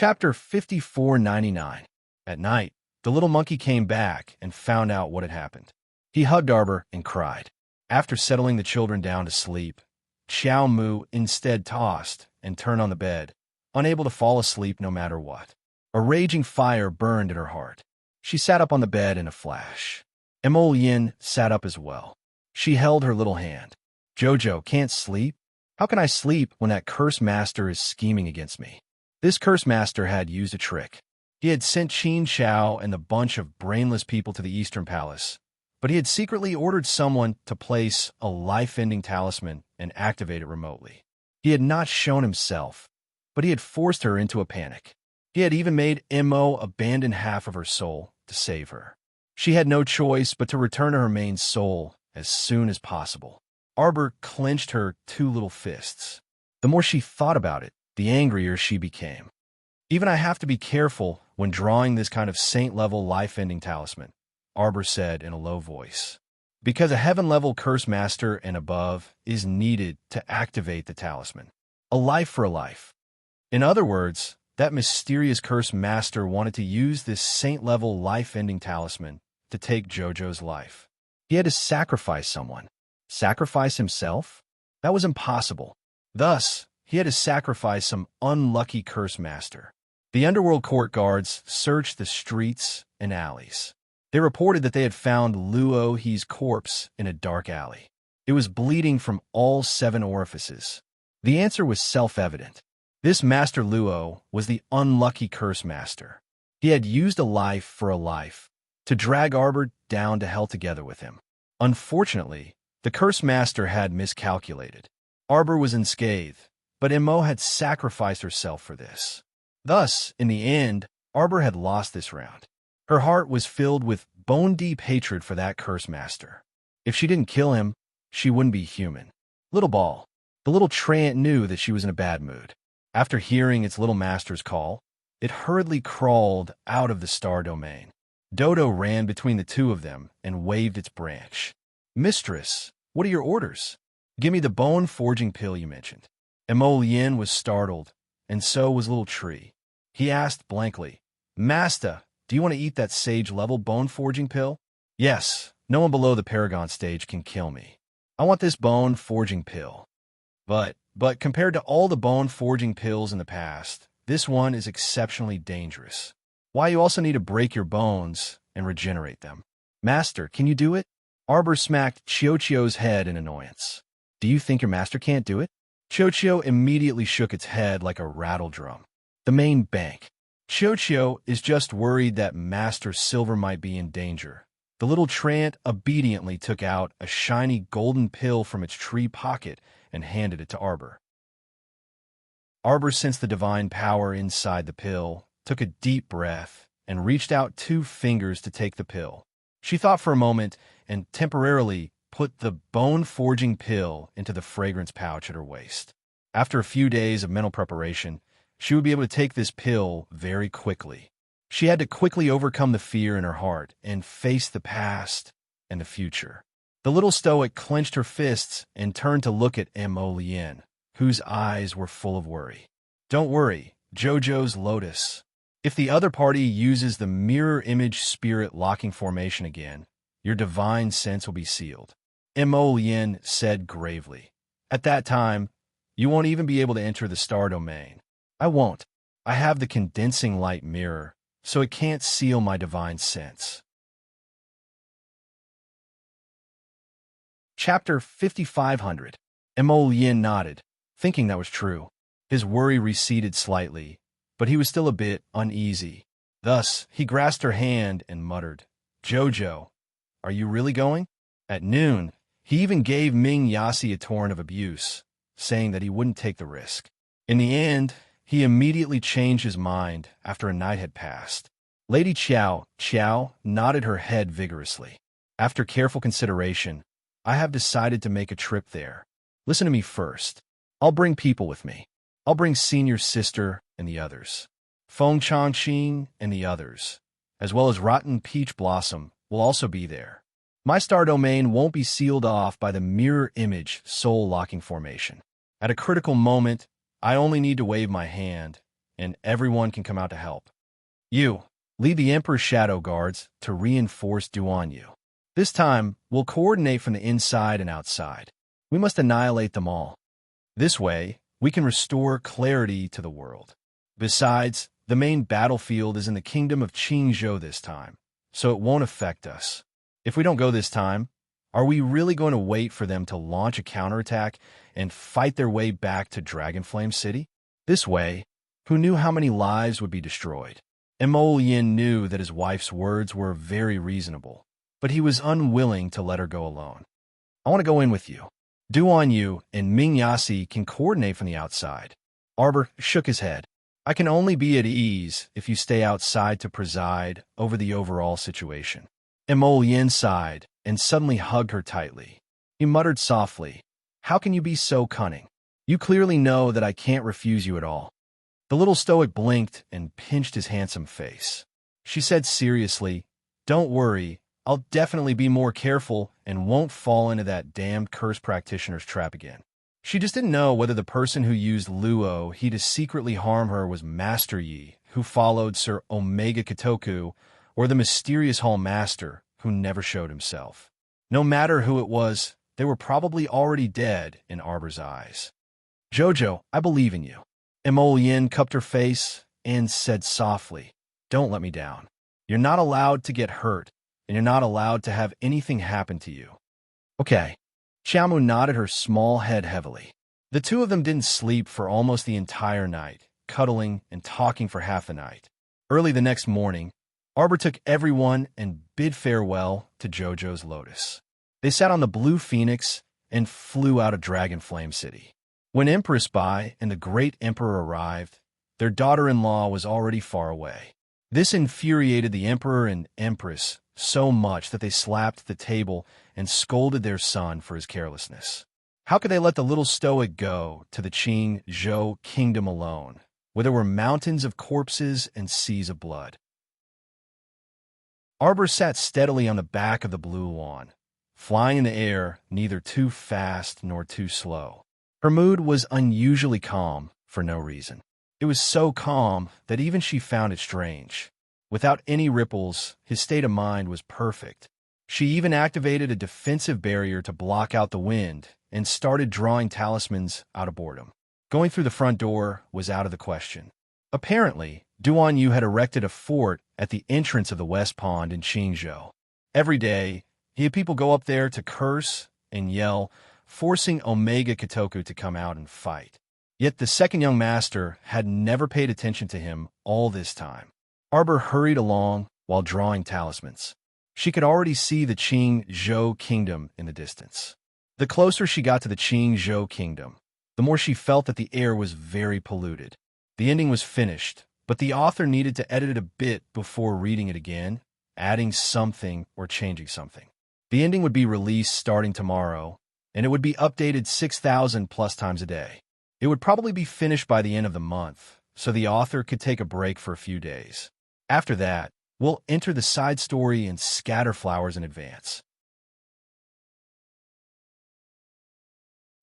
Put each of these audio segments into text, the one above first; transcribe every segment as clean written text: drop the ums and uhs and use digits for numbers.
Chapter 5499. At night, the little monkey came back and found out what had happened. He hugged Arbor and cried. After settling the children down to sleep, Xiao Mu instead tossed and turned on the bed, unable to fall asleep no matter what. A raging fire burned in her heart. She sat up on the bed in a flash. Mo Yin sat up as well. She held her little hand. Jojo can't sleep? How can I sleep when that curse master is scheming against me? This curse master had used a trick. He had sent Qin Xiao and the bunch of brainless people to the Eastern Palace, but he had secretly ordered someone to place a life-ending talisman and activate it remotely. He had not shown himself, but he had forced her into a panic. He had even made Mo abandon half of her soul to save her. She had no choice but to return to her main soul as soon as possible. Arbor clenched her two little fists. The more she thought about it, the angrier she became. Even I have to be careful when drawing this kind of saint-level life-ending talisman, Arbor said in a low voice, because a heaven-level curse master and above is needed to activate the talisman. A life for a life. In other words, that mysterious curse master wanted to use this saint-level life-ending talisman to take Jojo's life. He had to sacrifice someone. Sacrifice himself? That was impossible. Thus, he had to sacrifice some unlucky curse master. The underworld court guards searched the streets and alleys. They reported that they had found Luo He's corpse in a dark alley. It was bleeding from all 7 orifices. The answer was self-evident. This Master Luo was the unlucky curse master. He had used a life for a life to drag Arbor down to hell together with him. Unfortunately, the curse master had miscalculated. Arbor was unscathed, but Mo had sacrificed herself for this. Thus, in the end, Arbor had lost this round. Her heart was filled with bone-deep hatred for that curse master. If she didn't kill him, she wouldn't be human. Little Ball. The little treant knew that she was in a bad mood. After hearing its little master's call, it hurriedly crawled out of the star domain. Dodo ran between the two of them and waved its branch. Mistress, what are your orders? Give me the bone-forging pill you mentioned. Mo Yin was startled, and so was Little Tree. He asked blankly, Master, do you want to eat that sage-level bone-forging pill? Yes, no one below the Paragon stage can kill me. I want this bone-forging pill. But compared to all the bone-forging pills in the past, this one is exceptionally dangerous. Why, you also need to break your bones and regenerate them. Master, can you do it? Arbor smacked Chio's head in annoyance. Do you think your master can't do it? Chio immediately shook its head like a rattle drum. The main bank. Chio is just worried that Master Silver might be in danger. The little treant obediently took out a shiny golden pill from its tree pocket and handed it to Arbor. Arbor sensed the divine power inside the pill, took a deep breath, and reached out 2 fingers to take the pill. She thought for a moment and temporarily put the bone-forging pill into the fragrance pouch at her waist. After a few days of mental preparation, she would be able to take this pill very quickly. She had to quickly overcome the fear in her heart and face the past and the future. The little stoic clenched her fists and turned to look at Mo Yin, whose eyes were full of worry. Don't worry, Jojo's Lotus. If the other party uses the mirror image spirit locking formation again, your divine sense will be sealed. Mo Yin said gravely. At that time, you won't even be able to enter the star domain. I won't. I have the condensing light mirror, so it can't seal my divine sense. Chapter 5500. Mo Yin nodded, thinking that was true. His worry receded slightly, but he was still a bit uneasy. Thus, he grasped her hand and muttered, Jojo, are you really going? At noon, he even gave Ming Yasi a torrent of abuse, saying that he wouldn't take the risk. In the end, he immediately changed his mind after a night had passed. Lady Qiao nodded her head vigorously. After careful consideration, I have decided to make a trip there. Listen to me first. I'll bring people with me. I'll bring Senior Sister and the others. Feng Changqing and the others, as well as Rotten Peach Blossom, will also be there. My star domain won't be sealed off by the mirror image soul locking formation. At a critical moment, I only need to wave my hand, and everyone can come out to help. You, lead the Emperor's shadow guards to reinforce Duan Yu. This time, we'll coordinate from the inside and outside. We must annihilate them all. This way, we can restore clarity to the world. Besides, the main battlefield is in the kingdom of Qingzhou this time, so it won't affect us. If we don't go this time, are we really going to wait for them to launch a counterattack and fight their way back to Dragonflame City? This way, who knew how many lives would be destroyed? And Mo Yin knew that his wife's words were very reasonable, but he was unwilling to let her go alone. I want to go in with you. Duan Yu and Ming Yasi can coordinate from the outside. Arbor shook his head. I can only be at ease if you stay outside to preside over the overall situation. And Mo Yin sighed and suddenly hugged her tightly. He muttered softly, "How can you be so cunning? You clearly know that I can't refuse you at all." The little stoic blinked and pinched his handsome face. She said seriously, "Don't worry, I'll definitely be more careful and won't fall into that damned cursed practitioner's trap again." She just didn't know whether the person who used Luo he to secretly harm her was Master Yi, who followed Sir Omega Kitoku, or the mysterious Hall Master who never showed himself. No matter who it was, they were probably already dead in Arbor's eyes. "Jojo, I believe in you." Mo Yin cupped her face and said softly, "Don't let me down. You're not allowed to get hurt, and you're not allowed to have anything happen to you." "Okay." Xiaomu nodded her small head heavily. The two of them didn't sleep for almost the entire night, cuddling and talking for half the night. Early the next morning, Arbor took everyone and bid farewell to Jojo's Lotus. They sat on the Blue Phoenix and flew out of Dragonflame City. When Empress Bai and the Great Emperor arrived, their daughter-in-law was already far away. This infuriated the Emperor and Empress so much that they slapped the table and scolded their son for his carelessness. How could they let the little stoic go to the Qingzhou kingdom alone, where there were mountains of corpses and seas of blood? Arbor sat steadily on the back of the blue lawn, flying in the air neither too fast nor too slow. Her mood was unusually calm for no reason. It was so calm that even she found it strange. Without any ripples, his state of mind was perfect. She even activated a defensive barrier to block out the wind and started drawing talismans out of boredom. Going through the front door was out of the question. Apparently, Duan Yu had erected a fort at the entrance of the West Pond in Qingzhou. Every day, he had people go up there to curse and yell, forcing Omega Kitoku to come out and fight. Yet the second young master had never paid attention to him all this time. Arbor hurried along while drawing talismans. She could already see the Qingzhou kingdom in the distance. The closer she got to the Qingzhou kingdom, the more she felt that the air was very polluted. The ending was finished, but the author needed to edit it a bit before reading it again, adding something or changing something. The ending would be released starting tomorrow, and it would be updated 6,000 plus times a day. It would probably be finished by the end of the month, so the author could take a break for a few days. After that, we'll enter the side story and scatter flowers in advance.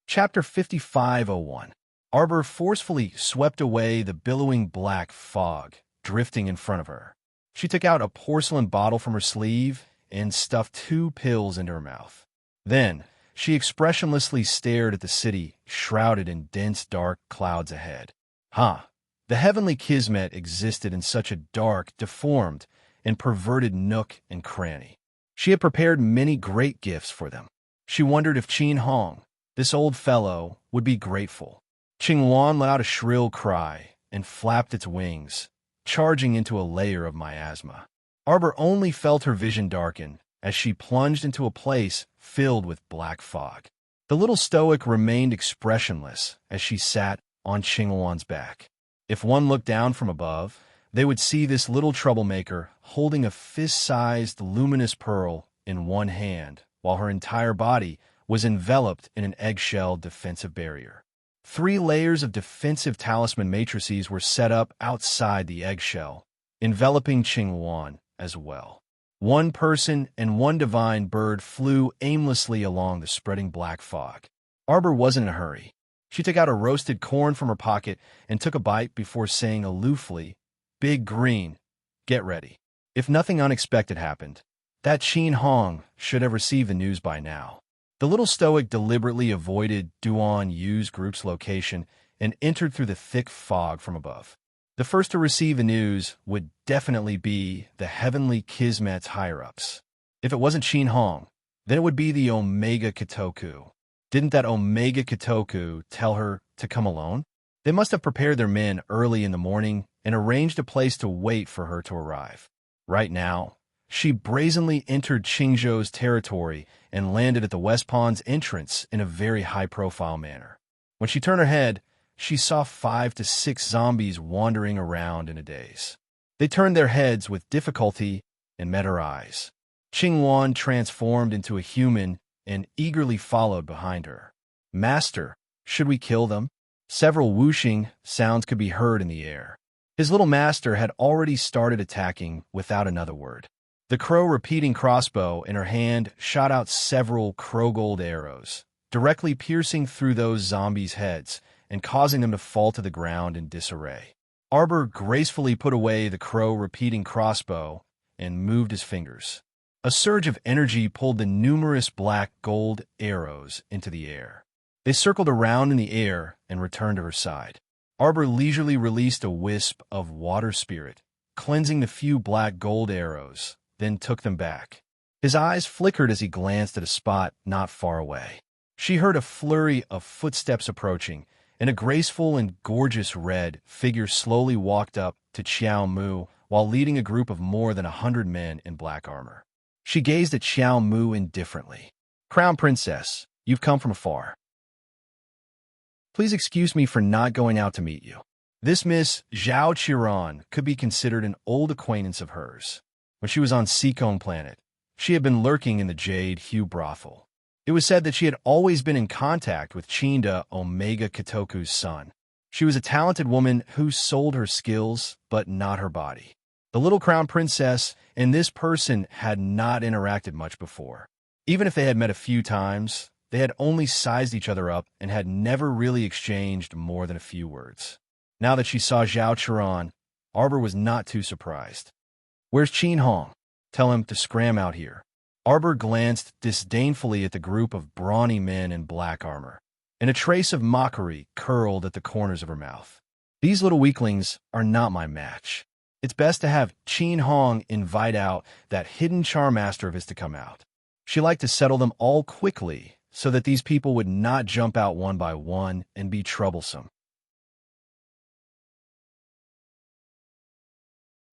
Chapter 5501. Arbor forcefully swept away the billowing black fog drifting in front of her. She took out a porcelain bottle from her sleeve and stuffed 2 pills into her mouth. Then, she expressionlessly stared at the city shrouded in dense dark clouds ahead. The heavenly kismet existed in such a dark, deformed, and perverted nook and cranny. She had prepared many great gifts for them. She wondered if Qin Hong, this old fellow, would be grateful. Qingwan let out a shrill cry and flapped its wings, charging into a layer of miasma. Arbor only felt her vision darken as she plunged into a place filled with black fog. The little stoic remained expressionless as she sat on Qingwan's back. If one looked down from above, they would see this little troublemaker holding a fist-sized luminous pearl in one hand, while her entire body was enveloped in an eggshell defensive barrier. 3 layers of defensive talisman matrices were set up outside the eggshell, enveloping Qingwan as well. 1 person and 1 divine bird flew aimlessly along the spreading black fog. Arbor wasn't in a hurry. She took out a roasted corn from her pocket and took a bite before saying aloofly, "Big Green, get ready." If nothing unexpected happened, that Qin Hong should have received the news by now. The little stoic deliberately avoided Duan Yu's group's location and entered through the thick fog from above. The first to receive the news would definitely be the heavenly Kismet's higher-ups. If it wasn't Qin Hong, then it would be the Omega Kitoku. Didn't that Omega Kitoku tell her to come alone? They must have prepared their men early in the morning and arranged a place to wait for her to arrive. Right now, she brazenly entered Qingzhou's territory and landed at the West Pond's entrance in a very high-profile manner. When she turned her head, she saw 5 to 6 zombies wandering around in a daze. They turned their heads with difficulty and met her eyes. Qingwan transformed into a human and eagerly followed behind her. "Master, should we kill them?" Several whooshing sounds could be heard in the air. His little master had already started attacking without another word. The crow repeating crossbow in her hand shot out several crow-gold arrows, directly piercing through those zombies' heads and causing them to fall to the ground in disarray. Arbor gracefully put away the crow-repeating crossbow and moved his fingers. A surge of energy pulled the numerous black gold arrows into the air. They circled around in the air and returned to her side. Arbor leisurely released a wisp of water spirit, cleansing the few black gold arrows, then took them back. His eyes flickered as he glanced at a spot not far away. She heard a flurry of footsteps approaching, and a graceful and gorgeous red figure slowly walked up to Xiao Mu while leading a group of more than 100 men in black armor. She gazed at Xiao Mu indifferently. "Crown Princess, you've come from afar. Please excuse me for not going out to meet you." This Miss Zhao Qiran could be considered an old acquaintance of hers. When she was on Seacone Planet, she had been lurking in the Jade Hue brothel. It was said that she had always been in contact with Chinda Omega Kitoku's son. She was a talented woman who sold her skills, but not her body. The little crown princess and this person had not interacted much before. Even if they had met a few times, they had only sized each other up and had never really exchanged more than a few words. Now that she saw Zhao Qiran, Arbor was not too surprised. "Where's Qin Hong? Tell him to scram out here." Arbor glanced disdainfully at the group of brawny men in black armor, and a trace of mockery curled at the corners of her mouth. "These little weaklings are not my match. It's best to have Qin Hong invite out that hidden charm master of his to come out." She liked to settle them all quickly so that these people would not jump out one by one and be troublesome.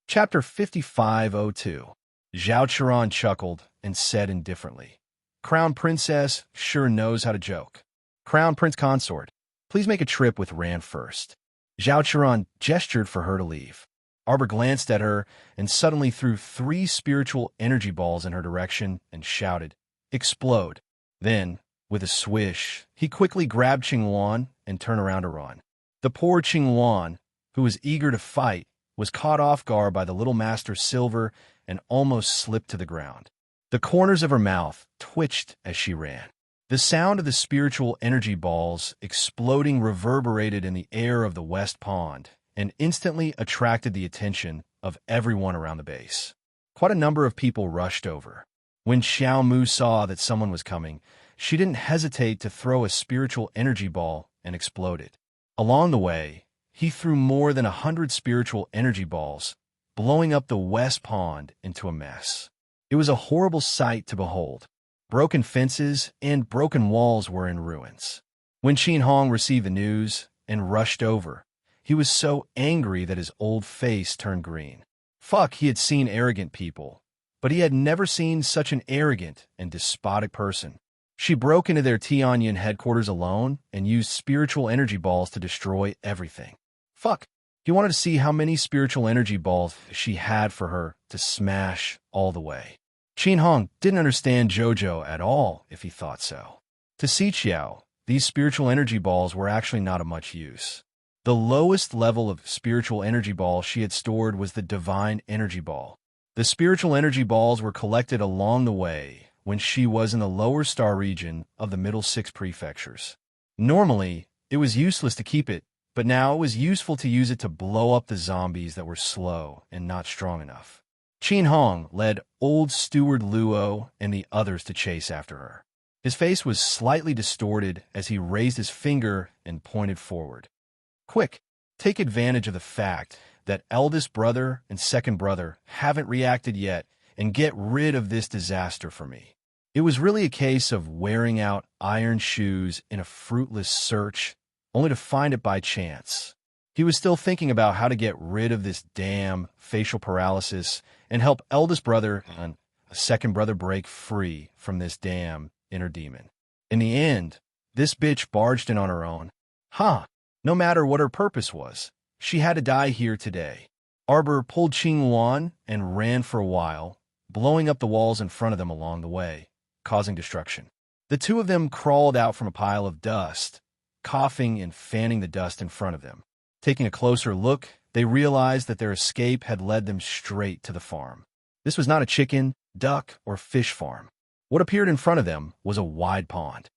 Chapter 5502. Zhao Qiran chuckled and said indifferently, "Crown Princess sure knows how to joke. Crown Prince Consort, please make a trip with Rand first." Zhao Qiran gestured for her to leave. Arbor glanced at her and suddenly threw 3 spiritual energy balls in her direction and shouted, "Explode." Then, with a swish, he quickly grabbed Qingwan and turned around to run. The poor Qingwan, who was eager to fight, was caught off guard by the little master's silver and almost slipped to the ground. The corners of her mouth twitched as she ran. The sound of the spiritual energy balls exploding reverberated in the air of the West Pond and instantly attracted the attention of everyone around the base. Quite a number of people rushed over. When Xiao Mu saw that someone was coming, she didn't hesitate to throw a spiritual energy ball and explode it. Along the way, he threw more than 100 spiritual energy balls, blowing up the West Pond into a mess. It was a horrible sight to behold. Broken fences and broken walls were in ruins. When Qin Hong received the news and rushed over, he was so angry that his old face turned green. Fuck, he had seen arrogant people, but he had never seen such an arrogant and despotic person. She broke into their Tianyan headquarters alone and used spiritual energy balls to destroy everything. Fuck, he wanted to see how many spiritual energy balls she had for her to smash all the way. Qin Hong didn't understand JoJo at all if he thought so. To Xiqiao, these spiritual energy balls were actually not of much use. The lowest level of spiritual energy ball she had stored was the divine energy ball. The spiritual energy balls were collected along the way when she was in the lower star region of the middle 6 prefectures. Normally, It was useless to keep it, but now it was useful to use it to blow up the zombies that were slow and not strong enough. Qin Hong led old steward Luo and the others to chase after her. His face was slightly distorted as he raised his finger and pointed forward. Quick, take advantage of the fact that eldest brother and second brother haven't reacted yet and get rid of this disaster for me. It was really a case of wearing out iron shoes in a fruitless search, only to find it by chance. He was still thinking about how to get rid of this damn facial paralysis and help eldest brother and a second brother break free from this damn inner demon. In the end, this bitch barged in on her own. No matter what her purpose was, she had to die here today. Arbor pulled Qing Wan and ran for a while, blowing up the walls in front of them along the way, causing destruction. The two of them crawled out from a pile of dust, coughing and fanning the dust in front of them. Taking a closer look, they realized that their escape had led them straight to the farm. This was not a chicken, duck, or fish farm. What appeared in front of them was a wide pond.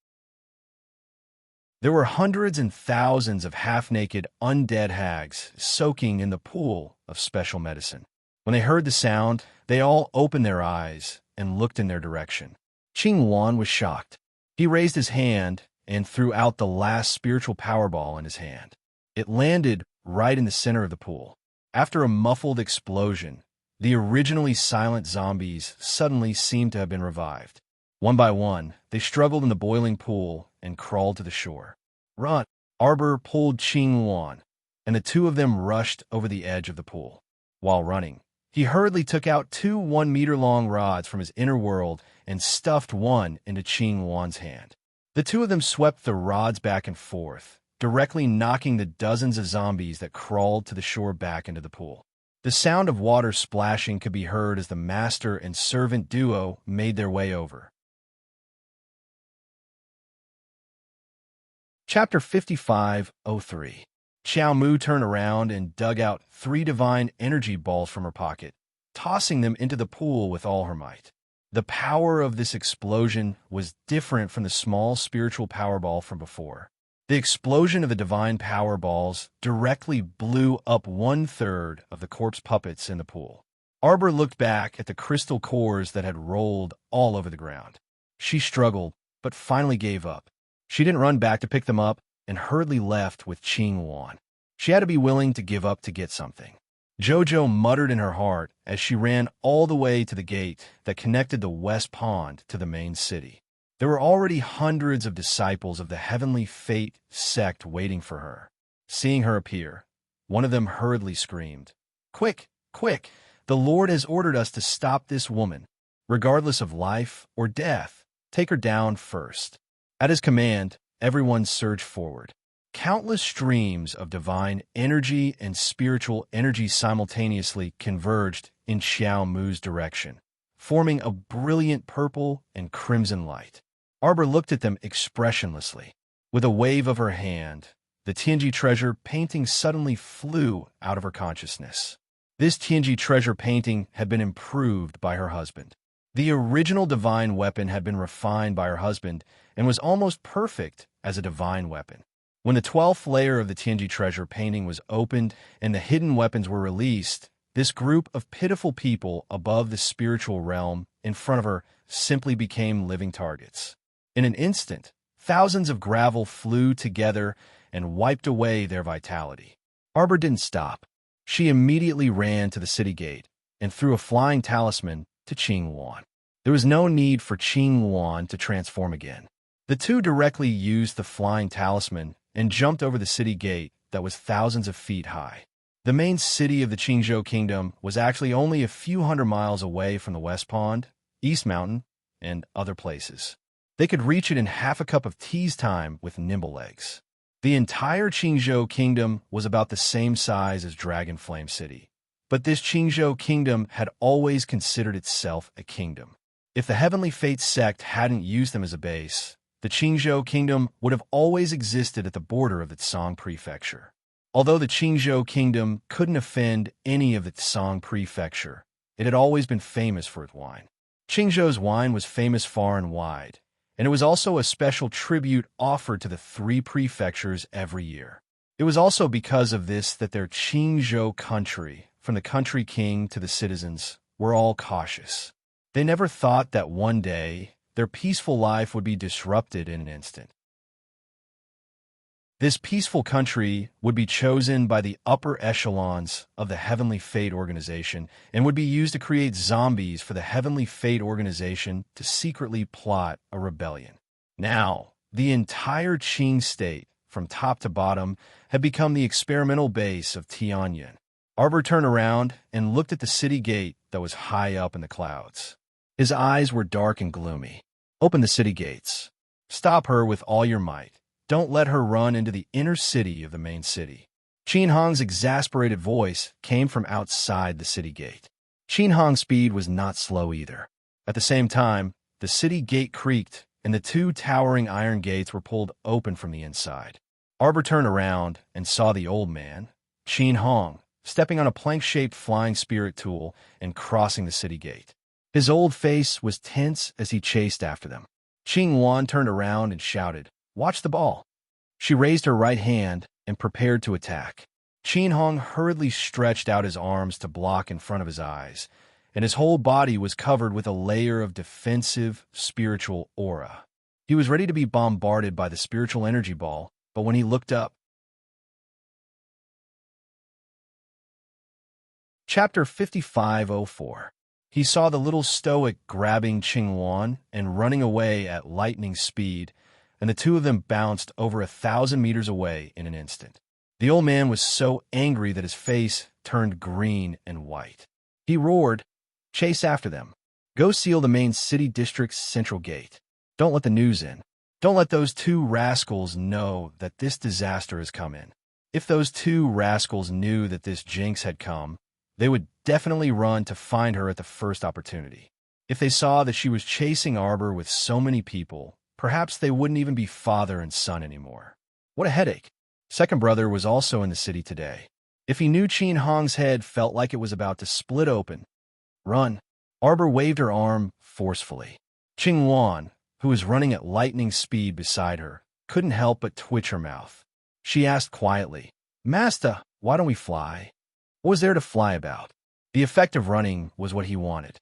There were hundreds and thousands of half-naked, undead hags soaking in the pool of special medicine. When they heard the sound, they all opened their eyes and looked in their direction. Qing Wan was shocked. He raised his hand and threw out the last spiritual power ball in his hand. It landed right in the center of the pool. After a muffled explosion, the originally silent zombies suddenly seemed to have been revived. One by one, they struggled in the boiling pool and crawled to the shore. Run! Arbor pulled Qing Wan, and the two of them rushed over the edge of the pool. While running, he hurriedly took out two 1-meter-long rods from his inner world and stuffed one into Qing Wan's hand. The two of them swept the rods back and forth, directly knocking the dozens of zombies that crawled to the shore back into the pool. The sound of water splashing could be heard as the master and servant duo made their way over. Chapter 55:03. Xiao Mu turned around and dug out 3 divine energy balls from her pocket, tossing them into the pool with all her might. The power of this explosion was different from the small spiritual power ball from before. The explosion of the divine power balls directly blew up 1/3 of the corpse puppets in the pool. Arbor looked back at the crystal cores that had rolled all over the ground. She struggled, but finally gave up. She didn't run back to pick them up and hurriedly left with Qing Wan. She had to be willing to give up to get something. Jojo muttered in her heart as she ran all the way to the gate that connected the West Pond to the main city. There were already hundreds of disciples of the Heavenly Fate sect waiting for her. Seeing her appear, one of them hurriedly screamed, "Quick, quick! The Lord has ordered us to stop this woman. Regardless of life or death, take her down first." At his command, everyone surged forward. Countless streams of divine energy and spiritual energy simultaneously converged in Xiao Mu's direction, forming a brilliant purple and crimson light. Arbor looked at them expressionlessly. With a wave of her hand, the Tianji treasure painting suddenly flew out of her consciousness. This Tianji treasure painting had been improved by her husband. The original divine weapon had been refined by her husband and was almost perfect as a divine weapon. When the 12th layer of the Tianji treasure painting was opened and the hidden weapons were released, this group of pitiful people above the spiritual realm in front of her simply became living targets. In an instant, thousands of gravel flew together and wiped away their vitality. Arbor didn't stop. She immediately ran to the city gate and threw a flying talisman to Qing Wan. There was no need for Qing Wan to transform again. The two directly used the flying talisman and jumped over the city gate that was thousands of feet high. The main city of the Qingzhou Kingdom was actually only a few hundred miles away from the West Pond, East Mountain, and other places. They could reach it in half a cup of tea's time with nimble legs. The entire Qingzhou Kingdom was about the same size as Dragonflame City, but this Qingzhou Kingdom had always considered itself a kingdom. If the Heavenly Fate sect hadn't used them as a base, the Qingzhou Kingdom would have always existed at the border of the Tsang Prefecture. Although the Qingzhou Kingdom couldn't offend any of the Tsang Prefecture, it had always been famous for its wine. Qingzhou's wine was famous far and wide, and it was also a special tribute offered to the three prefectures every year. It was also because of this that their Qingzhou country, from the country king to the citizens, were all cautious. They never thought that one day their peaceful life would be disrupted in an instant. This peaceful country would be chosen by the upper echelons of the Heavenly Fate Organization and would be used to create zombies for the Heavenly Fate Organization to secretly plot a rebellion. Now, the entire Qing state, from top to bottom, had become the experimental base of Tianyin. Arbor turned around and looked at the city gate that was high up in the clouds. His eyes were dark and gloomy. Open the city gates. Stop her with all your might. Don't let her run into the inner city of the main city. Qin Hong's exasperated voice came from outside the city gate. Qin Hong's speed was not slow either. At the same time, the city gate creaked, and the two towering iron gates were pulled open from the inside. Arbor turned around and saw the old man, Qin Hong, stepping on a plank-shaped flying spirit tool and crossing the city gate. His old face was tense as he chased after them. Qing Wan turned around and shouted, "Watch the ball." She raised her right hand and prepared to attack. Qin Hong hurriedly stretched out his arms to block in front of his eyes, and his whole body was covered with a layer of defensive spiritual aura. He was ready to be bombarded by the spiritual energy ball, but when he looked up, Chapter 5504. He saw the little stoic grabbing Qing Wan and running away at lightning speed, and the two of them bounced over 1,000 meters away in an instant. The old man was so angry that his face turned green and white. He roared, "Chase after them. Go seal the main city district's central gate. Don't let the news in. Don't let those two rascals know that this disaster has come in. If those two rascals knew that this jinx had come, they would definitely run to find her at the first opportunity. If they saw that she was chasing Arbor with so many people, perhaps they wouldn't even be father and son anymore." What a headache. Second brother was also in the city today. If he knew Qin Hong's head felt like it was about to split open. Run. Arbor waved her arm forcefully. Qing Wan, who was running at lightning speed beside her, couldn't help but twitch her mouth. She asked quietly, "Master, why don't we fly?" What was there to fly about? The effect of running was what he wanted.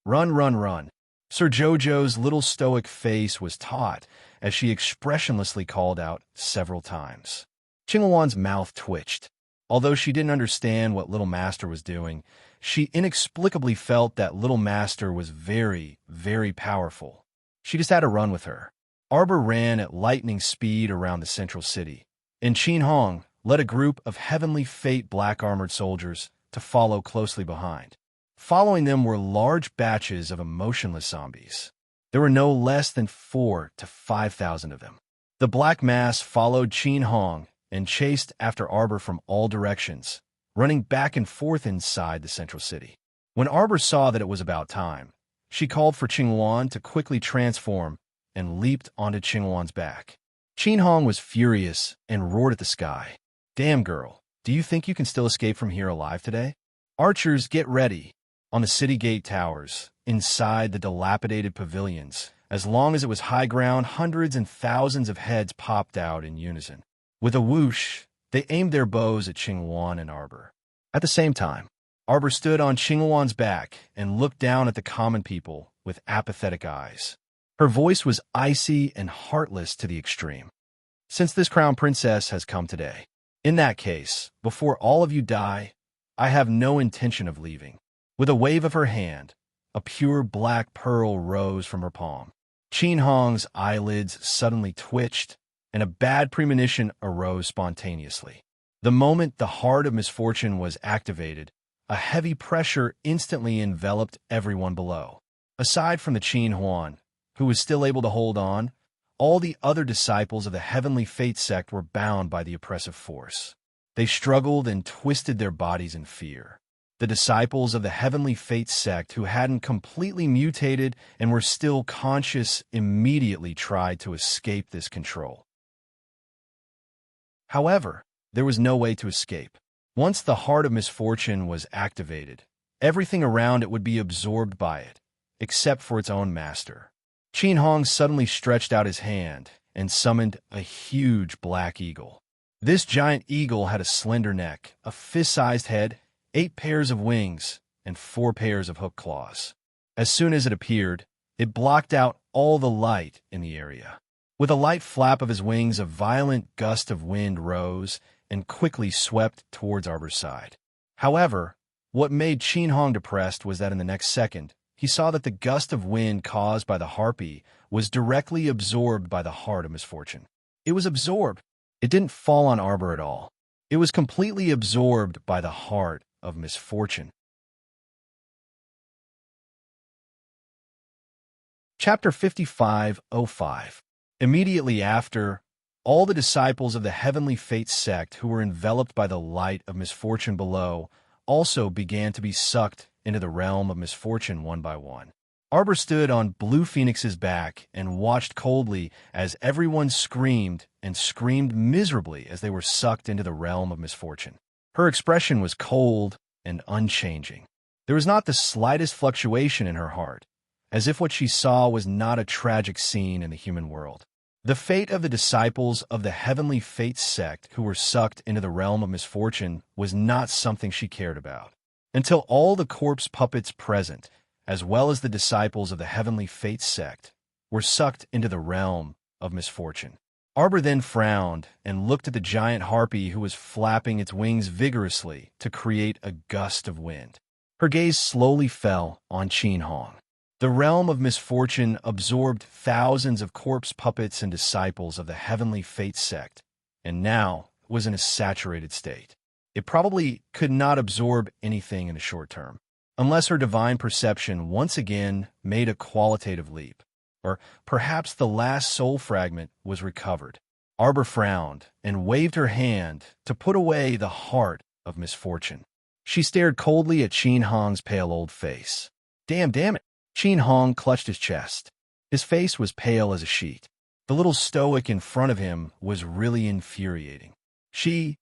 Run, run, run. Sir Jojo's little stoic face was taut as she expressionlessly called out several times. Qingwan's mouth twitched. Although she didn't understand what Little Master was doing, she inexplicably felt that Little Master was very, very powerful. She just had to run with her. Arbor ran at lightning speed around the central city, and Qin Hong led a group of Heavenly Fate black-armored soldiers to follow closely behind. Following them were large batches of emotionless zombies. There were no less than 4,000 to 5,000 of them. The black mass followed Qin Hong and chased after Arbor from all directions, running back and forth inside the central city. When Arbor saw that it was about time, she called for Qing Wan to quickly transform and leaped onto Qing Wan's back. Qin Hong was furious and roared at the sky. "Damn, girl, do you think you can still escape from here alive today? Archers, get ready." On the city gate towers, inside the dilapidated pavilions, as long as it was high ground, hundreds and thousands of heads popped out in unison. With a whoosh, they aimed their bows at Qing Wan and Arbor. At the same time, Arbor stood on Qing Wan's back and looked down at the common people with apathetic eyes. Her voice was icy and heartless to the extreme. "Since this crown princess has come today, in that case, before all of you die, I have no intention of leaving." With a wave of her hand, a pure black pearl rose from her palm. Qin Hong's eyelids suddenly twitched, and a bad premonition arose spontaneously. The moment the heart of misfortune was activated, a heavy pressure instantly enveloped everyone below. Aside from the Qin Huan, who was still able to hold on, all the other disciples of the Heavenly Fate sect were bound by the oppressive force. They struggled and twisted their bodies in fear. The disciples of the Heavenly Fate sect who hadn't completely mutated and were still conscious immediately tried to escape this control. However, there was no way to escape. Once the heart of misfortune was activated, everything around it would be absorbed by it, except for its own master. Qin Hong suddenly stretched out his hand and summoned a huge black eagle. This giant eagle had a slender neck, a fist-sized head, 8 pairs of wings, and 4 pairs of hook claws. As soon as it appeared, it blocked out all the light in the area. With a light flap of his wings, a violent gust of wind rose and quickly swept towards Arbor's side. However, what made Qin Hong depressed was that in the next second, he saw that the gust of wind caused by the harpy was directly absorbed by the heart of misfortune. It was absorbed. It didn't fall on Arbor at all. It was completely absorbed by the heart of misfortune. Chapter 55:05. Immediately after, all the disciples of the Heavenly Fate sect who were enveloped by the light of misfortune below also began to be sucked into the realm of misfortune one by one. Arbor stood on Blue Phoenix's back and watched coldly as everyone screamed and screamed miserably as they were sucked into the realm of misfortune. Her expression was cold and unchanging. There was not the slightest fluctuation in her heart, as if what she saw was not a tragic scene in the human world. The fate of the disciples of the Heavenly Fate sect who were sucked into the realm of misfortune was not something she cared about, until all the corpse puppets present, as well as the disciples of the Heavenly Fate sect, were sucked into the realm of misfortune. Arbor then frowned and looked at the giant harpy who was flapping its wings vigorously to create a gust of wind. Her gaze slowly fell on Qin Hong. The realm of misfortune absorbed thousands of corpse puppets and disciples of the Heavenly Fate sect, and now was in a saturated state. It probably could not absorb anything in the short term, unless her divine perception once again made a qualitative leap, or perhaps the last soul fragment was recovered. Arbor frowned and waved her hand to put away the heart of misfortune. She stared coldly at Qin Hong's pale old face. Damn it! Qin Hong clutched his chest. His face was pale as a sheet. The little stoic in front of him was really infuriating. She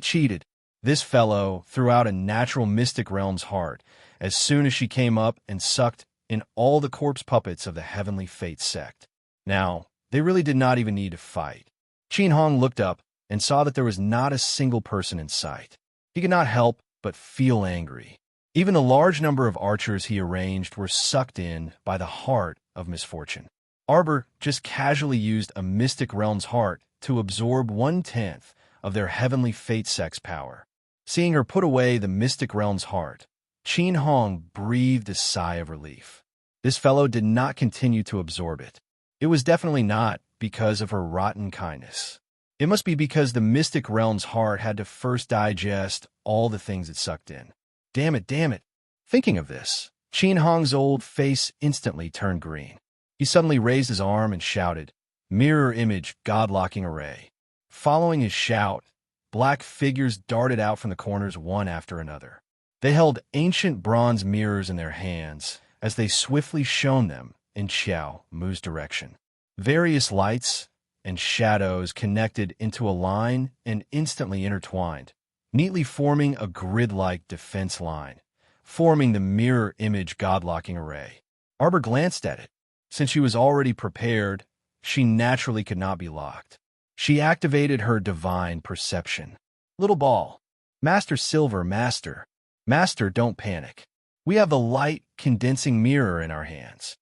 cheated. This fellow threw out a natural mystic realm's heart as soon as she came up and sucked in all the corpse puppets of the Heavenly Fate sect. Now, they really did not even need to fight. Qin Hong looked up and saw that there was not a single person in sight. He could not help but feel angry. Even the large number of archers he arranged were sucked in by the heart of misfortune. Arbor just casually used a mystic realm's heart to absorb 1/10 of their Heavenly Fate sect's power. Seeing her put away the mystic realm's heart, Qin Hong breathed a sigh of relief. This fellow did not continue to absorb it. It was definitely not because of her rotten kindness. It must be because the mystic realm's heart had to first digest all the things it sucked in. Damn it. Thinking of this, Qin Hong's old face instantly turned green. He suddenly raised his arm and shouted, "Mirror image, God-locking array." Following his shout, black figures darted out from the corners one after another. They held ancient bronze mirrors in their hands as they swiftly shone them in Xiao Mu's direction. Various lights and shadows connected into a line and instantly intertwined, neatly forming a grid-like defense line, forming the mirror image God-locking array. Arbor glanced at it. Since she was already prepared, she naturally could not be locked. She activated her divine perception. Little ball. Master Silver, Master. Master, don't panic. We have the light condensing mirror in our hands.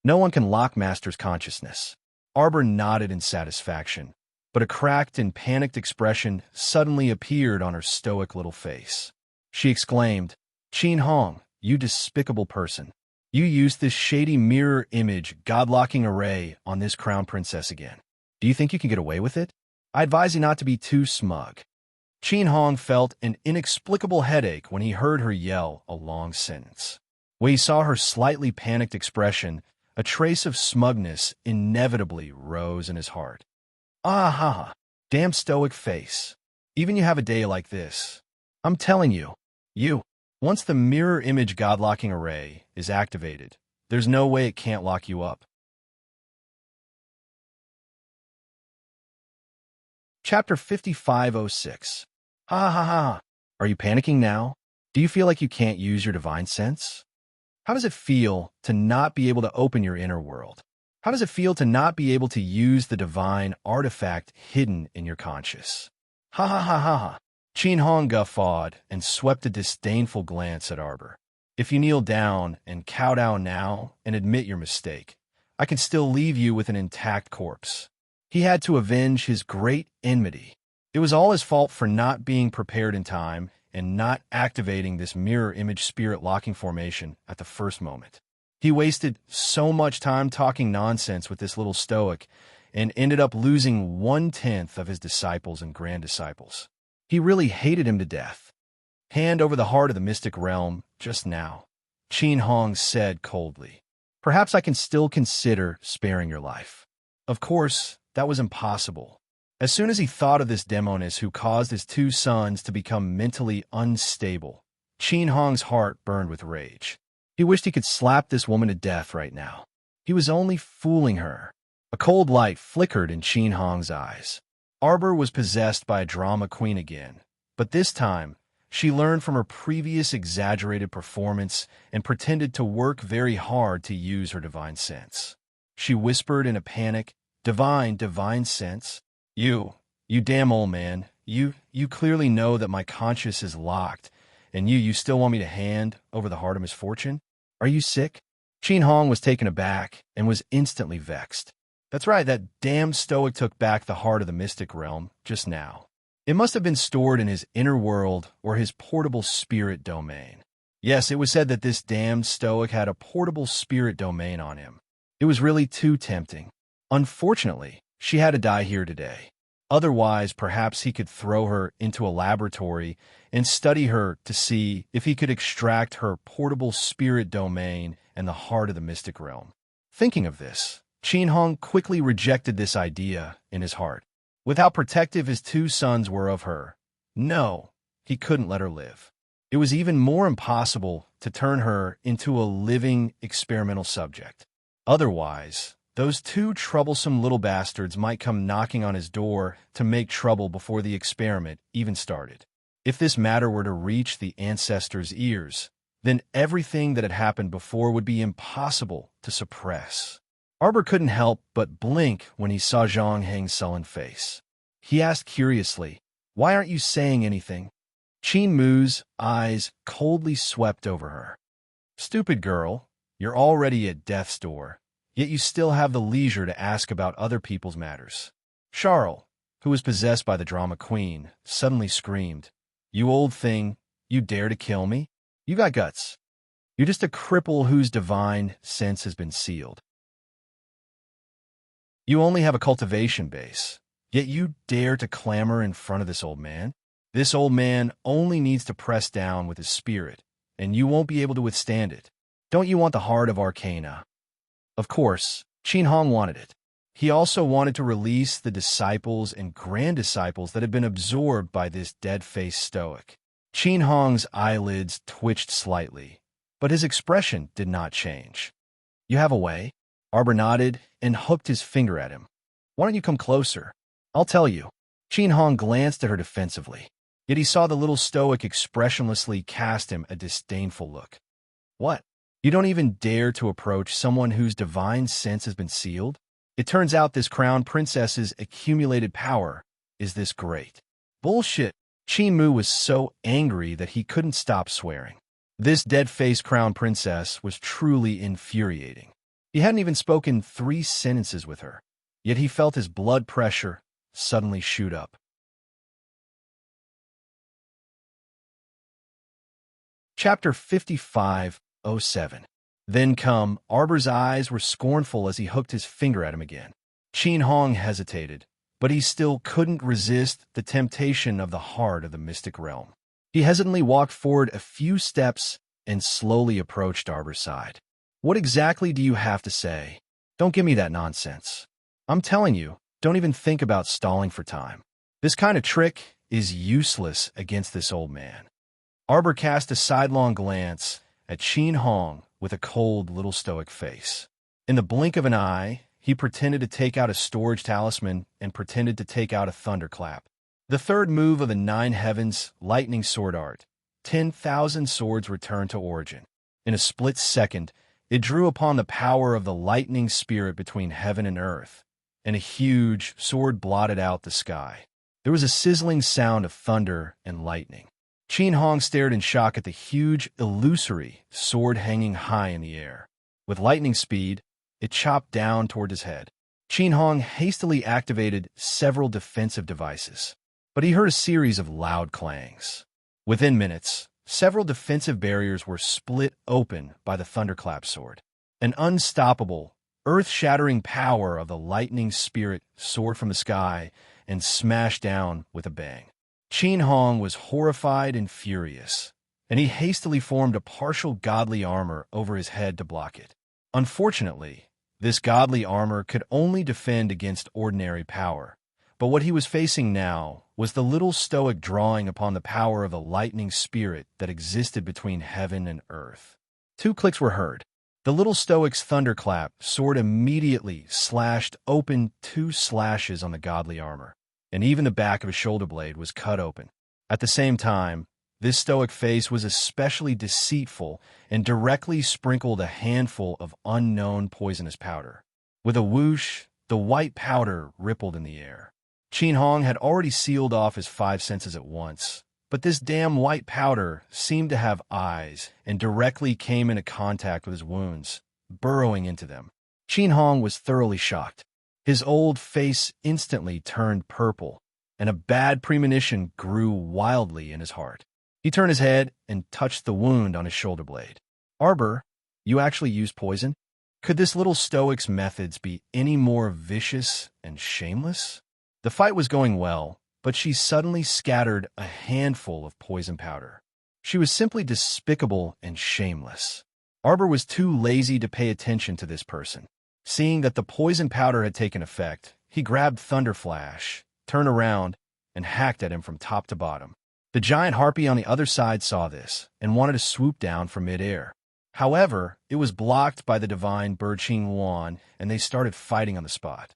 No one can lock Master's consciousness. Arbor nodded in satisfaction, but a cracked and panicked expression suddenly appeared on her stoic little face. She exclaimed, "Qin Hong, you despicable person. You used this shady mirror image God-locking array on this crown princess again. Do you think you can get away with it? I advise you not to be too smug." Qin Hong felt an inexplicable headache when he heard her yell a long sentence. When he saw her slightly panicked expression, a trace of smugness inevitably rose in his heart. Ah ha ha, damn stoic face. Even you have a day like this. I'm telling you, once the mirror image God-locking array is activated, there's no way it can't lock you up. Chapter 55:06. Ha ha ha. Are you panicking now? Do you feel like you can't use your divine sense? How does it feel to not be able to open your inner world? How does it feel to not be able to use the divine artifact hidden in your conscious? Ha ha ha ha ha. Qin Hong guffawed and swept a disdainful glance at Arbor. If you kneel down and kowtow now and admit your mistake, I can still leave you with an intact corpse. He had to avenge his great enmity. It was all his fault for not being prepared in time and not activating this mirror image spirit locking formation at the first moment. He wasted so much time talking nonsense with this little stoic and ended up losing 1/10 of his disciples and grand disciples. He really hated him to death. Hand over the heart of the mystic realm just now, Qin Hong said coldly. Perhaps I can still consider sparing your life. Of course, that was impossible. As soon as he thought of this demoness who caused his 2 sons to become mentally unstable, Qin Hong's heart burned with rage. He wished he could slap this woman to death right now. He was only fooling her. A cold light flickered in Qin Hong's eyes. Arbor was possessed by a drama queen again, but this time, she learned from her previous exaggerated performance and pretended to work very hard to use her divine sense. She whispered in a panic, divine sense? You damn old man, you clearly know that my conscience is locked, and you still want me to hand over the heart of misfortune? Are you sick? Qin Hong was taken aback and was instantly vexed. That's right, that damn stoic took back the heart of the mystic realm just now. It must have been stored in his inner world or his portable spirit domain. Yes, it was said that this damned stoic had a portable spirit domain on him. It was really too tempting. Unfortunately, she had to die here today. Otherwise, perhaps he could throw her into a laboratory and study her to see if he could extract her portable spirit domain and the heart of the mystic realm. Thinking of this, Qin Hong quickly rejected this idea in his heart. With how protective his 2 sons were of her, no, he couldn't let her live. It was even more impossible to turn her into a living experimental subject. Otherwise, those 2 troublesome little bastards might come knocking on his door to make trouble before the experiment even started. If this matter were to reach the ancestors' ears, then everything that had happened before would be impossible to suppress. Arbor couldn't help but blink when he saw Zhang Heng's sullen face. He asked curiously, "Why aren't you saying anything?" Qin Mu's eyes coldly swept over her. "Stupid girl, you're already at death's door, yet you still have the leisure to ask about other people's matters." Charles, who was possessed by the drama queen, suddenly screamed, "You old thing, you dare to kill me? You got guts. You're just a cripple whose divine sense has been sealed. You only have a cultivation base, yet you dare to clamor in front of this old man? This old man only needs to press down with his spirit, and you won't be able to withstand it. Don't you want the heart of Arcana?" Of course, Qin Hong wanted it. He also wanted to release the disciples and grand disciples that had been absorbed by this dead-faced stoic. Qin Hong's eyelids twitched slightly, but his expression did not change. "You have a way?" Arbor nodded and hooked his finger at him. "Why don't you come closer? I'll tell you." Qin Hong glanced at her defensively, yet he saw the little stoic expressionlessly cast him a disdainful look. "What? You don't even dare to approach someone whose divine sense has been sealed? It turns out this crown princess's accumulated power is this great." "Bullshit." Qin Mu was so angry that he couldn't stop swearing. This dead-faced crown princess was truly infuriating. He hadn't even spoken 3 sentences with her, yet he felt his blood pressure suddenly shoot up. Chapter 55:07. Then come, Arbor's eyes were scornful as he hooked his finger at him again. Qin Hong hesitated, but he still couldn't resist the temptation of the heart of the mystic realm. He hesitantly walked forward a few steps and slowly approached Arbor's side. "What exactly do you have to say? Don't give me that nonsense. I'm telling you, don't even think about stalling for time. This kind of trick is useless against this old man." Arbor cast a sidelong glance at Qin Hong with a cold little stoic face. In the blink of an eye, he pretended to take out a storage talisman and pretended to take out a thunderclap. The third move of the 9 heavens lightning sword art. 10,000 swords returned to origin. In a split second, it drew upon the power of the lightning spirit between heaven and earth, and a huge sword blotted out the sky. There was a sizzling sound of thunder and lightning. Qin Hong stared in shock at the huge, illusory sword hanging high in the air. With lightning speed, it chopped down toward his head. Qin Hong hastily activated several defensive devices, but he heard a series of loud clangs. Within minutes, several defensive barriers were split open by the thunderclap sword. An unstoppable, earth-shattering power of the lightning spirit soared from the sky and smashed down with a bang. Qin Hong was horrified and furious, and he hastily formed a partial godly armor over his head to block it. Unfortunately, this godly armor could only defend against ordinary power, but what he was facing now was the little stoic drawing upon the power of the lightning spirit that existed between heaven and earth. 2 clicks were heard. The little stoic's thunderclap sword immediately slashed open 2 slashes on the godly armor, and even the back of his shoulder blade was cut open. At the same time, this stoic face was especially deceitful and directly sprinkled a handful of unknown poisonous powder. With a whoosh, the white powder rippled in the air. Qin Hong had already sealed off his 5 senses at once, but this damn white powder seemed to have eyes and directly came into contact with his wounds, burrowing into them. Qin Hong was thoroughly shocked. His old face instantly turned purple, and a bad premonition grew wildly in his heart. He turned his head and touched the wound on his shoulder blade. Arbor, you actually used poison? Could this little stoic's methods be any more vicious and shameless? The fight was going well, but she suddenly scattered a handful of poison powder. She was simply despicable and shameless. Arbor was too lazy to pay attention to this person. Seeing that the poison powder had taken effect, he grabbed Thunderflash, turned around, and hacked at him from top to bottom. The giant harpy on the other side saw this and wanted to swoop down from midair. However, it was blocked by the divine bird Qing Yuan, and they started fighting on the spot.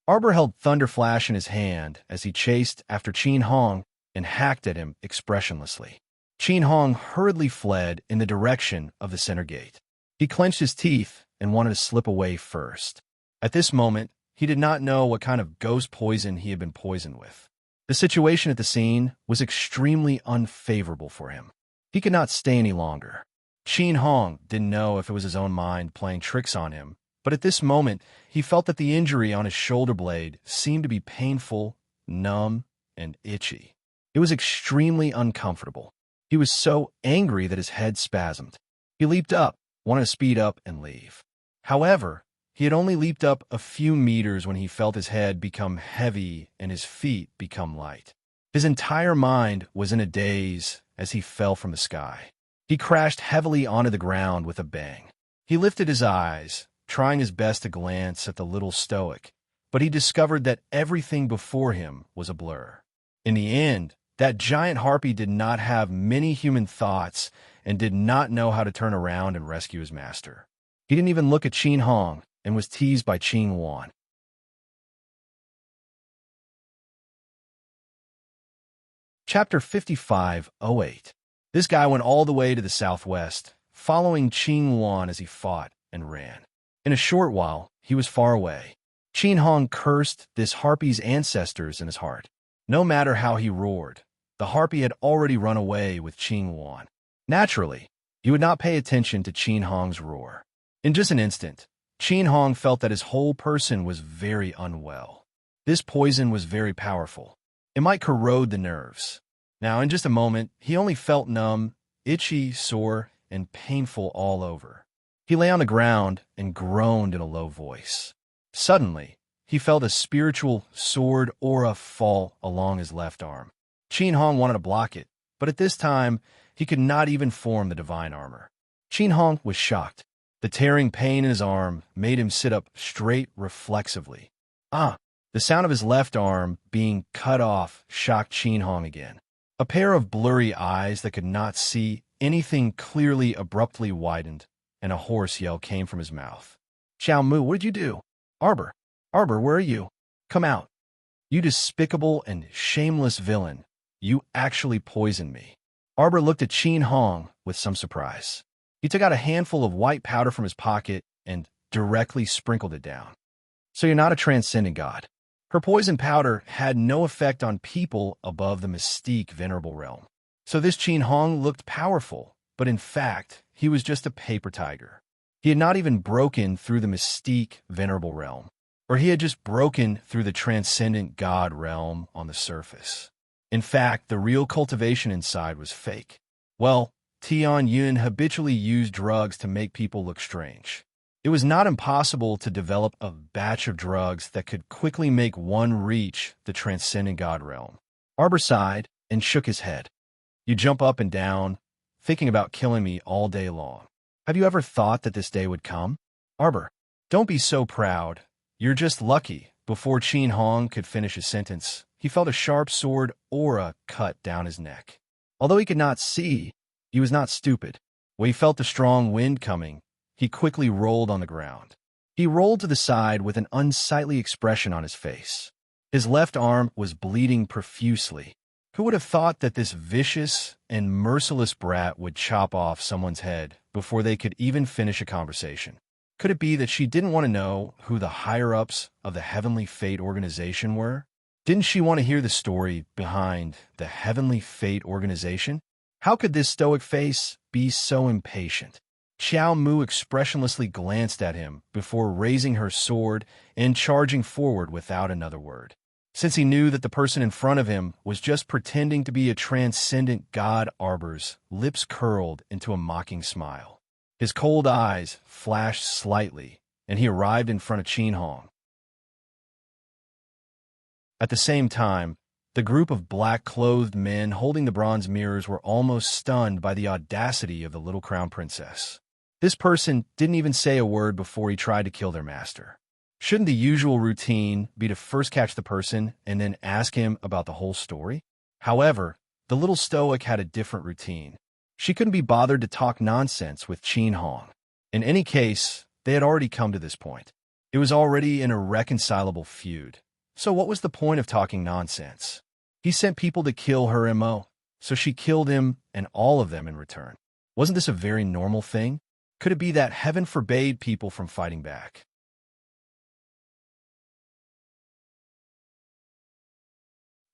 Arbor held Thunderflash in his hand as he chased after Qin Hong and hacked at him expressionlessly. Qin Hong hurriedly fled in the direction of the center gate. He clenched his teeth and wanted to slip away first. At this moment, he did not know what kind of ghost poison he had been poisoned with. The situation at the scene was extremely unfavorable for him. He could not stay any longer. Qin Hong didn't know if it was his own mind playing tricks on him, but at this moment, he felt that the injury on his shoulder blade seemed to be painful, numb, and itchy. It was extremely uncomfortable. He was so angry that his head spasmed. He leaped up, wanted to speed up and leave. However, he had only leaped up a few meters when he felt his head become heavy and his feet become light. His entire mind was in a daze as he fell from the sky. He crashed heavily onto the ground with a bang. He lifted his eyes, trying his best to glance at the little stoic, but he discovered that everything before him was a blur. In the end, that giant harpy did not have many human thoughts and did not know how to turn around and rescue his master. He didn't even look at Qin Hong and was teased by Qing Yuan. Chapter 5508. This guy went all the way to the southwest, following Qing Yuan as he fought and ran. In a short while, he was far away. Qin Hong cursed this harpy's ancestors in his heart. No matter how he roared, the harpy had already run away with Qing Yuan. Naturally, he would not pay attention to Qin Hong's roar. In just an instant, Qin Hong felt that his whole person was very unwell. This poison was very powerful. It might corrode the nerves. Now, in just a moment, he only felt numb, itchy, sore, and painful all over. He lay on the ground and groaned in a low voice. Suddenly, he felt a spiritual sword aura fall along his left arm. Qin Hong wanted to block it, but at this time, he could not even form the divine armor. Qin Hong was shocked. The tearing pain in his arm made him sit up straight reflexively. The sound of his left arm being cut off shocked Qin Hong again. A pair of blurry eyes that could not see anything clearly abruptly widened, and a hoarse yell came from his mouth. Xiao Mu, what did you do? Arbor, where are you? Come out. You despicable and shameless villain. You actually poisoned me. Arbor looked at Qin Hong with some surprise. He took out a handful of white powder from his pocket and directly sprinkled it down. So you're not a transcendent god. Her poison powder had no effect on people above the mystique venerable realm. So this Qin Hong looked powerful, but in fact, he was just a paper tiger. He had not even broken through the mystique venerable realm, or he had just broken through the transcendent god realm on the surface. In fact, the real cultivation inside was fake. Well, Tian Yun habitually used drugs to make people look strange. It was not impossible to develop a batch of drugs that could quickly make one reach the transcendent god realm. Arbor sighed and shook his head. You jump up and down, thinking about killing me all day long. Have you ever thought that this day would come? Arbor, don't be so proud. You're just lucky. Before Qin Hong could finish his sentence, he felt a sharp sword aura cut down his neck. Although he could not see, he was not stupid. When he felt the strong wind coming, he quickly rolled on the ground. He rolled to the side with an unsightly expression on his face. His left arm was bleeding profusely. Who would have thought that this vicious and merciless brat would chop off someone's head before they could even finish a conversation? Could it be that she didn't want to know who the higher-ups of the Heavenly Fate organization were? Didn't she want to hear the story behind the Heavenly Fate organization? How could this stoic face be so impatient? Xiao Mu expressionlessly glanced at him before raising her sword and charging forward without another word. Since he knew that the person in front of him was just pretending to be a transcendent god, Arbor's lips curled into a mocking smile. His cold eyes flashed slightly, and he arrived in front of Qin Hong. At the same time, the group of black-clothed men holding the bronze mirrors were almost stunned by the audacity of the little crown princess. This person didn't even say a word before he tried to kill their master. Shouldn't the usual routine be to first catch the person and then ask him about the whole story? However, the little stoic had a different routine. She couldn't be bothered to talk nonsense with Qin Hong. In any case, they had already come to this point. It was already an irreconcilable feud. So what was the point of talking nonsense? He sent people to kill her MO, so she killed him and all of them in return. Wasn't this a very normal thing? Could it be that heaven forbade people from fighting back?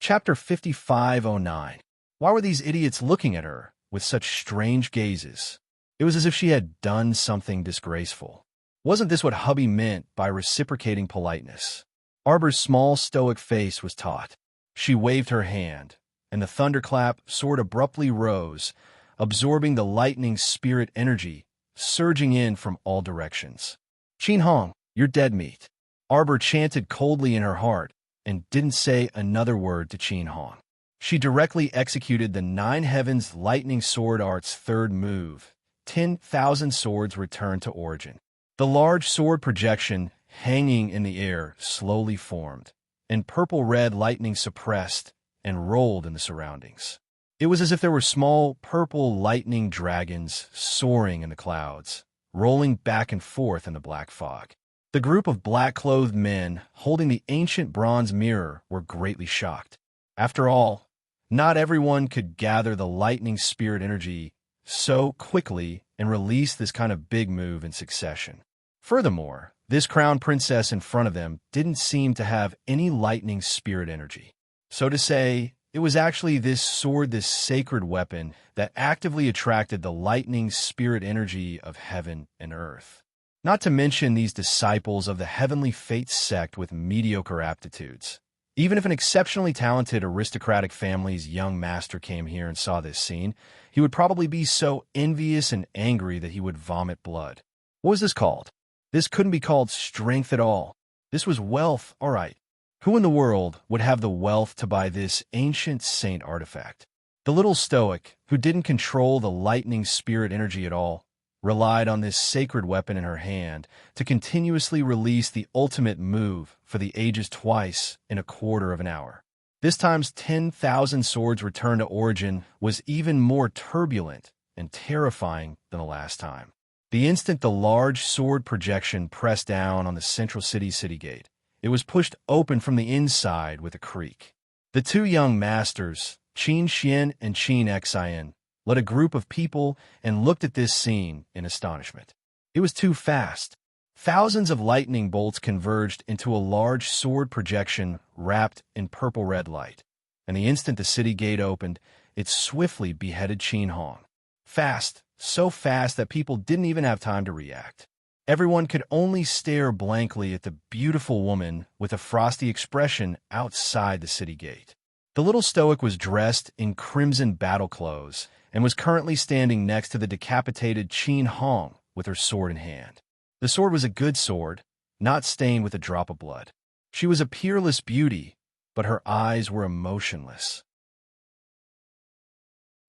Chapter 5509. Why were these idiots looking at her with such strange gazes? It was as if she had done something disgraceful. Wasn't this what hubby meant by reciprocating politeness? Arbor's small stoic face was taut. She waved her hand, and the thunderclap sword abruptly rose, absorbing the lightning spirit energy, surging in from all directions. Qin Hong, you're dead meat. Arbor chanted coldly in her heart, and didn't say another word to Qin Hong. She directly executed the Nine Heavens Lightning Sword Art's third move. 10,000 swords returned to origin. The large sword projection hanging in the air slowly formed, and purple-red lightning suppressed and rolled in the surroundings. It was as if there were small purple lightning dragons soaring in the clouds, rolling back and forth in the black fog. The group of black-clothed men holding the ancient bronze mirror were greatly shocked. After all, not everyone could gather the lightning spirit energy so quickly and release this kind of big move in succession. Furthermore, this crown princess in front of them didn't seem to have any lightning spirit energy. So to say, it was actually this sword, this sacred weapon, that actively attracted the lightning spirit energy of heaven and earth. Not to mention these disciples of the Heavenly Fate sect with mediocre aptitudes. Even if an exceptionally talented aristocratic family's young master came here and saw this scene, he would probably be so envious and angry that he would vomit blood. What was this called? This couldn't be called strength at all. This was wealth, all right. Who in the world would have the wealth to buy this ancient saint artifact? The little stoic, who didn't control the lightning spirit energy at all, relied on this sacred weapon in her hand to continuously release the ultimate move for the ages twice in a quarter of an hour. This time's 10,000 swords return to origin was even more turbulent and terrifying than the last time. The instant the large sword projection pressed down on the central city gate, it was pushed open from the inside with a creak. The two young masters, Qin Xian and Qin Xian, led a group of people and looked at this scene in astonishment. It was too fast. Thousands of lightning bolts converged into a large sword projection wrapped in purple-red light, and the instant the city gate opened, it swiftly beheaded Qin Hong. Fast, so fast that people didn't even have time to react. Everyone could only stare blankly at the beautiful woman with a frosty expression outside the city gate. The little stoic was dressed in crimson battle clothes and was currently standing next to the decapitated Qin Hong with her sword in hand. The sword was a good sword, not stained with a drop of blood. She was a peerless beauty, but her eyes were emotionless.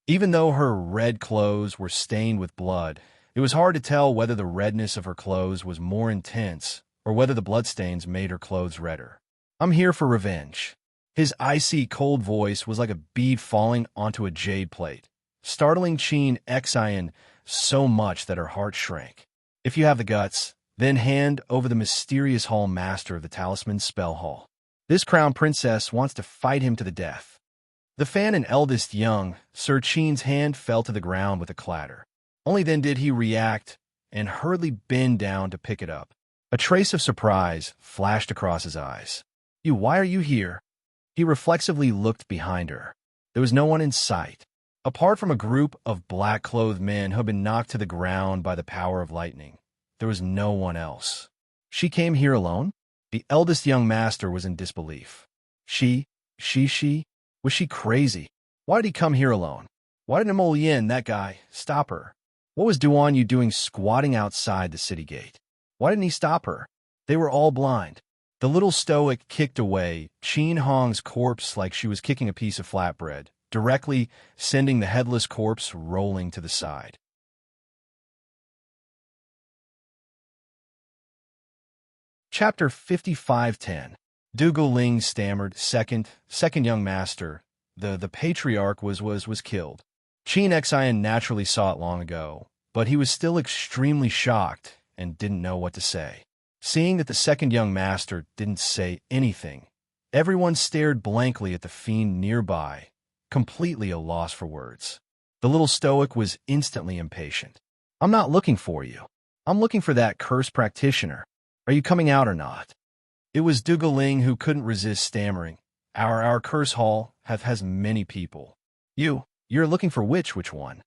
Even though her red clothes were stained with blood, it was hard to tell whether the redness of her clothes was more intense or whether the bloodstains made her clothes redder. "I'm here for revenge." His icy, cold voice was like a bead falling onto a jade plate, startling Qin Xian so much that her heart shrank. "If you have the guts, then hand over the mysterious hall master of the talisman spell hall. This crown princess wants to fight him to the death." The fan and eldest young, Sir Qin's hand fell to the ground with a clatter. Only then did he react and hurriedly bend down to pick it up. A trace of surprise flashed across his eyes. Why are you here?" He reflexively looked behind her. There was no one in sight. Apart from a group of black-clothed men who had been knocked to the ground by the power of lightning, there was no one else. "She came here alone?" The eldest young master was in disbelief. She? Was she crazy? Why did he come here alone? Why didn't Emolian, that guy, stop her? What was Duan Yu doing squatting outside the city gate? Why didn't he stop her? They were all blind. The little stoic kicked away Qin Hong's corpse like she was kicking a piece of flatbread, directly sending the headless corpse rolling to the side. Chapter 55:10. Dougal Ling stammered, second young master. The patriarch was killed. Qin Xian naturally saw it long ago, but he was still extremely shocked and didn't know what to say. Seeing that the second young master didn't say anything, everyone stared blankly at the fiend nearby, completely a loss for words. The little stoic was instantly impatient. "I'm not looking for you. I'm looking for that cursed practitioner. Are you coming out or not?" It was Dougal Ling who couldn't resist stammering. Our curse hall has many people. You're looking for which one?"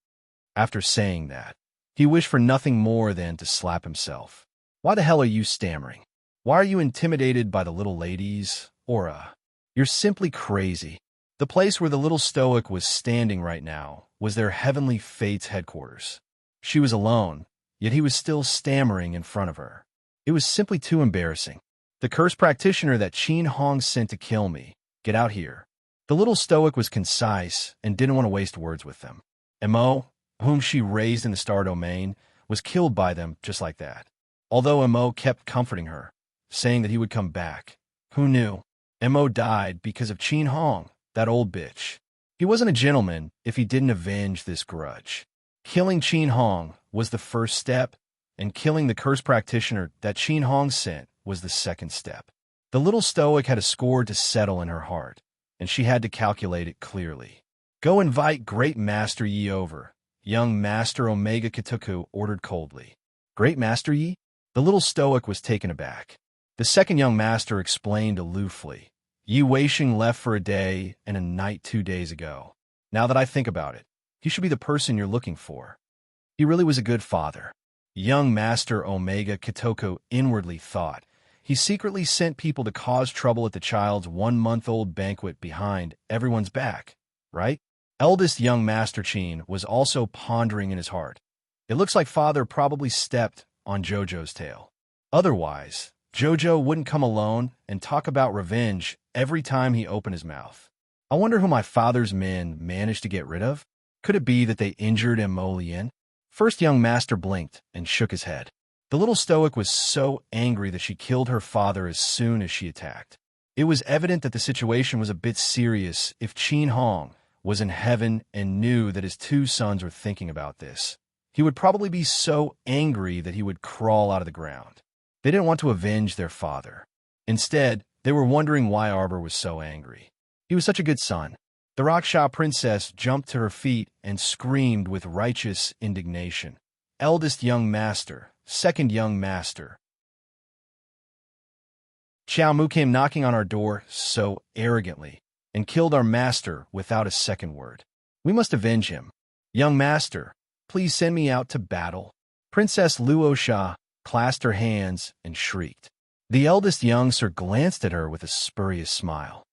After saying that, he wished for nothing more than to slap himself. "Why the hell are you stammering? Why are you intimidated by the little ladies? You're simply crazy." The place where the little stoic was standing right now was their heavenly fate's headquarters. She was alone, yet he was still stammering in front of her. It was simply too embarrassing. "The cursed practitioner that Qin Hong sent to kill me. Get out here." The little stoic was concise and didn't want to waste words with them. Mo, whom she raised in the star domain, was killed by them just like that. Although Mo kept comforting her, saying that he would come back. Who knew? Mo died because of Qin Hong, that old bitch. He wasn't a gentleman if he didn't avenge this grudge. Killing Qin Hong was the first step, and killing the cursed practitioner that Qin Hong sent was the second step. The little stoic had a score to settle in her heart, and she had to calculate it clearly. "Go invite Great Master Yi over," young Master Omega Kituku ordered coldly. "Great Master Yi?" The little stoic was taken aback. The second young master explained aloofly. "Yi Weisheng left for a day and a night 2 days ago. Now that I think about it, he should be the person you're looking for. He really was a good father." Young Master Omega Kituku inwardly thought. He secretly sent people to cause trouble at the child's 1-month-old banquet behind everyone's back, right? Eldest young Master Qin was also pondering in his heart. It looks like father probably stepped on Jojo's tail. Otherwise, Jojo wouldn't come alone and talk about revenge every time he opened his mouth. I wonder who my father's men managed to get rid of? Could it be that they injured Emolian? First young master blinked and shook his head. The little stoic was so angry that she killed her father as soon as she attacked. It was evident that the situation was a bit serious if Qin Hong was in heaven and knew that his 2 sons were thinking about this. He would probably be so angry that he would crawl out of the ground. They didn't want to avenge their father. Instead, they were wondering why Arbor was so angry. He was such a good son. The Raksha princess jumped to her feet and screamed with righteous indignation. Eldest young master, second young master. Xiao Mu came knocking on our door so arrogantly and killed our master without a second word. We must avenge him. Young master, please send me out to battle. Princess Luosha clasped her hands and shrieked. The eldest young sir glanced at her with a spurious smile.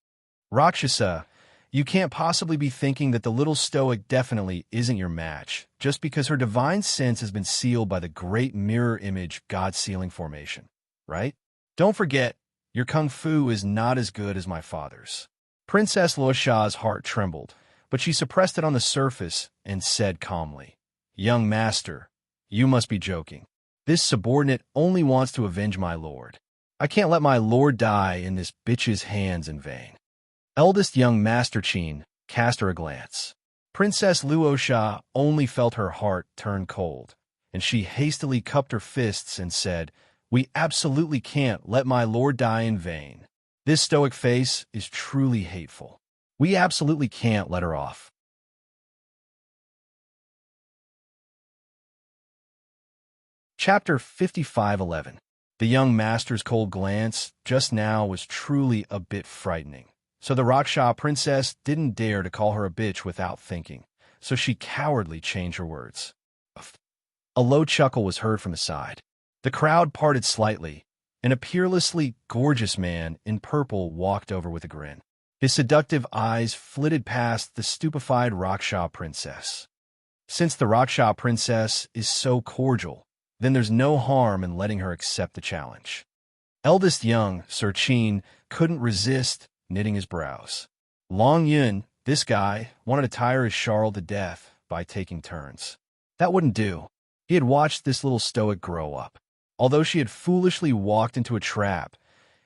Rakshasa, you can't possibly be thinking that the little stoic definitely isn't your match, just because her divine sense has been sealed by the great mirror image God sealing formation, right? Don't forget, your kung fu is not as good as my father's. Princess Luosha's heart trembled, but she suppressed it on the surface and said calmly, Young master, you must be joking. This subordinate only wants to avenge my lord. I can't let my lord die in this bitch's hands in vain. Eldest young Master Chin cast her a glance. Princess Luosha only felt her heart turn cold, and she hastily cupped her fists and said, We absolutely can't let my lord die in vain. This stoic face is truly hateful. We absolutely can't let her off. Chapter 55:11. The young master's cold glance just now was truly a bit frightening. So the Raksha princess didn't dare to call her a bitch without thinking, so she cowardly changed her words. A low chuckle was heard from the side. The crowd parted slightly, and a peerlessly gorgeous man in purple walked over with a grin. His seductive eyes flitted past the stupefied Raksha princess. Since the Raksha princess is so cordial, then there's no harm in letting her accept the challenge. Eldest young Sir Chin couldn't resist knitting his brows. Long Yun, this guy, wanted to tire his Charl to death by taking turns. That wouldn't do. He had watched this little stoic grow up. Although she had foolishly walked into a trap,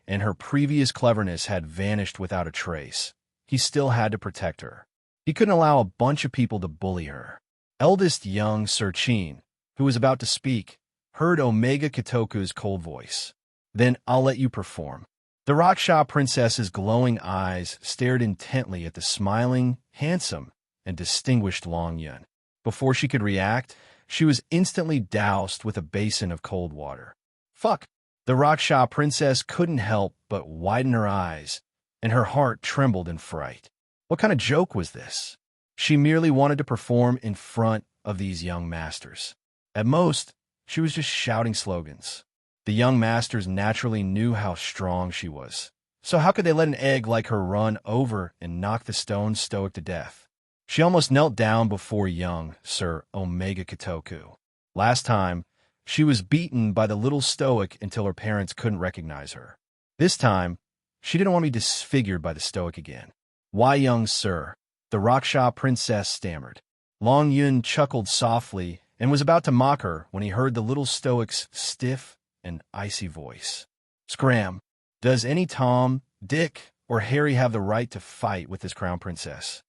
and her previous cleverness had vanished without a trace, he still had to protect her. He couldn't allow a bunch of people to bully her. Eldest young Sir Chin, who was about to speak, heard Omega Kitoku's cold voice. Then I'll let you perform. The Raksha princess's glowing eyes stared intently at the smiling, handsome, and distinguished Long Yun. Before she could react, she was instantly doused with a basin of cold water. Fuck! The Raksha princess couldn't help but widen her eyes, and her heart trembled in fright. What kind of joke was this? She merely wanted to perform in front of these young masters. At most, she was just shouting slogans. The young masters naturally knew how strong she was. So how could they let an egg like her run over and knock the stone stoic to death? She almost knelt down before young Sir Omega Kitoku. Last time, she was beaten by the little stoic until her parents couldn't recognize her. This time, she didn't want to be disfigured by the stoic again. Why, young sir? The Raksha princess stammered. Long Yun chuckled softly and was about to mock her when he heard the little stoic's stiff and icy voice. Scram! Does any Tom, Dick, or Harry have the right to fight with this crown princess?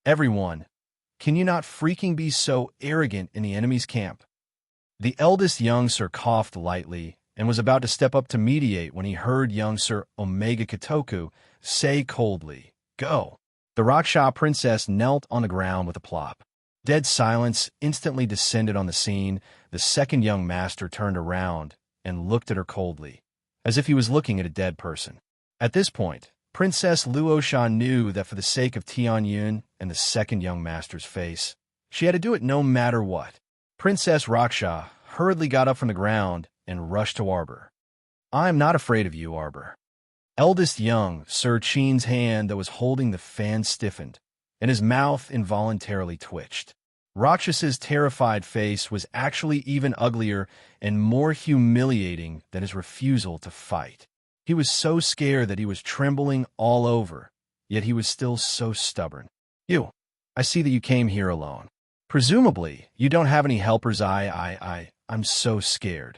Everyone, can you not freaking be so arrogant in the enemy's camp? The eldest young sir coughed lightly and was about to step up to mediate when he heard young Sir Omega Kitoku say coldly, Go! The Raksha princess knelt on the ground with a plop. Dead silence instantly descended on the scene. The second young master turned around and looked at her coldly, as if he was looking at a dead person. At this point, Princess Luosha knew that for the sake of Tian Yun and the second young master's face, she had to do it no matter what. Princess Raksha hurriedly got up from the ground and rushed to Arbor. I am not afraid of you, Arbor. Eldest young Sir Chin's hand that was holding the fan stiffened, and his mouth involuntarily twitched. Rakshas's terrified face was actually even uglier and more humiliating than his refusal to fight. He was so scared that he was trembling all over, yet he was still so stubborn. I see that you came here alone. Presumably, you don't have any helpers. I'm so scared.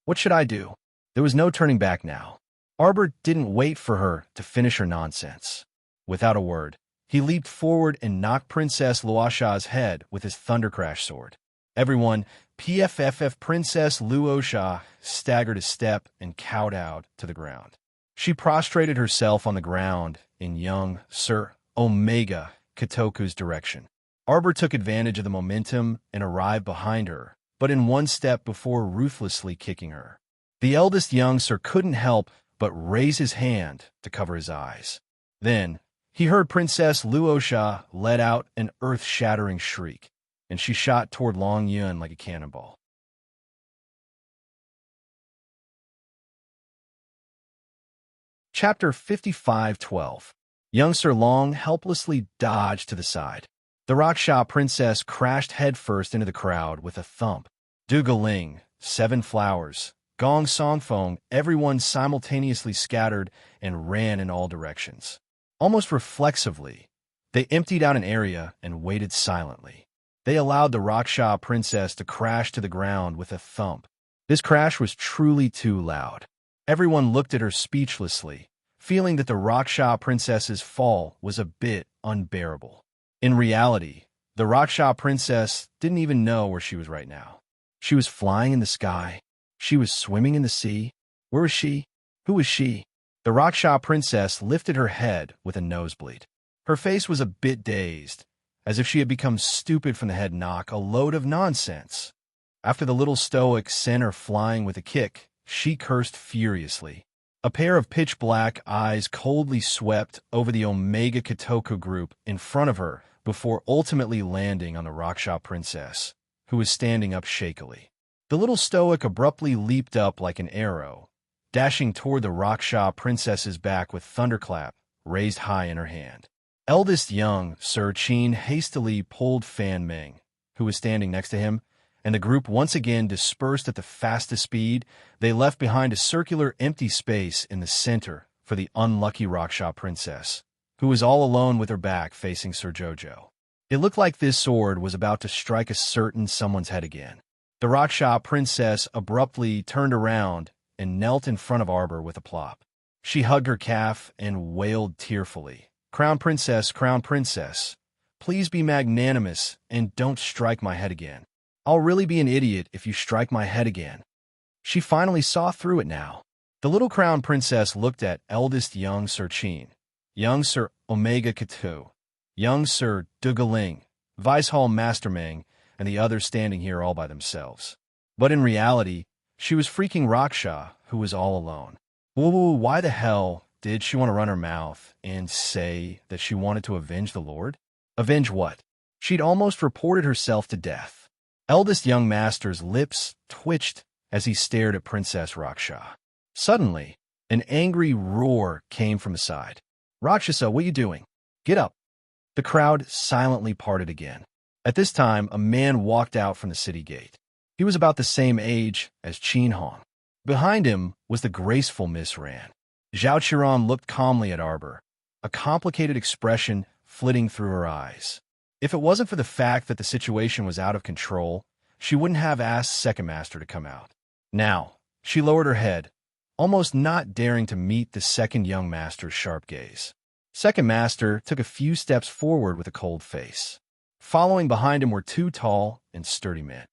What should I do? There was no turning back now. Arbor didn't wait for her to finish her nonsense. Without a word, he leaped forward and knocked Princess Luosha's head with his Thundercrash sword. Everyone, PFFF Princess Luosha staggered a step and kowtowed to the ground. She prostrated herself on the ground in young Sir Omega Katoku's direction. Arbor took advantage of the momentum and arrived behind her, but in one step before ruthlessly kicking her. The eldest young Sir couldn't help but raise his hand to cover his eyes. Then, he heard Princess Luosha let out an earth-shattering shriek, and she shot toward Long Yun like a cannonball. Chapter 55:12. Young Sir Long helplessly dodged to the side. The Raksha princess crashed headfirst into the crowd with a thump. Dugaling, Seven Flowers, Gong Songfeng, everyone simultaneously scattered and ran in all directions. Almost reflexively, they emptied out an area and waited silently. They allowed the Raksha princess to crash to the ground with a thump. This crash was truly too loud. Everyone looked at her speechlessly, feeling that the Raksha princess's fall was a bit unbearable. In reality, the Raksha princess didn't even know where she was right now. She was flying in the sky. She was swimming in the sea. Where was she? Who was she? The Raksha princess lifted her head with a nosebleed. Her face was a bit dazed, as if she had become stupid from the head knock, a load of nonsense. After the little stoic sent her flying with a kick, she cursed furiously. A pair of pitch-black eyes coldly swept over the Omega Katoku group in front of her before ultimately landing on the Raksha princess, who was standing up shakily. The little stoic abruptly leaped up like an arrow, dashing toward the Raksha princess's back with thunderclap raised high in her hand. Eldest young Sir Qin hastily pulled Fan Meng, who was standing next to him, and the group once again dispersed at the fastest speed. They left behind a circular empty space in the center for the unlucky Raksha princess, who was all alone with her back facing Sir Jojo. It looked like this sword was about to strike a certain someone's head again. The Raksha princess abruptly turned around and knelt in front of Arbor with a plop. She hugged her calf and wailed tearfully, Crown Princess, please be magnanimous and don't strike my head again. I'll really be an idiot if you strike my head again." She finally saw through it now. The little Crown Princess looked at eldest young Sir Qin, young Sir Omega Katu, young Sir Dugaling, Vice Hall Master Meng, and the others standing here all by themselves. But in reality, she was freaking Raksha, who was all alone. Why the hell did she want to run her mouth and say that she wanted to avenge the Lord? Avenge what? She'd almost reported herself to death. Eldest young master's lips twitched as he stared at Princess Raksha. Suddenly, an angry roar came from the side. "Rakshasa, what are you doing? Get up." The crowd silently parted again. At this time, a man walked out from the city gate. He was about the same age as Qin Hong. Behind him was the graceful Miss Ran. Zhao Qiran looked calmly at Arbor, a complicated expression flitting through her eyes. If it wasn't for the fact that the situation was out of control, she wouldn't have asked Second Master to come out. Now, she lowered her head, almost not daring to meet the second young master's sharp gaze. Second Master took a few steps forward with a cold face. Following behind him were two tall and sturdy men.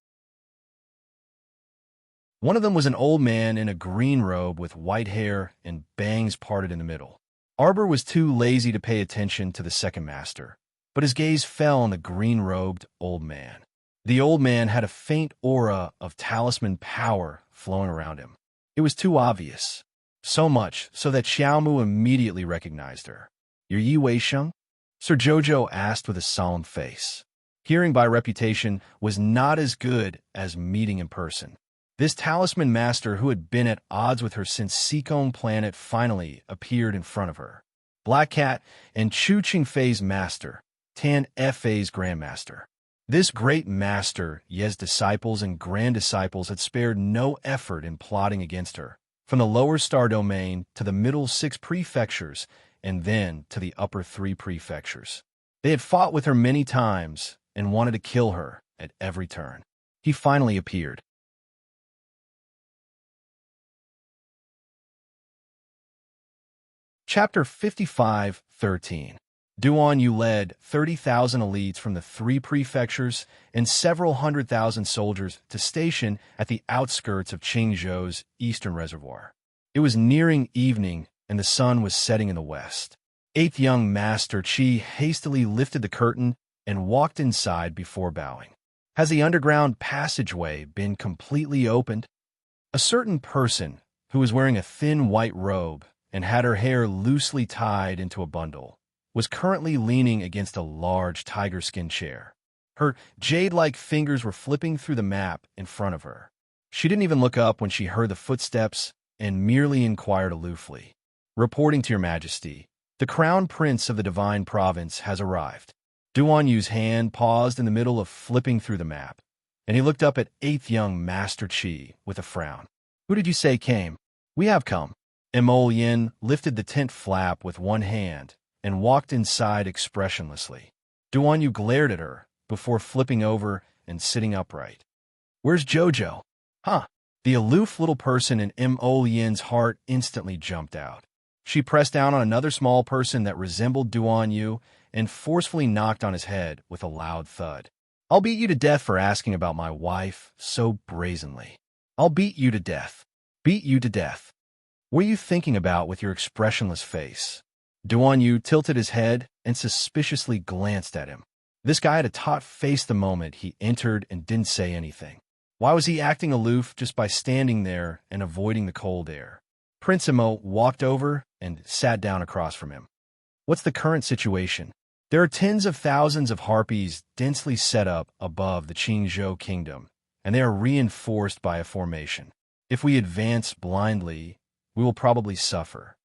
One of them was an old man in a green robe with white hair and bangs parted in the middle. Arbor was too lazy to pay attention to the Second Master, but his gaze fell on the green-robed old man. The old man had a faint aura of talisman power flowing around him. It was too obvious. So much so that Xiaomu immediately recognized her. "You're Yi Weisheng?" Sir Jojo asked with a solemn face. Hearing by reputation was not as good as meeting in person. This talisman master, who had been at odds with her since Seekong Planet, finally appeared in front of her. Black Cat and Chu Qingfei's master, Tan Fa's grandmaster. This great master, Ye's disciples and grand-disciples had spared no effort in plotting against her, from the lower star domain to the middle 6 prefectures, and then to the upper 3 prefectures. They had fought with her many times and wanted to kill her at every turn. He finally appeared. Chapter 55:13. Duan Yu led 30,000 elites from the 3 prefectures and several 100,000 soldiers to station at the outskirts of Qingzhou's eastern reservoir. It was nearing evening and the sun was setting in the west. Eighth young Master Chi hastily lifted the curtain and walked inside before bowing. Has the underground passageway been completely opened? A certain person, who was wearing a thin white robe and had her hair loosely tied into a bundle, was currently leaning against a large tiger-skin chair. Her jade-like fingers were flipping through the map in front of her. She didn't even look up when she heard the footsteps and merely inquired aloofly, "Reporting to your majesty, the crown prince of the divine province has arrived." Duan Yu's hand paused in the middle of flipping through the map, and he looked up at eighth young Master Chi with a frown. "Who did you say came?" "We have come." Emol Yin lifted the tent flap with one hand and walked inside expressionlessly. Duan Yu glared at her before flipping over and sitting upright. "Where's Jojo?" "Huh." The aloof little person in Emol Yin's heart instantly jumped out. She pressed down on another small person that resembled Duan Yu and forcefully knocked on his head with a loud thud. "I'll beat you to death for asking about my wife so brazenly. I'll beat you to death. Beat you to death. What are you thinking about with your expressionless face?" Duan Yu tilted his head and suspiciously glanced at him. This guy had a taut face the moment he entered and didn't say anything. Why was he acting aloof just by standing there and avoiding the cold air? Prince Imo walked over and sat down across from him. "What's the current situation?" "There are tens of thousands of harpies densely set up above the Qingzhou kingdom, and they are reinforced by a formation. If we advance blindly, we will probably suffer.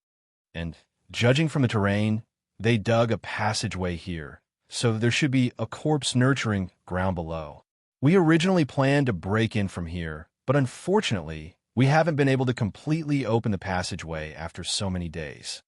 And, judging from the terrain, they dug a passageway here, so there should be a corpse-nurturing ground below. We originally planned to break in from here, but unfortunately, we haven't been able to completely open the passageway after so many days.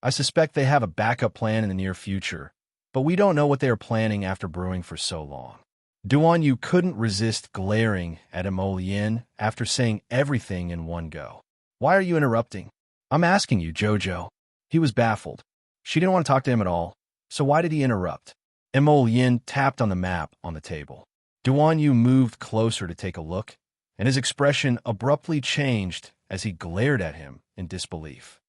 I suspect they have a backup plan in the near future, but we don't know what they are planning after brewing for so long." Duan Yu couldn't resist glaring at Emol Yin after saying everything in one go. "Why are you interrupting?" "I'm asking you, Jojo." He was baffled. She didn't want to talk to him at all, so why did he interrupt? Emol Yin tapped on the map on the table. Duan Yu moved closer to take a look, and his expression abruptly changed as he glared at him in disbelief.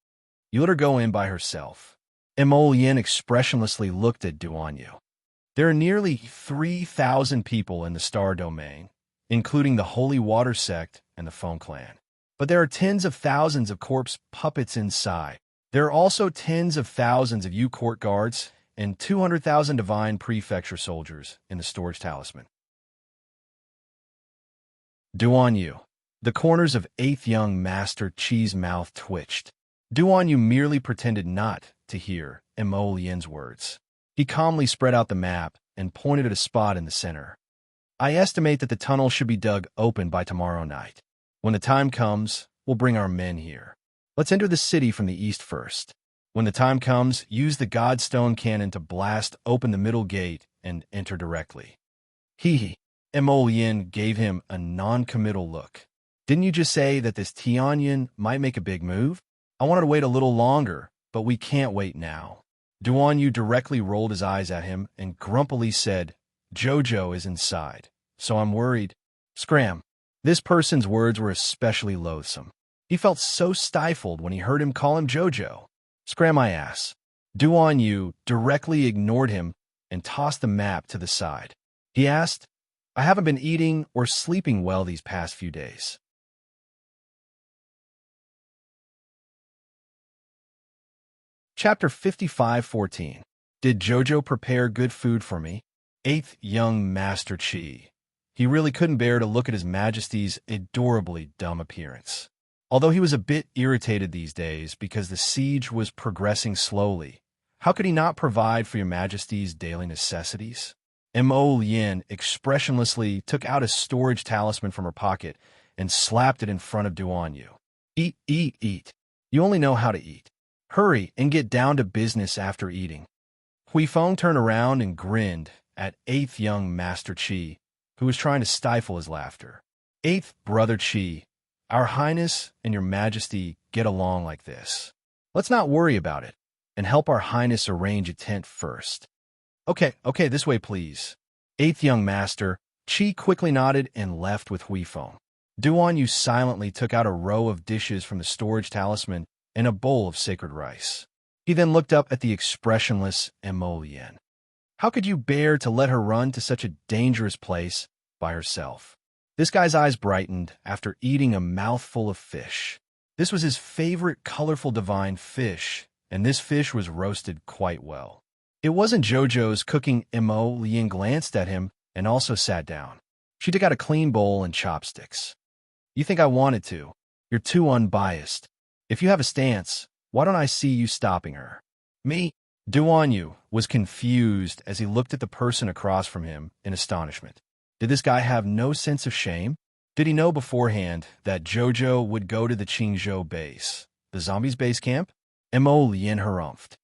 "You let her go in by herself." Emol Yin expressionlessly looked at Duan Yu. "There are nearly 3,000 people in the Star Domain, including the Holy Water Sect and the Foam Clan. But there are tens of thousands of corpse puppets inside. There are also tens of thousands of Yu court guards and 200,000 divine prefecture soldiers in the storage talisman." Duan Yu. The corners of eighth young Master Chi's mouth twitched. Duan Yu merely pretended not to hear Emol Yin's words. He calmly spread out the map and pointed at a spot in the center. "I estimate that the tunnel should be dug open by tomorrow night. When the time comes, we'll bring our men here. Let's enter the city from the east first. When the time comes, use the Godstone cannon to blast open the middle gate and enter directly." Hee. Emol Yin gave him a non-committal look. "Didn't you just say that this Tianyin might make a big move? I wanted to wait a little longer, but we can't wait now." Duan Yu directly rolled his eyes at him and grumpily said, "Jojo is inside, so I'm worried." Scram. This person's words were especially loathsome. He felt so stifled when he heard him call him Jojo. "Scram my ass." Duan Yu directly ignored him and tossed the map to the side. He asked, "I haven't been eating or sleeping well these past few days." Chapter 55:14. Did Jojo prepare good food for me? Eighth young Master Chi. He really couldn't bear to look at His Majesty's adorably dumb appearance. Although he was a bit irritated these days because the siege was progressing slowly, how could he not provide for Your Majesty's daily necessities? Emol Yin expressionlessly took out a storage talisman from her pocket and slapped it in front of Duan Yu. "Eat, eat, eat. You only know how to eat. Hurry and get down to business after eating." Huifeng turned around and grinned at eighth young Master Chi, who was trying to stifle his laughter. "Eighth brother Chi, Our Highness and Your Majesty get along like this. Let's not worry about it, and help Our Highness arrange a tent first." Okay, this way please." Eighth young Master Chi quickly nodded and left with Huifeng. Duan Yu silently took out a row of dishes from the storage talisman and a bowl of sacred rice. He then looked up at the expressionless Emolien. How could you bear to let her run to such a dangerous place by herself? This guy's eyes brightened after eating a mouthful of fish. This was his favorite colorful divine fish, and this fish was roasted quite well. It wasn't Jojo's cooking. Emolien glanced at him and also sat down. She took out a clean bowl and chopsticks. You think I wanted to? You're too unbiased. If you have a stance, why don't I see you stopping her? Me? Duanyu was confused as he looked at the person across from him in astonishment. Did this guy have no sense of shame? Did he know beforehand that Jojo would go to the Qingzhou base, the zombies' base camp? Emolien harumphed.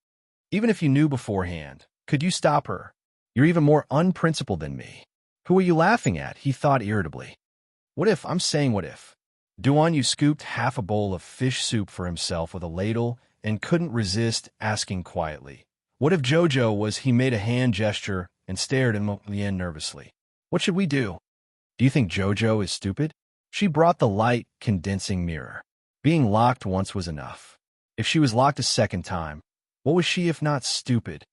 Even if you knew beforehand, could you stop her? You're even more unprincipled than me. Who are you laughing at? He thought irritably. What if? I'm saying what if. Duanyu scooped half a bowl of fish soup for himself with a ladle and couldn't resist asking quietly. What if Jojo was? He made a hand gesture and stared at Emolien nervously. What should we do? Do you think Jojo is stupid? She brought the light condensing mirror. Being locked once was enough. If she was locked a second time, what was she if not stupid?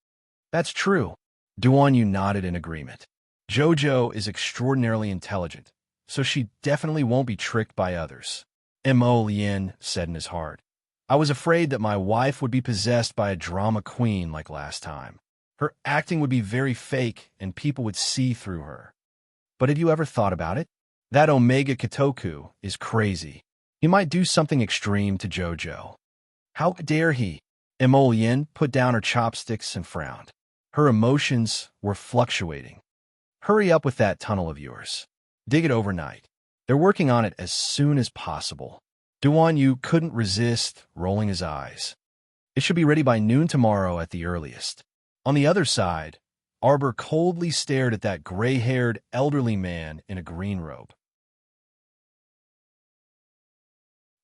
That's true. Duanyu nodded in agreement. Jojo is extraordinarily intelligent, so she definitely won't be tricked by others. Emolien said in his heart. I was afraid that my wife would be possessed by a drama queen like last time. Her acting would be very fake and people would see through her. But have you ever thought about it? That Omega Kitoku is crazy. He might do something extreme to Jojo. How dare he? Emolien put down her chopsticks and frowned. Her emotions were fluctuating. Hurry up with that tunnel of yours. Dig it overnight. They're working on it as soon as possible. Duanyu couldn't resist rolling his eyes. It should be ready by noon tomorrow at the earliest. On the other side, Arbor coldly stared at that gray-haired elderly man in a green robe.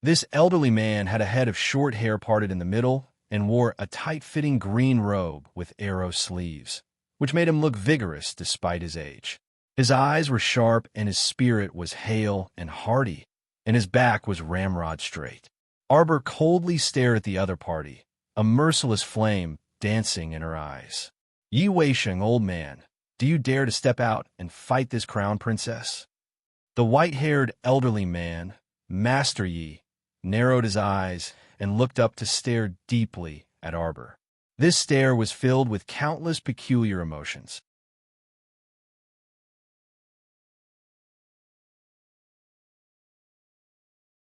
This elderly man had a head of short hair parted in the middle and wore a tight-fitting green robe with arrow sleeves, which made him look vigorous despite his age. His eyes were sharp and his spirit was hale and hearty, and his back was ramrod straight. Arbor coldly stared at the other party, a merciless flame dancing in her eyes. Yi Weisheng, old man, do you dare to step out and fight this crown princess? The white-haired elderly man, Master Yi, narrowed his eyes and looked up to stare deeply at Arbor. This stare was filled with countless peculiar emotions.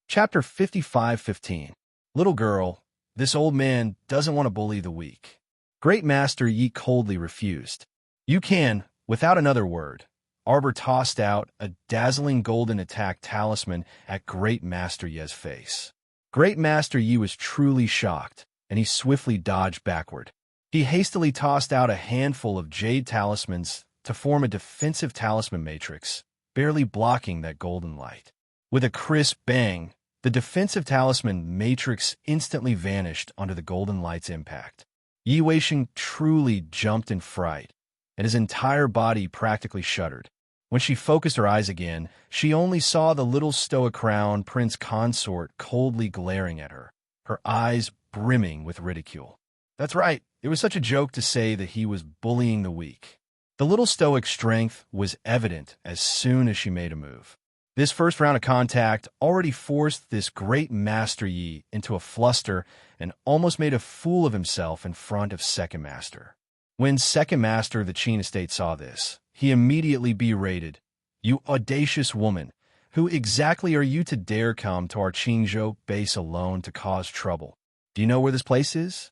Chapter 55:15. Little girl, this old man doesn't want to bully the weak. Great Master Yi coldly refused. You can, without another word. Arbor tossed out a dazzling golden attack talisman at Great Master Yi's face. Great Master Yi was truly shocked, and he swiftly dodged backward. He hastily tossed out a handful of jade talismans to form a defensive talisman matrix, barely blocking that golden light. With a crisp bang, the defensive talisman matrix instantly vanished under the golden light's impact. Yi Weisheng truly jumped in fright, and his entire body practically shuddered. When she focused her eyes again, she only saw the little stoic crown Prince Consort coldly glaring at her, her eyes brimming with ridicule. That's right, it was such a joke to say that he was bullying the weak. The little stoic strength was evident as soon as she made a move. This first round of contact already forced this great Master Yi into a fluster and almost made a fool of himself in front of Second Master. When Second Master of the Qin estate saw this, he immediately berated, "You audacious woman, who exactly are you to dare come to our Qingzhou base alone to cause trouble? Do you know where this place is?"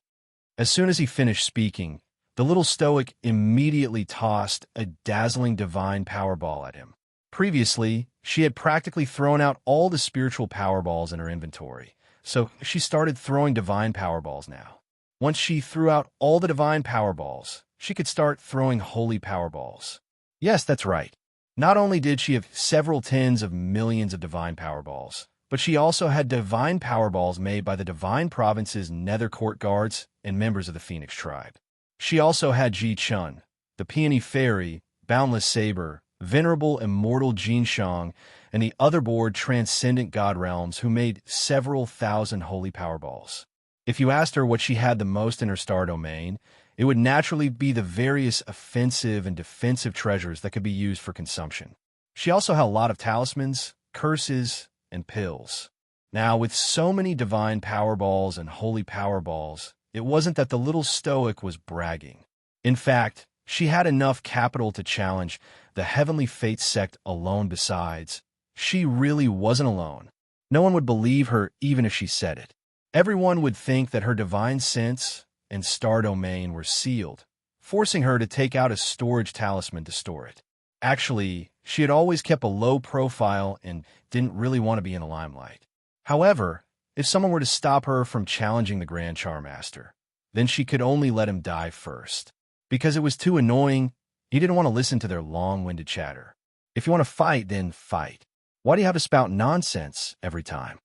As soon as he finished speaking, the little stoic immediately tossed a dazzling divine power ball at him. Previously, she had practically thrown out all the spiritual power balls in her inventory, so she started throwing divine power balls now. Once she threw out all the divine power balls, she could start throwing holy power balls. Yes, that's right. Not only did she have several tens of millions of divine power balls, but she also had divine power balls made by the divine province's nether court guards and members of the Phoenix tribe. She also had Ji Chun, the Peony Fairy, Boundless Saber, Venerable Immortal Jin Shang, and the otherboard Transcendent God Realms who made several thousand holy power balls. If you asked her what she had the most in her star domain, it would naturally be the various offensive and defensive treasures that could be used for consumption. She also had a lot of talismans, curses, and pills. Now, with so many divine power balls and holy power balls, it wasn't that the little stoic was bragging. In fact, she had enough capital to challenge the Heavenly Fates sect alone. Besides, she really wasn't alone. No one would believe her even if she said it. Everyone would think that her divine sense and star domain were sealed, forcing her to take out a storage talisman to store it. Actually, she had always kept a low profile and didn't really want to be in the limelight. However, if someone were to stop her from challenging the Grand Charmaster, then she could only let him die first. Because it was too annoying, he didn't want to listen to their long-winded chatter. If you want to fight, then fight. Why do you have to spout nonsense every time?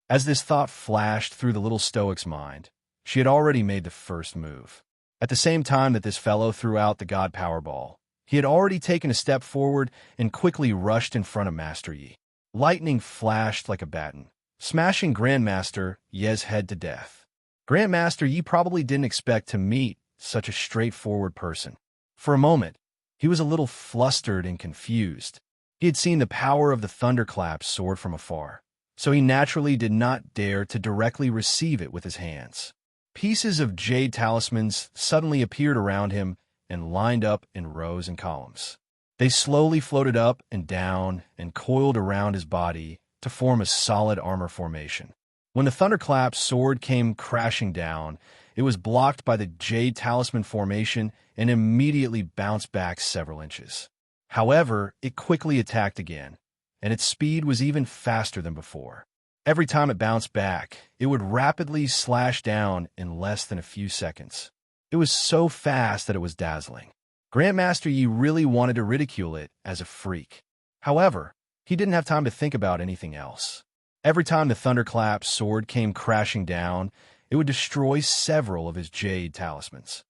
As this thought flashed through the little stoic's mind, she had already made the first move. At the same time that this fellow threw out the God Powerball, he had already taken a step forward and quickly rushed in front of Master Yi. Lightning flashed like a baton, smashing Grandmaster Ye's head to death. Grandmaster Yi probably didn't expect to meet such a straightforward person. For a moment, he was a little flustered and confused. He had seen the power of the thunderclap sword from afar, so he naturally did not dare to directly receive it with his hands. Pieces of jade talismans suddenly appeared around him and lined up in rows and columns. They slowly floated up and down and coiled around his body to form a solid armor formation. When the thunderclap sword came crashing down, it was blocked by the jade talisman formation and immediately bounced back several inches. However, it quickly attacked again, and its speed was even faster than before. Every time it bounced back, it would rapidly slash down in less than a few seconds. It was so fast that it was dazzling. Grandmaster Yi really wanted to ridicule it as a freak. However, he didn't have time to think about anything else. Every time the thunderclap sword came crashing down, it would destroy several of his jade talismans.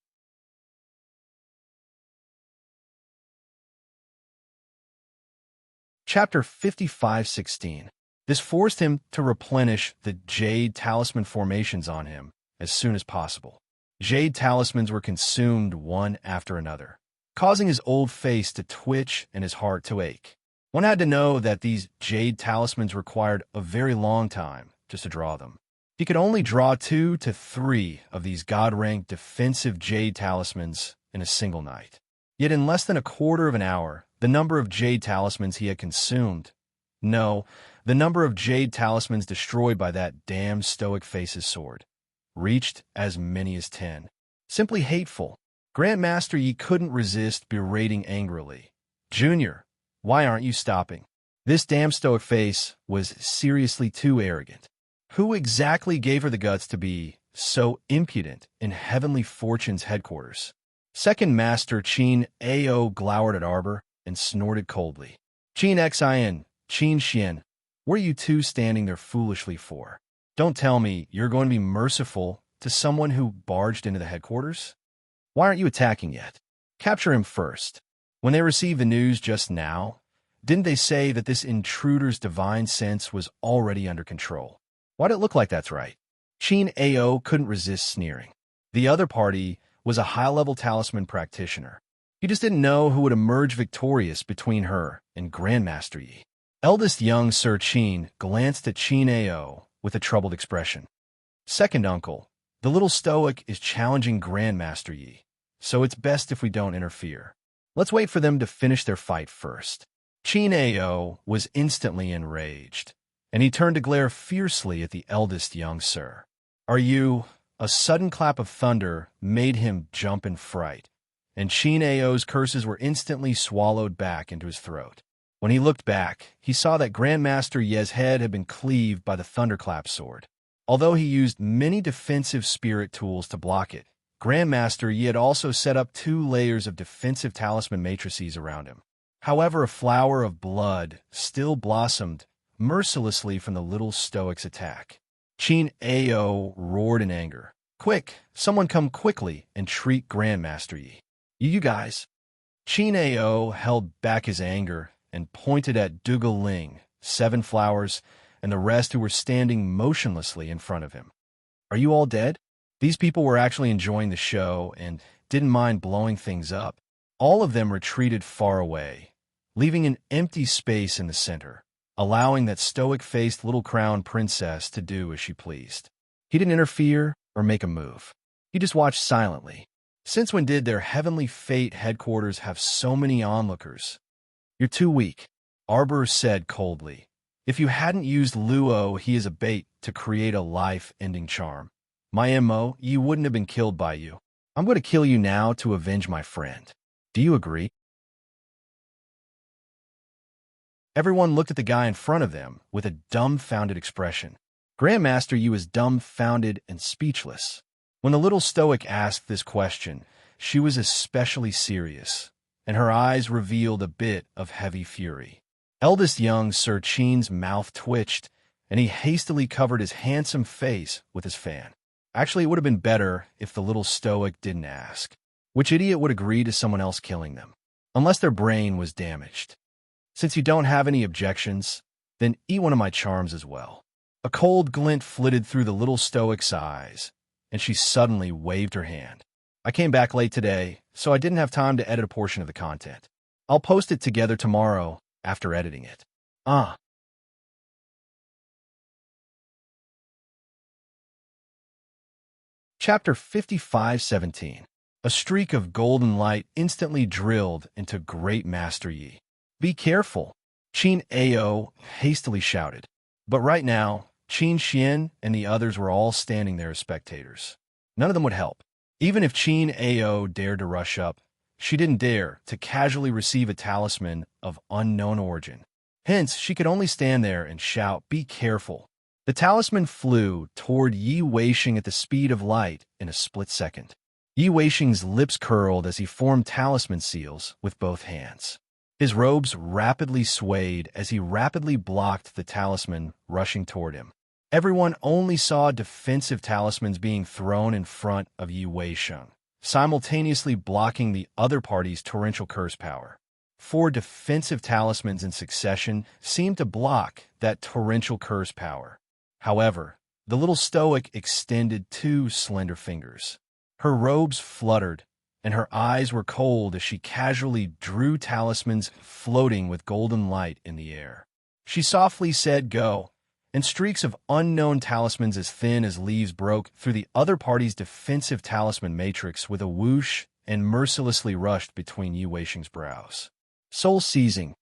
Chapter 55:16. This forced him to replenish the jade talisman formations on him as soon as possible. Jade talismans were consumed one after another, causing his old face to twitch and his heart to ache. One had to know that these jade talismans required a very long time just to draw them. He could only draw 2 to 3 of these god-ranked defensive jade talismans in a single night. Yet in less than a quarter of an hour, the number of jade talismans he had consumed, the number of jade talismans destroyed by that damn stoic face's sword, reached as many as 10. Simply hateful. Grandmaster Yi couldn't resist berating angrily. "Junior, why aren't you stopping?" This damn stoic face was seriously too arrogant. Who exactly gave her the guts to be so impudent in Heavenly Fortune's headquarters? Second Master Qin Ao glowered at Arbor and snorted coldly. "Qin Xin, Qin Xian, what are you two standing there foolishly for? Don't tell me you're going to be merciful to someone who barged into the headquarters? Why aren't you attacking yet? Capture him first." When they received the news just now, didn't they say that this intruder's divine sense was already under control? Why'd it look like that's right? Qin Ao couldn't resist sneering. The other party was a high-level talisman practitioner. He just didn't know who would emerge victorious between her and Grandmaster Yi. Eldest young Sir Qin glanced at Qin Ao with a troubled expression. "Second uncle, the little stoic is challenging Grandmaster Yi, so it's best if we don't interfere. Let's wait for them to finish their fight first." Qin Ao was instantly enraged, and he turned to glare fiercely at the eldest young sir. "Are you—" A sudden clap of thunder made him jump in fright, and Qin Ao's curses were instantly swallowed back into his throat. When he looked back, he saw that Grandmaster Ye's head had been cleaved by the thunderclap sword. Although he used many defensive spirit tools to block it, Grandmaster Yi had also set up 2 layers of defensive talisman matrices around him. However, a flower of blood still blossomed mercilessly from the little stoic's attack. Qin Ao roared in anger. "Quick, someone come quickly and treat Grandmaster Yi. You guys." Qin Ao held back his anger and pointed at Dougal Ling, 7 flowers, and the rest who were standing motionlessly in front of him. Are you all dead? These people were actually enjoying the show and didn't mind blowing things up. All of them retreated far away, leaving an empty space in the center, allowing that stoic-faced little crown princess to do as she pleased. He didn't interfere or make a move. He just watched silently. Since when did their Heavenly Fate headquarters have so many onlookers? You're too weak, Arbor said coldly. If you hadn't used Luo, he is a bait to create a life-ending charm. My MO, you wouldn't have been killed by you. I'm going to kill you now to avenge my friend. Do you agree? Everyone looked at the guy in front of them with a dumbfounded expression. Grandmaster Yu is dumbfounded and speechless. When the little stoic asked this question, she was especially serious, and her eyes revealed a bit of heavy fury. Eldest young Sir Qin's mouth twitched, and he hastily covered his handsome face with his fan. Actually, it would have been better if the little stoic didn't ask. Which idiot would agree to someone else killing them? Unless their brain was damaged. Since you don't have any objections, then eat one of my charms as well. A cold glint flitted through the little stoic's eyes, and she suddenly waved her hand. I came back late today, so I didn't have time to edit a portion of the content. I'll post it together tomorrow after editing it. Chapter 55:17. A streak of golden light instantly drilled into Great Master Yi. Be careful, Qin Ao hastily shouted. But right now, Qin Xian and the others were all standing there as spectators. None of them would help. Even if Qin Ao dared to rush up, she didn't dare to casually receive a talisman of unknown origin. Hence, she could only stand there and shout, "Be careful." The talisman flew toward Yi Weixing at the speed of light in a split second. Yi Weixing's lips curled as he formed talisman seals with both hands. His robes rapidly swayed as he rapidly blocked the talisman rushing toward him. Everyone only saw defensive talismans being thrown in front of Yi Weixing, simultaneously blocking the other party's torrential curse power. 4 defensive talismans in succession seemed to block that torrential curse power. However, the little stoic extended 2 slender fingers. Her robes fluttered, and her eyes were cold as she casually drew talismans floating with golden light in the air. She softly said, "Go," and streaks of unknown talismans as thin as leaves broke through the other party's defensive talisman matrix with a whoosh and mercilessly rushed between Yi Weixing's brows. Soul-seizing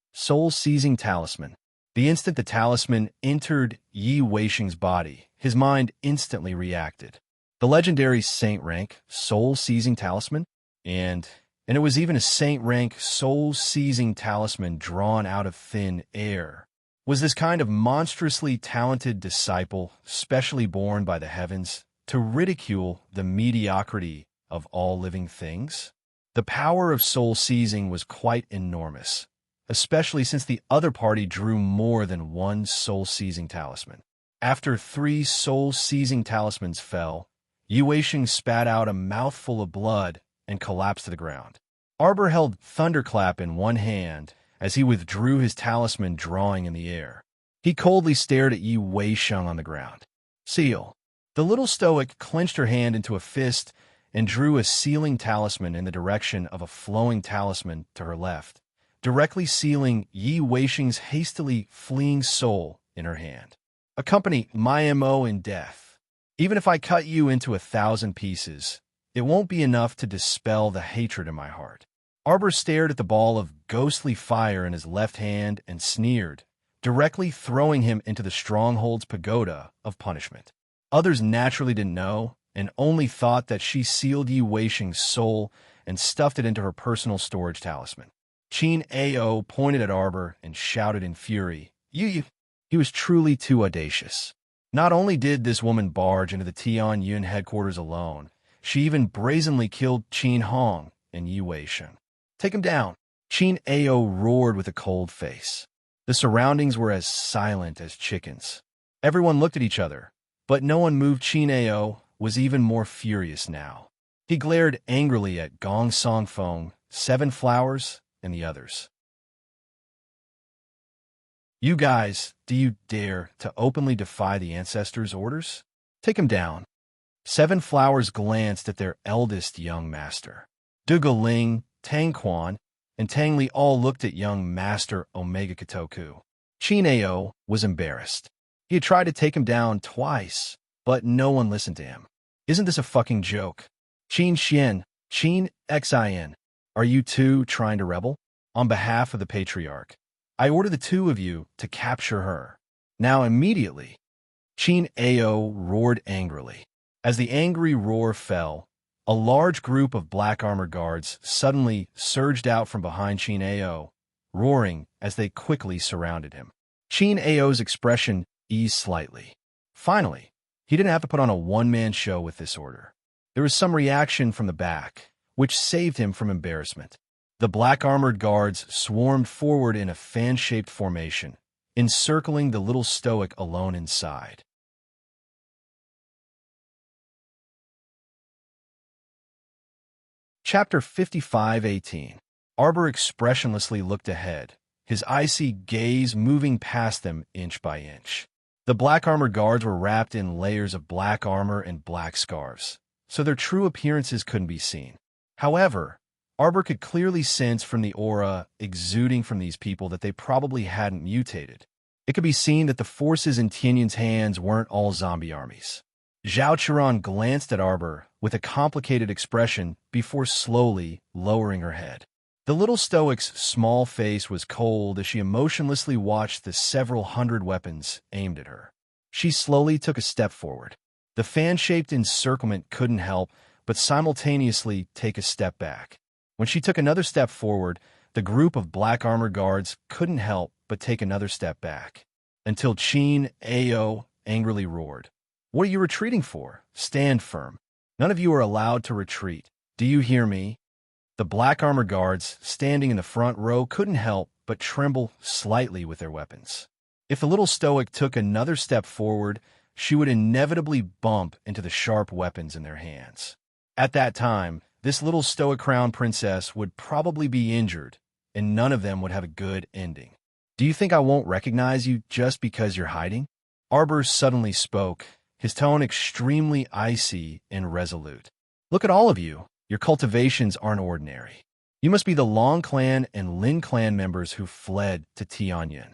talisman. The instant the talisman entered Yi Weixing's body, his mind instantly reacted. The legendary Saint rank soul-seizing talisman? And it was even a Saint rank soul-seizing talisman drawn out of thin air. Was this kind of monstrously talented disciple, specially born by the heavens, to ridicule the mediocrity of all living things? The power of soul-seizing was quite enormous, especially since the other party drew more than 1 soul-seizing talisman. After 3 soul-seizing talismans fell, Yi Weixing spat out a mouthful of blood and collapsed to the ground. Arbor held Thunderclap in one hand as he withdrew his talisman drawing in the air. He coldly stared at Yi Weixing on the ground. Seal. The little stoic clenched her hand into a fist and drew a sealing talisman in the direction of a flowing talisman to her left, directly sealing Yi Weixing's hastily fleeing soul in her hand. Accompany my MO in death. Even if I cut you into 1,000 pieces, it won't be enough to dispel the hatred in my heart. Arbor stared at the ball of ghostly fire in his left hand and sneered, directly throwing him into the stronghold's pagoda of punishment. Others naturally didn't know and only thought that she sealed Yi Weixing's soul and stuffed it into her personal storage talisman. Qin Ao pointed at Arbor and shouted in fury, You! He was truly too audacious. Not only did this woman barge into the Tianyun headquarters alone, she even brazenly killed Qin Hong and Yi Weixing. Take him down, Qin Ao roared with a cold face. The surroundings were as silent as chickens. Everyone looked at each other, but no one moved. Qin Ao was even more furious now. He glared angrily at Gong Song Feng, 7 Flowers, and the others. You guys, do you dare to openly defy the ancestors' orders? Take him down. Seven Flowers glanced at their eldest young master. Duga Ling, Tang Quan, and Tang Li all looked at young master Omega Katoku. Qin Ao was embarrassed. He had tried to take him down twice, but no one listened to him. Isn't this a fucking joke? Qin Xian, Qin Xin, are you two trying to rebel? On behalf of the patriarch, I order the two of you to capture her. Now immediately. Qin Ao roared angrily. As the angry roar fell, a large group of black armor guards suddenly surged out from behind Qin Ao, roaring as they quickly surrounded him. Qin Ao's expression eased slightly. Finally, he didn't have to put on a one-man show with this order. There was some reaction from the back, which saved him from embarrassment. The black-armored guards swarmed forward in a fan-shaped formation, encircling the little stoic alone inside. Chapter 55:18. Arbor expressionlessly looked ahead, his icy gaze moving past them inch by inch. The black-armored guards were wrapped in layers of black armor and black scarves, so their true appearances couldn't be seen. However, Arbor could clearly sense from the aura exuding from these people that they probably hadn't mutated. It could be seen that the forces in Tianyun's hands weren't all zombie armies. Zhao Qiran glanced at Arbor with a complicated expression before slowly lowering her head. The little stoic's small face was cold as she emotionlessly watched the several hundred weapons aimed at her. She slowly took a step forward. The fan-shaped encirclement couldn't help but simultaneously take a step back. When she took another step forward, the group of black armor guards couldn't help but take another step back. Until Qin Ao angrily roared, "What are you retreating for? Stand firm. None of you are allowed to retreat. Do you hear me?" The black armor guards, standing in the front row, couldn't help but tremble slightly with their weapons. If the little stoic took another step forward, she would inevitably bump into the sharp weapons in their hands. At that time, this little stoic crown princess would probably be injured, and none of them would have a good ending. "Do you think I won't recognize you just because you're hiding?" Arbor suddenly spoke, his tone extremely icy and resolute. "Look at all of you. Your cultivations aren't ordinary. You must be the Long clan and Lin clan members who fled to Tianyun."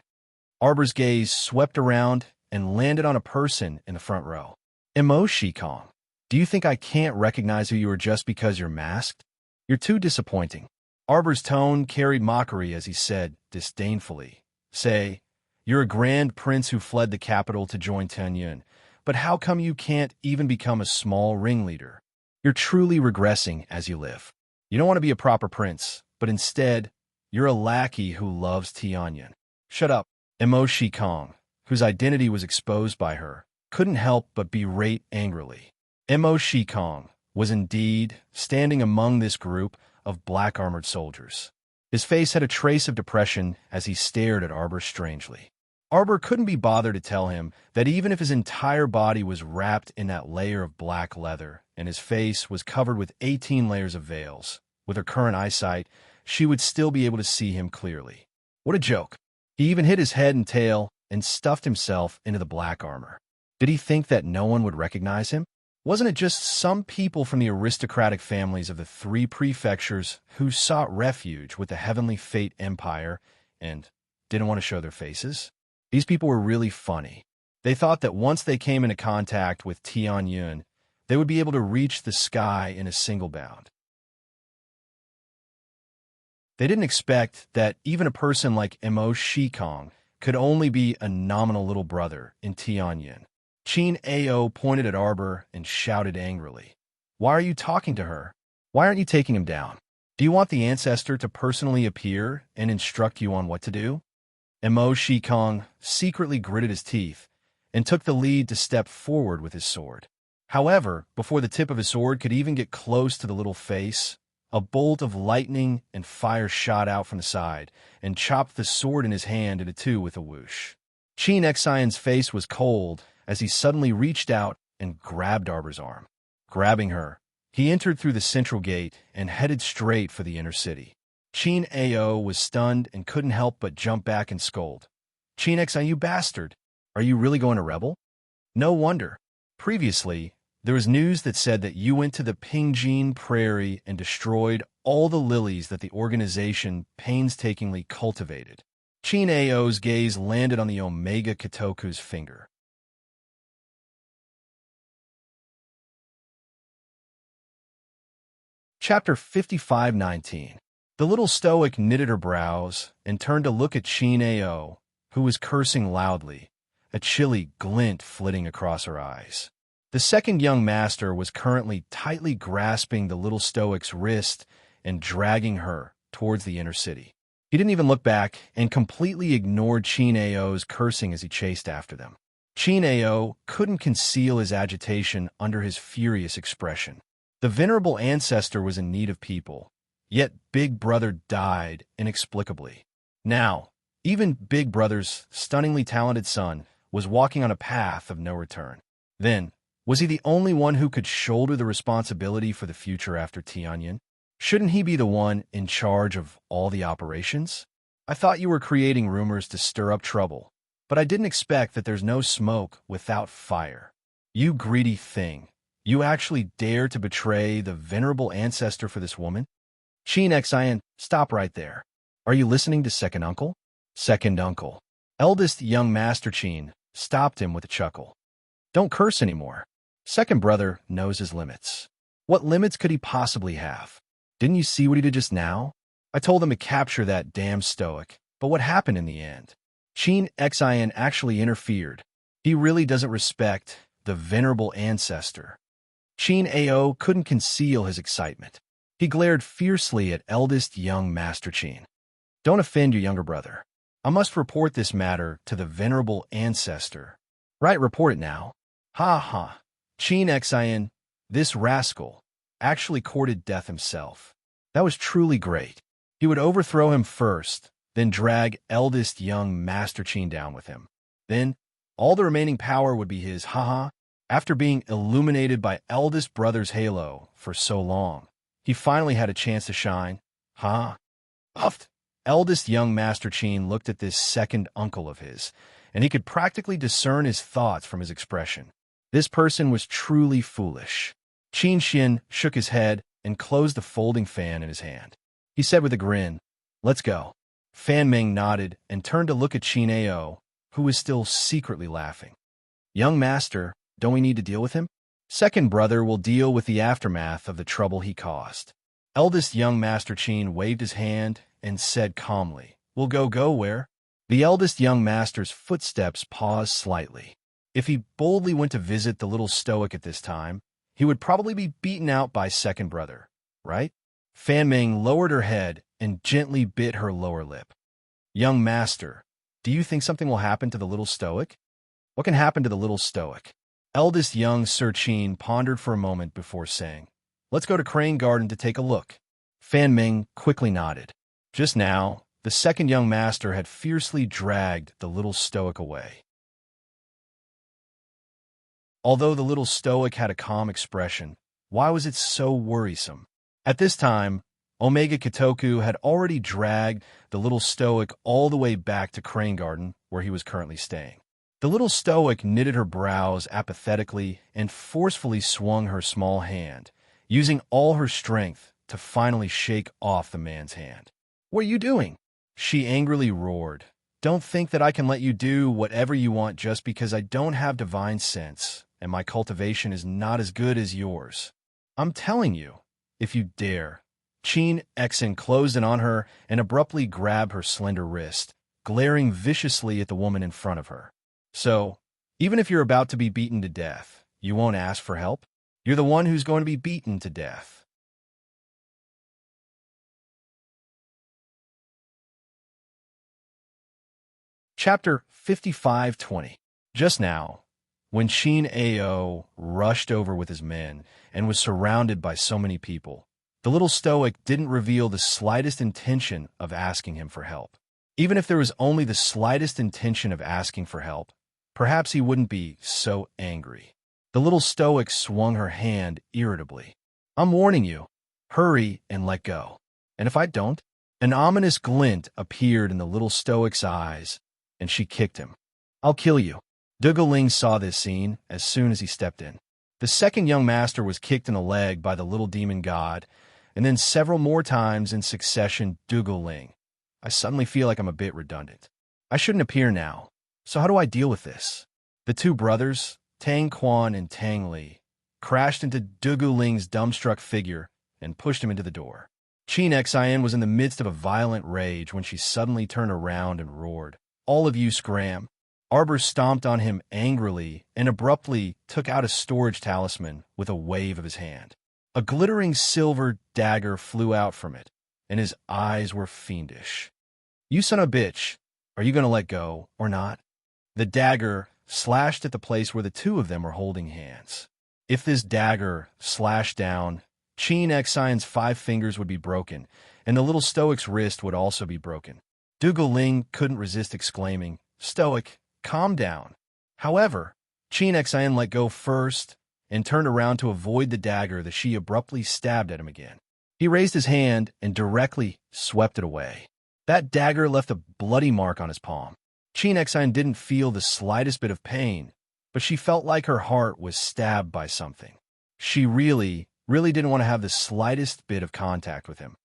Arbor's gaze swept around and landed on a person in the front row. "Emo Shikong, do you think I can't recognize who you are just because you're masked? You're too disappointing." Arbor's tone carried mockery as he said, disdainfully, "Say, you're a grand prince who fled the capital to join Tianyun, but how come you can't even become a small ringleader? You're truly regressing as you live. You don't want to be a proper prince, but instead, you're a lackey who loves Tianyun." "Shut up." Emo Shikong, whose identity was exposed by her, couldn't help but berate angrily. Emo Shikong was indeed standing among this group of black-armored soldiers. His face had a trace of depression as he stared at Arbor strangely. Arbor couldn't be bothered to tell him that even if his entire body was wrapped in that layer of black leather and his face was covered with 18 layers of veils, with her current eyesight, she would still be able to see him clearly. What a joke. He even hid his head and tail and stuffed himself into the black armor. Did he think that no one would recognize him? Wasn't it just some people from the aristocratic families of the three prefectures who sought refuge with the Heavenly Fate Empire and didn't want to show their faces? These people were really funny. They thought that once they came into contact with Tianyun, they would be able to reach the sky in a single bound. They didn't expect that even a person like Emo Shikong could only be a nominal little brother in Tianyun. Qin Ao pointed at Arbor and shouted angrily, "Why are you talking to her? Why aren't you taking him down? Do you want the ancestor to personally appear and instruct you on what to do?" Emo Shikong secretly gritted his teeth and took the lead to step forward with his sword. However, before the tip of his sword could even get close to the little face, a bolt of lightning and fire shot out from the side and chopped the sword in his hand into two with a whoosh. Qin Xion's face was cold as he suddenly reached out and grabbed Arbor's arm. Grabbing her, he entered through the central gate and headed straight for the inner city. Qin Ao was stunned and couldn't help but jump back and scold. Chinex, you bastard. Are you really going to rebel? No wonder. Previously, there was news that said that you went to the Pingjin Prairie and destroyed all the lilies that the organization painstakingly cultivated. Chin Ao's gaze landed on the Omega Kitoku's finger. Chapter 55:19. The little stoic knitted her brows and turned to look at Chin Ao, who was cursing loudly, a chilly glint flitting across her eyes. The second young master was currently tightly grasping the little stoic's wrist and dragging her towards the inner city. He didn't even look back and completely ignored Chin Ao's cursing as he chased after them. Chin Ao couldn't conceal his agitation under his furious expression. The venerable ancestor was in need of people, yet Big Brother died inexplicably. Now, even Big Brother's stunningly talented son was walking on a path of no return. Then, was he the only one who could shoulder the responsibility for the future after Tianyin? Shouldn't he be the one in charge of all the operations? I thought you were creating rumors to stir up trouble, but I didn't expect that there's no smoke without fire. You greedy thing. You actually dare to betray the venerable ancestor for this woman? Chin Xian, stop right there. Are you listening to Second Uncle? Second Uncle. Eldest young Master Chin stopped him with a chuckle. Don't curse anymore. Second Brother knows his limits. What limits could he possibly have? Didn't you see what he did just now? I told him to capture that damn stoic, but what happened in the end? Chin Xian actually interfered. He really doesn't respect the venerable ancestor. Chin Ao couldn't conceal his excitement. He glared fiercely at eldest young Master Chin. Don't offend your younger brother. I must report this matter to the venerable ancestor. Right, report it now. Ha ha. Chin Xian, this rascal, actually courted death himself. That was truly great. He would overthrow him first, then drag eldest young Master Chin down with him. Then, all the remaining power would be his, haha. After being illuminated by eldest brother's halo for so long, he finally had a chance to shine. Ha! Puffed. Eldest young Master Chin looked at this second uncle of his, and he could practically discern his thoughts from his expression. This person was truly foolish. Chin Xin shook his head and closed the folding fan in his hand. He said with a grin, "Let's go." Fan Ming nodded and turned to look at Chin Ao, who was still secretly laughing. Young Master, don't we need to deal with him? Second Brother will deal with the aftermath of the trouble he caused. Eldest young Master Chin waved his hand and said calmly, We'll go where? The eldest young master's footsteps paused slightly. If he boldly went to visit the little stoic at this time, he would probably be beaten out by Second Brother, right? Fan Ming lowered her head and gently bit her lower lip. Young Master, do you think something will happen to the little stoic? What can happen to the little stoic? Eldest young Sir Chin pondered for a moment before saying, Let's go to Crane Garden to take a look. Fan Ming quickly nodded. Just now, the second young master had fiercely dragged the little stoic away. Although the little stoic had a calm expression, why was it so worrisome? At this time, Omega Kitoku had already dragged the little stoic all the way back to Crane Garden, where he was currently staying. The little stoic knitted her brows apathetically and forcefully swung her small hand, using all her strength to finally shake off the man's hand. What are you doing? She angrily roared. Don't think that I can let you do whatever you want just because I don't have divine sense and my cultivation is not as good as yours. I'm telling you, if you dare. Chin Exin closed in on her and abruptly grabbed her slender wrist, glaring viciously at the woman in front of her. So, even if you're about to be beaten to death, you won't ask for help? You're the one who's going to be beaten to death. Chapter 55:20. Just now, when Chin Ao rushed over with his men and was surrounded by so many people, the little stoic didn't reveal the slightest intention of asking him for help. Even if there was only the slightest intention of asking for help, perhaps he wouldn't be so angry. The little stoic swung her hand irritably. I'm warning you. Hurry and let go. And if I don't? An ominous glint appeared in the little stoic's eyes, and she kicked him. "I'll kill you." Dugu Ling saw this scene as soon as he stepped in. The second young master was kicked in the leg by the little demon god, and then several more times in succession. Dugu Ling. I suddenly feel like I'm a bit redundant. I shouldn't appear now. So how do I deal with this? The two brothers, Tang Quan and Tang Li, crashed into Dugu Ling's dumbstruck figure and pushed him into the door. Qin Xian was in the midst of a violent rage when she suddenly turned around and roared, "All of you scram!" Arbor stomped on him angrily and abruptly took out a storage talisman with a wave of his hand. A glittering silver dagger flew out from it, and his eyes were fiendish. "You son of a bitch, are you going to let go or not?" The dagger slashed at the place where the two of them were holding hands. If this dagger slashed down, Qin Xian's 5 fingers would be broken, and the little stoic's wrist would also be broken. Dugu Ling couldn't resist exclaiming, "Stoic, calm down." However, Qin Xian let go first and turned around to avoid the dagger that she abruptly stabbed at him again. He raised his hand and directly swept it away. That dagger left a bloody mark on his palm. Qin Xian didn't feel the slightest bit of pain, but she felt like her heart was stabbed by something. She really didn't want to have the slightest bit of contact with him.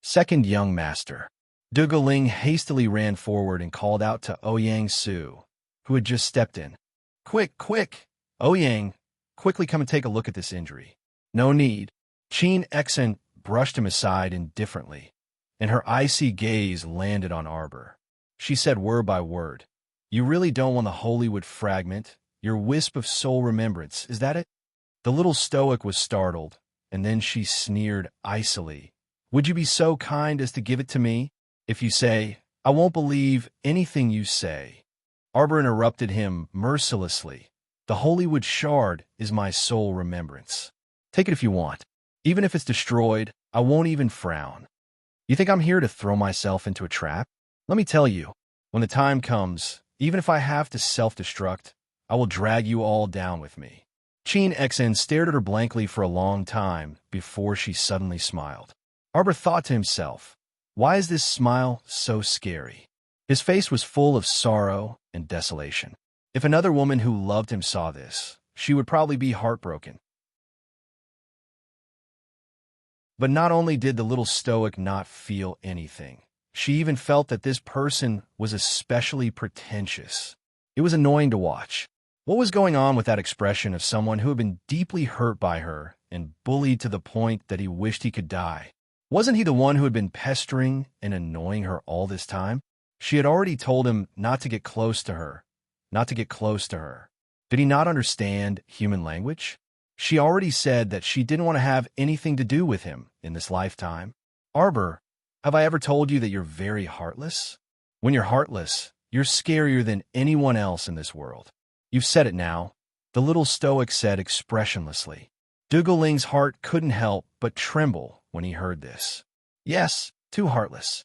Second young master. Dugu Ling hastily ran forward and called out to Ouyang Su, who had just stepped in. "Quick, quick! Ouyang, quickly come and take a look at this injury." "No need." Qin Xian brushed him aside indifferently, and her icy gaze landed on Arbor. She said word by word, "You really don't want the Holywood fragment, your wisp of soul remembrance, is that it?" The little stoic was startled, and then she sneered icily. "Would you be so kind as to give it to me? If you say, I won't believe anything you say." Arbor interrupted him mercilessly. "The Holywood shard is my soul remembrance. Take it if you want. Even if it's destroyed, I won't even frown. You think I'm here to throw myself into a trap? Let me tell you, when the time comes, even if I have to self-destruct, I will drag you all down with me." Qin Xian stared at her blankly for a long time before she suddenly smiled. Arbor thought to himself, why is this smile so scary? His face was full of sorrow and desolation. If another woman who loved him saw this, she would probably be heartbroken. But not only did the little stoic not feel anything, she even felt that this person was especially pretentious. It was annoying to watch. What was going on with that expression of someone who had been deeply hurt by her and bullied to the point that he wished he could die? Wasn't he the one who had been pestering and annoying her all this time? She had already told him not to get close to her, not to get close to her. Did he not understand human language? She already said that she didn't want to have anything to do with him in this lifetime. Arbor, have I ever told you that you're very heartless? When you're heartless, you're scarier than anyone else in this world. You've said it now, the little stoic said expressionlessly. Dugu Ling's heart couldn't help but tremble when he heard this. Yes, too heartless.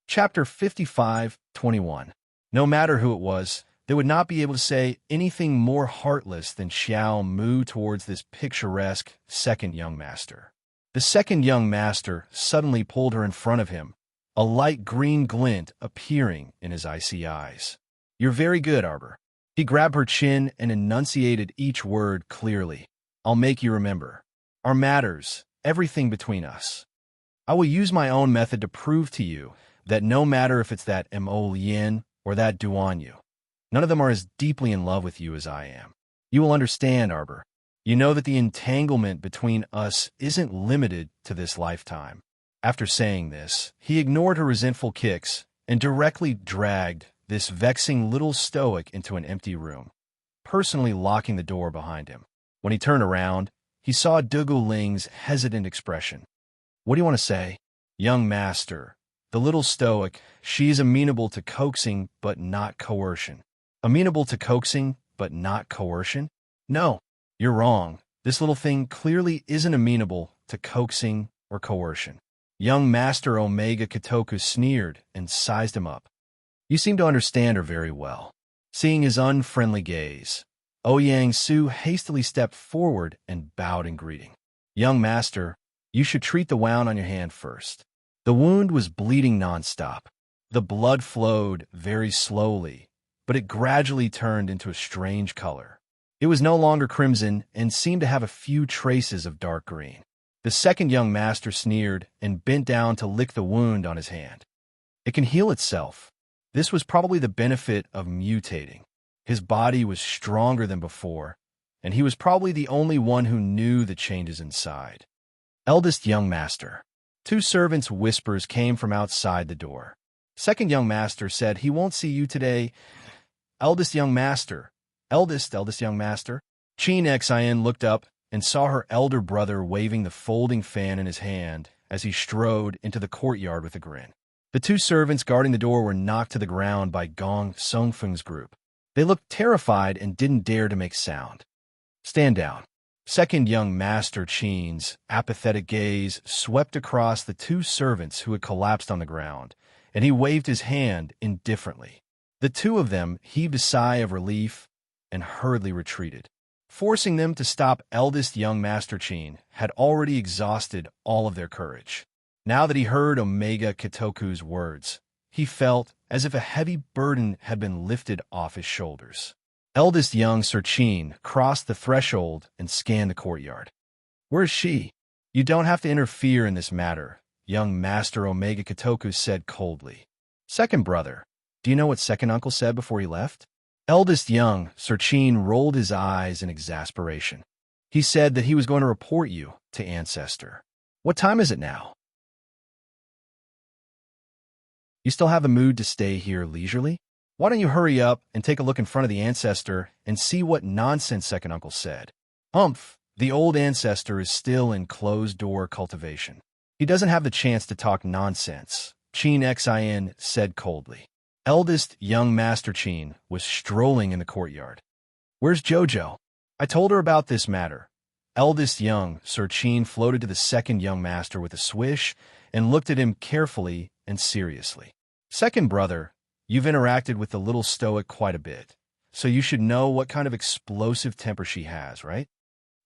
Chapter 55:21. No matter who it was, they would not be able to say anything more heartless than Xiao Mu towards this picturesque second young master. The second young master suddenly pulled her in front of him, a light green glint appearing in his icy eyes. You're very good, Arbor. He grabbed her chin and enunciated each word clearly. I'll make you remember. Our matters, everything between us. I will use my own method to prove to you that no matter if it's that Mo Lien or that Duan Yu, none of them are as deeply in love with you as I am. You will understand, Arbor. You know that the entanglement between us isn't limited to this lifetime. After saying this, he ignored her resentful kicks and directly dragged this vexing little stoic into an empty room, personally locking the door behind him. When he turned around, he saw Dugu Ling's hesitant expression. What do you want to say? Young master, the little stoic, she is amenable to coaxing but not coercion. Amenable to coaxing but not coercion? No, you're wrong. This little thing clearly isn't amenable to coaxing or coercion. Young Master Omega Katoku sneered and sized him up. You seem to understand her very well. Seeing his unfriendly gaze, Ouyang Su hastily stepped forward and bowed in greeting. Young Master, You should treat the wound on your hand first. The wound was bleeding nonstop. The blood flowed very slowly, but it gradually turned into a strange color. It was no longer crimson and seemed to have a few traces of dark green. The second young master sneered and bent down to lick the wound on his hand. It can heal itself. This was probably the benefit of mutating. His body was stronger than before, and he was probably the only one who knew the changes inside. Eldest young master. Two servants' whispers came from outside the door. Second young master said, "He won't see you today." Eldest young master. Eldest young master. Chin Xin looked up and saw her elder brother waving the folding fan in his hand as he strode into the courtyard with a grin. The two servants guarding the door were knocked to the ground by Gong Songfeng's group. They looked terrified and didn't dare to make sound. "Stand down." Second young master Chin's apathetic gaze swept across the two servants who had collapsed on the ground, and he waved his hand indifferently. The two of them heaved a sigh of relief and hurriedly retreated. Forcing them to stop, eldest young master Chin had already exhausted all of their courage. Now that he heard Omega Kitoku's words, he felt as if a heavy burden had been lifted off his shoulders. Eldest young Sir Chin crossed the threshold and scanned the courtyard. "Where is she?" "You don't have to interfere in this matter," young Master Omega Kitoku said coldly. "Second brother, do you know what second uncle said before he left?" Eldest young Sir Chin rolled his eyes in exasperation. "He said that he was going to report you to Ancestor." "What time is it now?" "You still have the mood to stay here leisurely? Why don't you hurry up and take a look in front of the Ancestor and see what nonsense second uncle said?" "Humph, the old Ancestor is still in closed-door cultivation. He doesn't have the chance to talk nonsense," Chin Xin said coldly. Eldest young Master Chin was strolling in the courtyard. "Where's Jojo? I told her about this matter." Eldest young Sir Chin floated to the second young master with a swish and looked at him carefully and seriously. "Second brother, you've interacted with the little stoic quite a bit, so you should know what kind of explosive temper she has, right?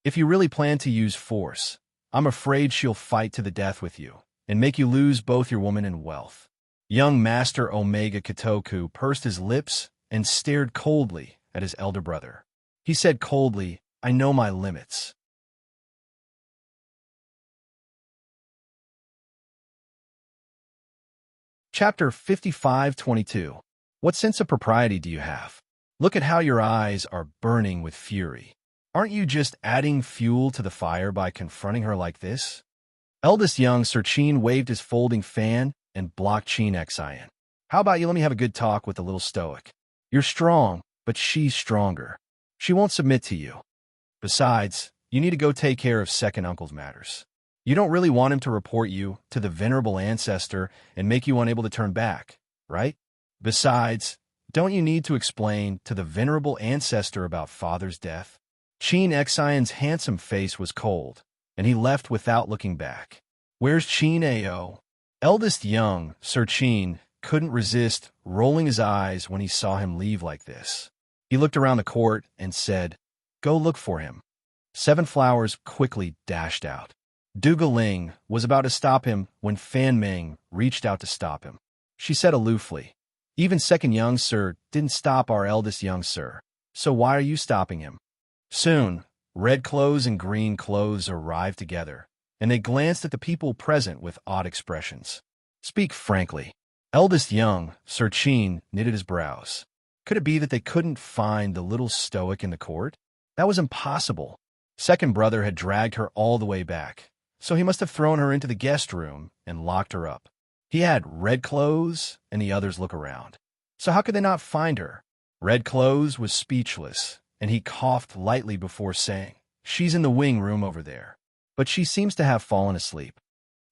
If you really plan to use force, I'm afraid she'll fight to the death with you and make you lose both your woman and wealth." Young Master Omega Kitoku pursed his lips and stared coldly at his elder brother. He said coldly, "I know my limits." Chapter 55-22. What sense of propriety do you have? Look at how your eyes are burning with fury. Aren't you just adding fuel to the fire by confronting her like this? Eldest young Sir Chin waved his folding fan and blocked Chin Xin. "How about you let me have a good talk with the little stoic? You're strong, but she's stronger. She won't submit to you. Besides, you need to go take care of second uncle's matters. You don't really want him to report you to the venerable Ancestor and make you unable to turn back, right? Besides, don't you need to explain to the venerable Ancestor about father's death?" Chin Xion's handsome face was cold, and he left without looking back. "Where's Chin Ao?" Eldest young Sir Chin couldn't resist rolling his eyes when he saw him leave like this. He looked around the court and said, "Go look for him." Seven Flowers quickly dashed out. Duga Ling was about to stop him when Fan Ming reached out to stop him. She said aloofly, "Even second young sir didn't stop our eldest young sir, so why are you stopping him?" Soon, red clothes and green clothes arrived together, and they glanced at the people present with odd expressions. "Speak frankly." Eldest young Sir Chin knitted his brows. Could it be that they couldn't find the little stoic in the court? That was impossible. Second brother had dragged her all the way back, so he must have thrown her into the guest room and locked her up. He had red clothes and the others look around. So how could they not find her? Red clothes was speechless, and he coughed lightly before saying, "She's in the wing room over there, but she seems to have fallen asleep."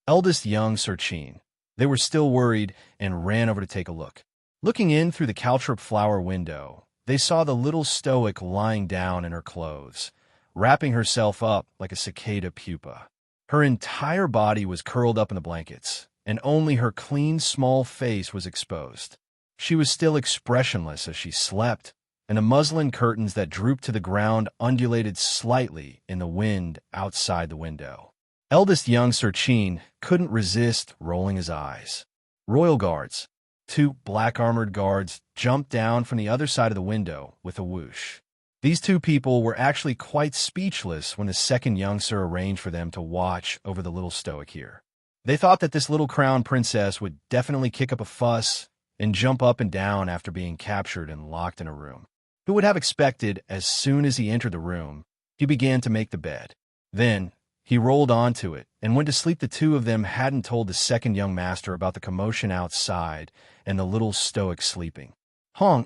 Eldest young Sir Chin. They were still worried and ran over to take a look. Looking in through the caltrop flower window, they saw the little stoic lying down in her clothes, wrapping herself up like a cicada pupa. Her entire body was curled up in the blankets, and only her clean, small face was exposed. She was still expressionless as she slept, and the muslin curtains that drooped to the ground undulated slightly in the wind outside the window. Eldest young Sir Chin couldn't resist rolling his eyes. Royal guards. Two black-armored guards jumped down from the other side of the window with a whoosh. These two people were actually quite speechless when the second young sir arranged for them to watch over the little stoic here. They thought that this little crown princess would definitely kick up a fuss and jump up and down after being captured and locked in a room. Who would have expected as soon as he entered the room, he began to make the bed. Then, he rolled onto it, and went to sleep. The two of them hadn't told the second young master about the commotion outside and the little stoic sleeping.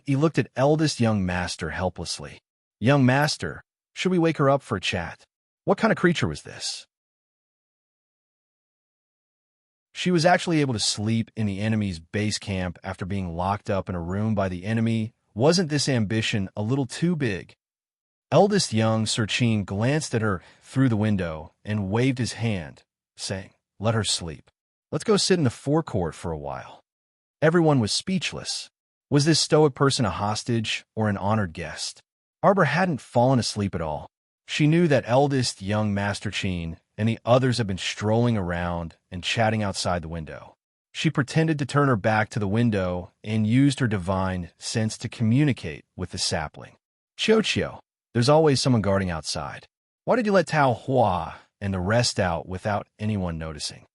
He looked at eldest young master helplessly. Young master, should we wake her up for a chat? What kind of creature was this? She was actually able to sleep in the enemy's base camp after being locked up in a room by the enemy. Wasn't this ambition a little too big? Eldest young Sir Chin glanced at her through the window and waved his hand, saying, "Let her sleep. Let's go sit in the forecourt for a while." Everyone was speechless. Was this stoic person a hostage or an honored guest? Arbor hadn't fallen asleep at all. She knew that eldest young Master Chin and the others had been strolling around and chatting outside the window. She pretended to turn her back to the window and used her divine sense to communicate with the sapling. "Chio, there's always someone guarding outside. Why did you let Tao Hua and the rest out without anyone noticing?"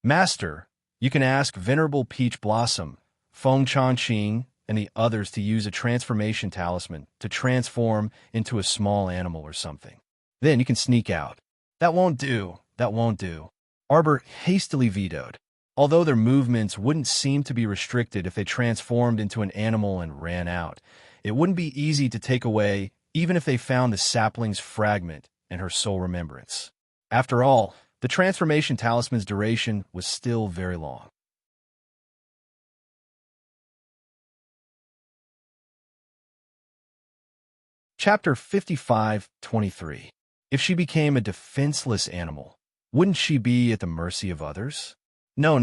"Master, you can ask Venerable Peach Blossom, Feng Changqing, and the others to use a transformation talisman to transform into a small animal or something. Then you can sneak out." "That won't do. That won't do." Arbor hastily vetoed. Although their movements wouldn't seem to be restricted if they transformed into an animal and ran out, it wouldn't be easy to take away even if they found the sapling's fragment and her sole remembrance. After all, the transformation talisman's duration was still very long. Chapter 55-23. If she became a defenseless animal, wouldn't she be at the mercy of others? No.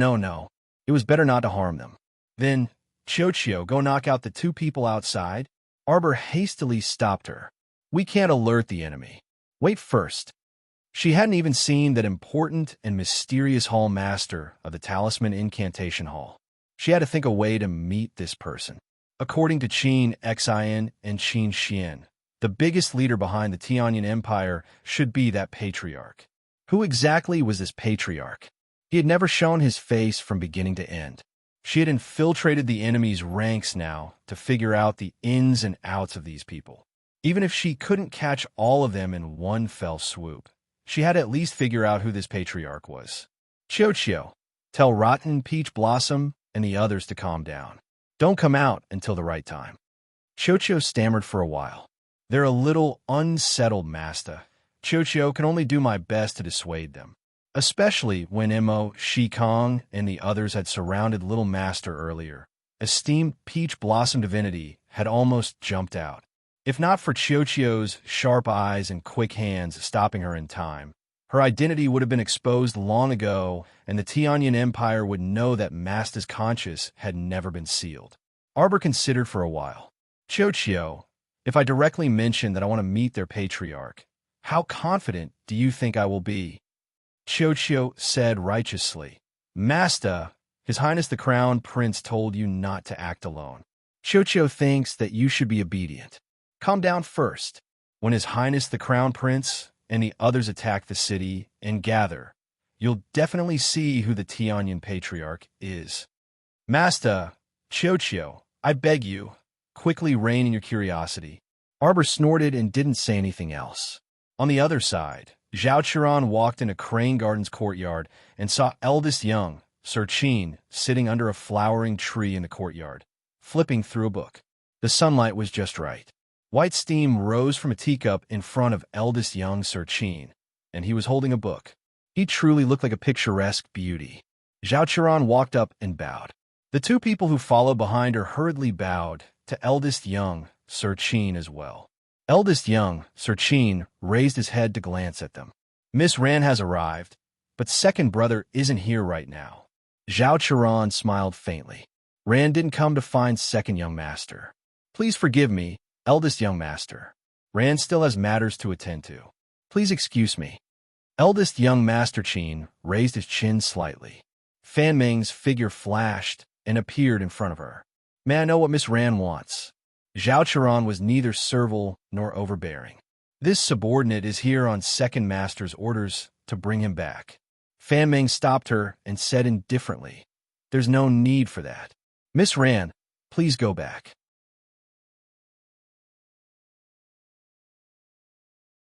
It was better not to harm them. Then, Chio, go knock out the two people outside. Arbor hastily stopped her. "We can't alert the enemy. Wait first." She hadn't even seen that important and mysterious hall master of the Talisman Incantation Hall. She had to think a way to meet this person. According to Qin Xin and Qin Xian, the biggest leader behind the Tianyan Empire should be that patriarch. Who exactly was this patriarch? He had never shown his face from beginning to end. She had infiltrated the enemy's ranks now to figure out the ins and outs of these people. Even if she couldn't catch all of them in one fell swoop, she had to at least figure out who this patriarch was. Chio, tell Rotten Peach Blossom and the others to calm down. Don't come out until the right time. Chio stammered for a while. "They're a little unsettled, Master. Chio can only do my best to dissuade them." Especially when Mo, Shi Kong, and the others had surrounded Little Master earlier. Esteemed Peach Blossom divinity had almost jumped out. If not for Chio's sharp eyes and quick hands stopping her in time, her identity would have been exposed long ago, and the Tianyan Empire would know that Master's conscience had never been sealed. Arbor considered for a while. "Chio, if I directly mention that I want to meet their patriarch, how confident do you think I will be?" Chio said righteously, "Master, His Highness the Crown Prince told you not to act alone. Chio thinks that you should be obedient. Calm down first. When His Highness the Crown Prince and the others attack the city and gather, you'll definitely see who the Tianyan Patriarch is. Master, Chio, I beg you, quickly rein in your curiosity." Arbor snorted and didn't say anything else. On the other side, Zhao Qiran walked into Crane Garden's courtyard and saw eldest young Sir Chin sitting under a flowering tree in the courtyard, flipping through a book. The sunlight was just right. White steam rose from a teacup in front of eldest young Sir Chin, and he was holding a book. He truly looked like a picturesque beauty. Zhao Qiran walked up and bowed. The two people who followed behind her hurriedly bowed to eldest young Sir Chin as well. Eldest young Sir Chin raised his head to glance at them. "Miss Ran has arrived, but second brother isn't here right now." Zhao Qiran smiled faintly. "Ran didn't come to find second young master. Please forgive me, eldest young master. Ran still has matters to attend to. Please excuse me." Eldest young Master Qin raised his chin slightly. Fan Ming's figure flashed and appeared in front of her. May I know what Miss Ran wants? Zhao Qiran was neither servile nor overbearing. This subordinate is here on second master's orders to bring him back. Fan Ming stopped her and said indifferently, There's no need for that. Miss Ran, please go back.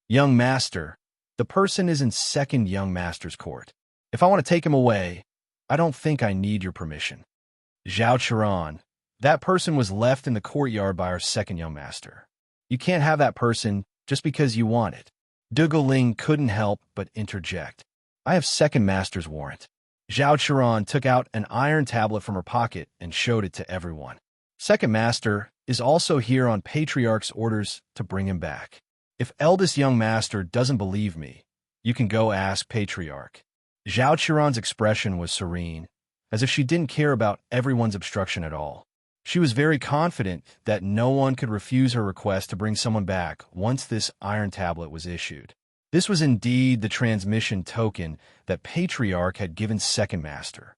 Young Master, the person is in second young master's court. If I want to take him away, I don't think I need your permission. Zhao Qiran, that person was left in the courtyard by our second young master. You can't have that person just because you want it. Dugu Ling couldn't help but interject. I have second master's warrant. Zhao Qiran took out an iron tablet from her pocket and showed it to everyone. Second master is also here on Patriarch's orders to bring him back. If eldest young master doesn't believe me, you can go ask Patriarch. Zhao Qiran's expression was serene, as if she didn't care about everyone's obstruction at all. She was very confident that no one could refuse her request to bring someone back once this iron tablet was issued. This was indeed the transmission token that Patriarch had given second master.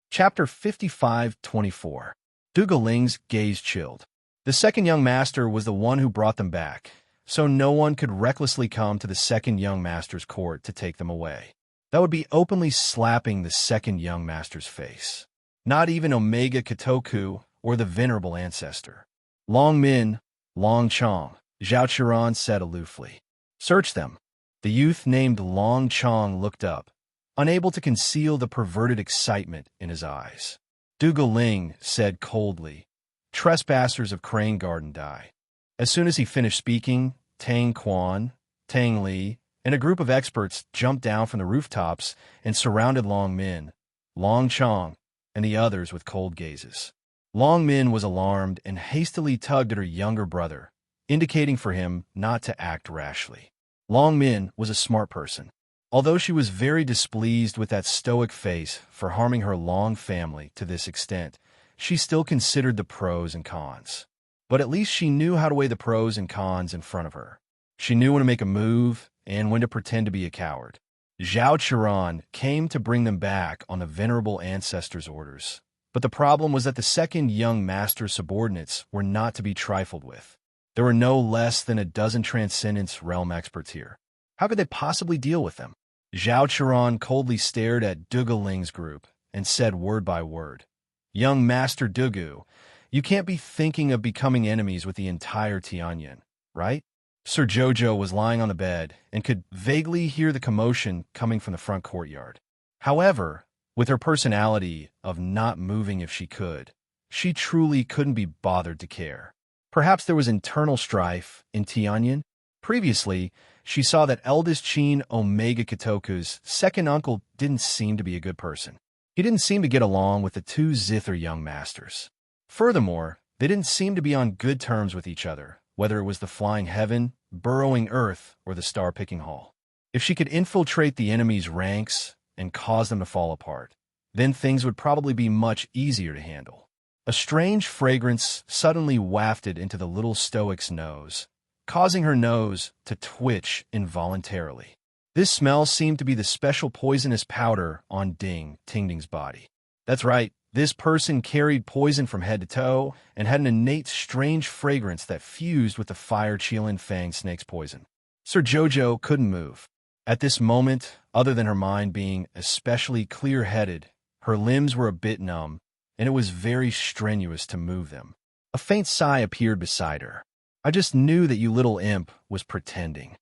Chapter 55-24. Dugu Ling's gaze chilled. The second young master was the one who brought them back, so no one could recklessly come to the second young master's court to take them away. That would be openly slapping the second young master's face. Not even Omega Katoku or the venerable ancestor. Long Min, Long Chong, Zhao Qiran said aloofly. Search them. The youth named Long Chong looked up, unable to conceal the perverted excitement in his eyes. Dugu Ling said coldly, Trespassers of Crane Garden die. As soon as he finished speaking, Tang Quan, Tang Li, and a group of experts jumped down from the rooftops and surrounded Long Min, Long Chong, and the others with cold gazes. Long Min was alarmed and hastily tugged at her younger brother, indicating for him not to act rashly. Long Min was a smart person. Although she was very displeased with that stoic face for harming her Long family to this extent, she still considered the pros and cons. But at least she knew how to weigh the pros and cons in front of her. She knew when to make a move and when to pretend to be a coward. Zhao Qiran came to bring them back on the venerable ancestor's orders. But the problem was that the second young master's subordinates were not to be trifled with. There were no less than a dozen Transcendence Realm experts here. How could they possibly deal with them? Zhao Qiran coldly stared at Dugu Ling's group and said word by word, Young Master Dugu, you can't be thinking of becoming enemies with the entire Tianyin, right? Sir Jojo was lying on the bed and could vaguely hear the commotion coming from the front courtyard. However, with her personality of not moving if she could, she truly couldn't be bothered to care. Perhaps there was internal strife in Tianyin. Previously, she saw that eldest Qin Omega Katoku's second uncle didn't seem to be a good person. He didn't seem to get along with the two Zither young masters. Furthermore, they didn't seem to be on good terms with each other, whether it was the Flying Heaven, Burrowing Earth, or the Star-Picking Hall. If she could infiltrate the enemy's ranks and cause them to fall apart, then things would probably be much easier to handle. A strange fragrance suddenly wafted into the little stoic's nose, causing her nose to twitch involuntarily. This smell seemed to be the special poisonous powder on Ding Tingding's body. That's right, this person carried poison from head to toe and had an innate strange fragrance that fused with the fire Qilin Fang snake's poison. Sir Jojo couldn't move. At this moment, other than her mind being especially clear-headed, her limbs were a bit numb, and it was very strenuous to move them. A faint sigh appeared beside her. I just knew that you little imp was pretending.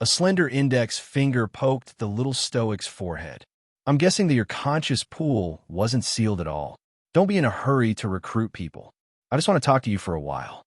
A slender index finger poked the little stoic's forehead. I'm guessing that your conscious pool wasn't sealed at all. Don't be in a hurry to recruit people. I just want to talk to you for a while.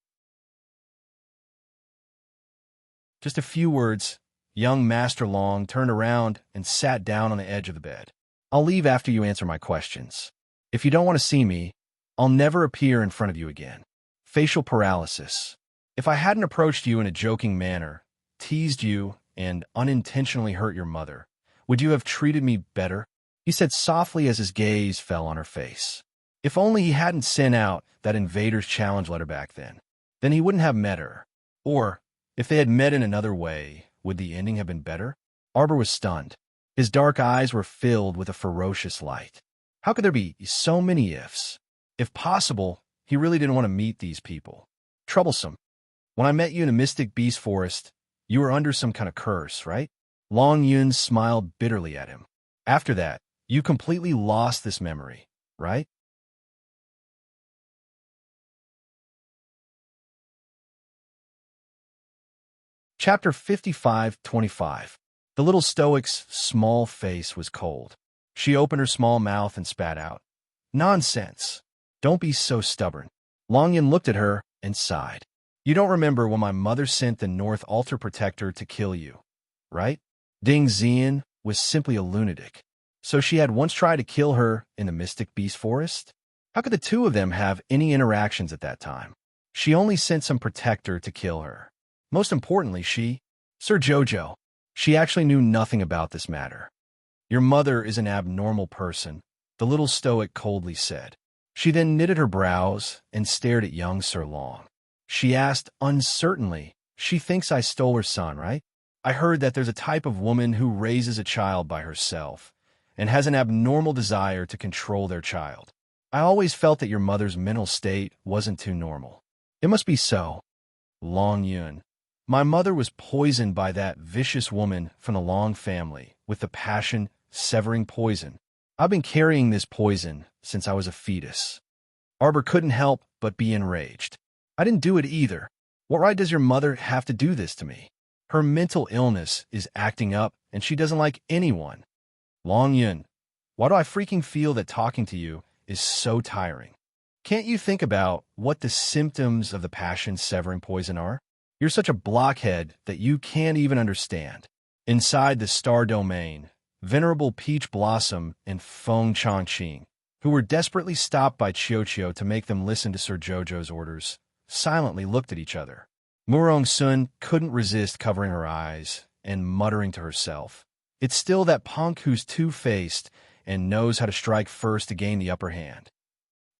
Just a few words. Young Master Long turned around and sat down on the edge of the bed. I'll leave after you answer my questions. If you don't want to see me, I'll never appear in front of you again. Facial paralysis. If I hadn't approached you in a joking manner, teased you, and unintentionally hurt your mother, would you have treated me better? He said softly as his gaze fell on her face. If only he hadn't sent out that invader's challenge letter back then. then he wouldn't have met her. Or, if they had met in another way, would the ending have been better? Arbor was stunned. His dark eyes were filled with a ferocious light. How could there be so many ifs? If possible, he really didn't want to meet these people. Troublesome. When I met you in a mystic beast forest, you were under some kind of curse, right? Long Yun smiled bitterly at him. After that, you completely lost this memory, right? Chapter 55:25. The little stoic's small face was cold. She opened her small mouth and spat out. Nonsense. Don't be so stubborn. Long Yun looked at her and sighed. You don't remember when my mother sent the North Altar Protector to kill you, right? Ding Xian was simply a lunatic. So she had once tried to kill her in the Mystic Beast Forest? How could the two of them have any interactions at that time? She only sent some protector to kill her. Most importantly, Sir Jojo, she actually knew nothing about this matter. Your mother is an abnormal person, the little stoic coldly said. She then knitted her brows and stared at young Sir Long. She asked uncertainly, she thinks I stole her son, right? I heard that there's a type of woman who raises a child by herself and has an abnormal desire to control their child. I always felt that your mother's mental state wasn't too normal. It must be so. Long Yun. My mother was poisoned by that vicious woman from the Long family with the passion-severing poison. I've been carrying this poison since I was a fetus. Arbor couldn't help but be enraged. I didn't do it either. What right does your mother have to do this to me? Her mental illness is acting up, and she doesn't like anyone. Long Yun, why do I freaking feel that talking to you is so tiring? Can't you think about what the symptoms of the passion-severing poison are? You're such a blockhead that you can't even understand. Inside the Star Domain, Venerable Peach Blossom and Feng Changqing, who were desperately stopped by Chiochio to make them listen to Sir Jojo's orders, silently looked at each other. Murong Sun couldn't resist covering her eyes and muttering to herself, it's still that punk who's two-faced and knows how to strike first to gain the upper hand.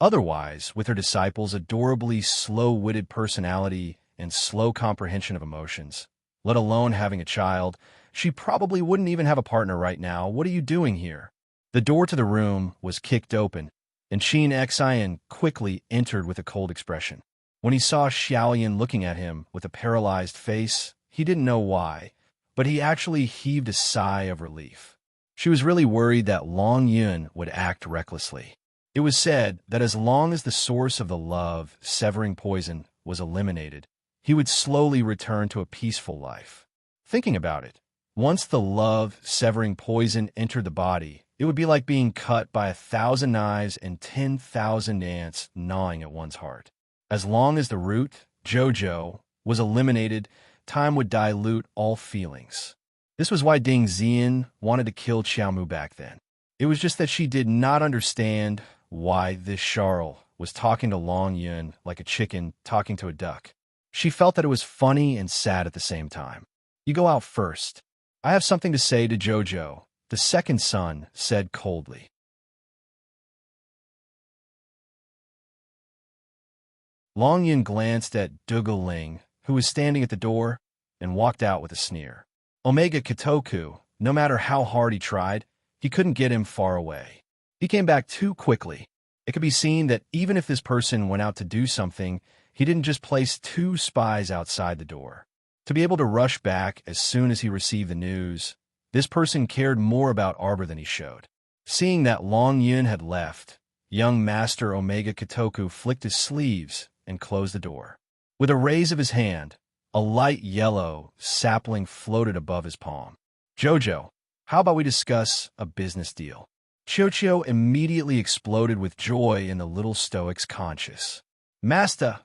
Otherwise, with her disciples' adorably slow-witted personality and slow comprehension of emotions, let alone having a child, she probably wouldn't even have a partner right now. What are you doing here? The door to the room was kicked open, and Qin Xian quickly entered with a cold expression. When he saw Xiaoyan looking at him with a paralyzed face, he didn't know why, but he actually heaved a sigh of relief. She was really worried that Long Yun would act recklessly. It was said that as long as the source of the love-severing poison was eliminated, he would slowly return to a peaceful life. Thinking about it, once the love-severing poison entered the body, it would be like being cut by 1,000 knives and 10,000 ants gnawing at one's heart. As long as the root, Jojo, was eliminated, time would dilute all feelings. This was why Ding Xian wanted to kill Xiaomu back then. It was just that she did not understand why this Charles was talking to Long Yun like a chicken talking to a duck. She felt that it was funny and sad at the same time. You go out first. I have something to say to Jojo, the second son said coldly. Long Yun glanced at Dougal Ling, who was standing at the door, and walked out with a sneer. Omega Kitoku, no matter how hard he tried, he couldn't get him far away. He came back too quickly. It could be seen that even if this person went out to do something, he didn't just place 2 spies outside the door. To be able to rush back as soon as he received the news, this person cared more about Arbor than he showed. Seeing that Long Yun had left, young Master Omega Kitoku flicked his sleeves and closed the door. With a raise of his hand, a light yellow sapling floated above his palm. Jojo, how about we discuss a business deal? Chiochio immediately exploded with joy in the little stoic's conscience. Master,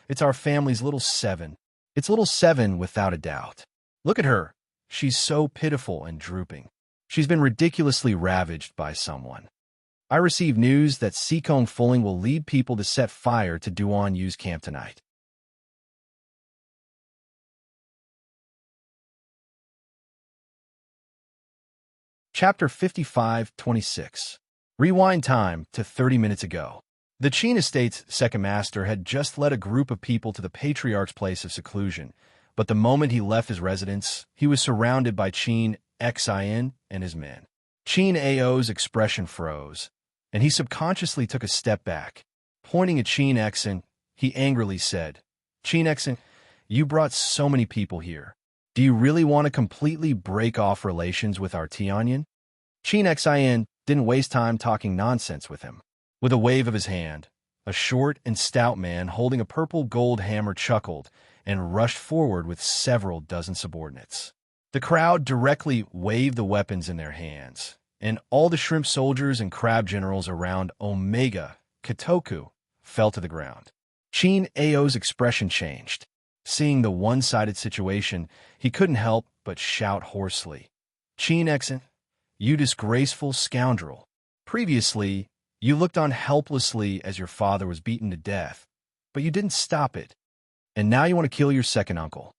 it's our family's little Seven. It's little Seven without a doubt. Look at her. She's so pitiful and drooping. She's been ridiculously ravaged by someone. I received news that Sikong Fulling will lead people to set fire to Duan Yu's camp tonight. Chapter 55:26. Rewind time to 30 minutes ago. The Qin estate's second master had just led a group of people to the patriarch's place of seclusion, but the moment he left his residence, he was surrounded by Qin Xin and his men. Qin Ao's expression froze, and he subconsciously took a step back. Pointing at Qin Xin, he angrily said, "Qin Xin, you brought so many people here. Do you really want to completely break off relations with our Tianyan?" Qin Xin didn't waste time talking nonsense with him. With a wave of his hand, a short and stout man holding a purple gold hammer chuckled and rushed forward with several dozen subordinates. The crowd directly waved the weapons in their hands, and all the shrimp soldiers and crab generals around Omega Kitoku fell to the ground. Qin Ao's expression changed. Seeing the one-sided situation, he couldn't help but shout hoarsely, "Qin Xin, you disgraceful scoundrel! Previously, you looked on helplessly as your father was beaten to death, but you didn't stop it. And now you want to kill your second uncle."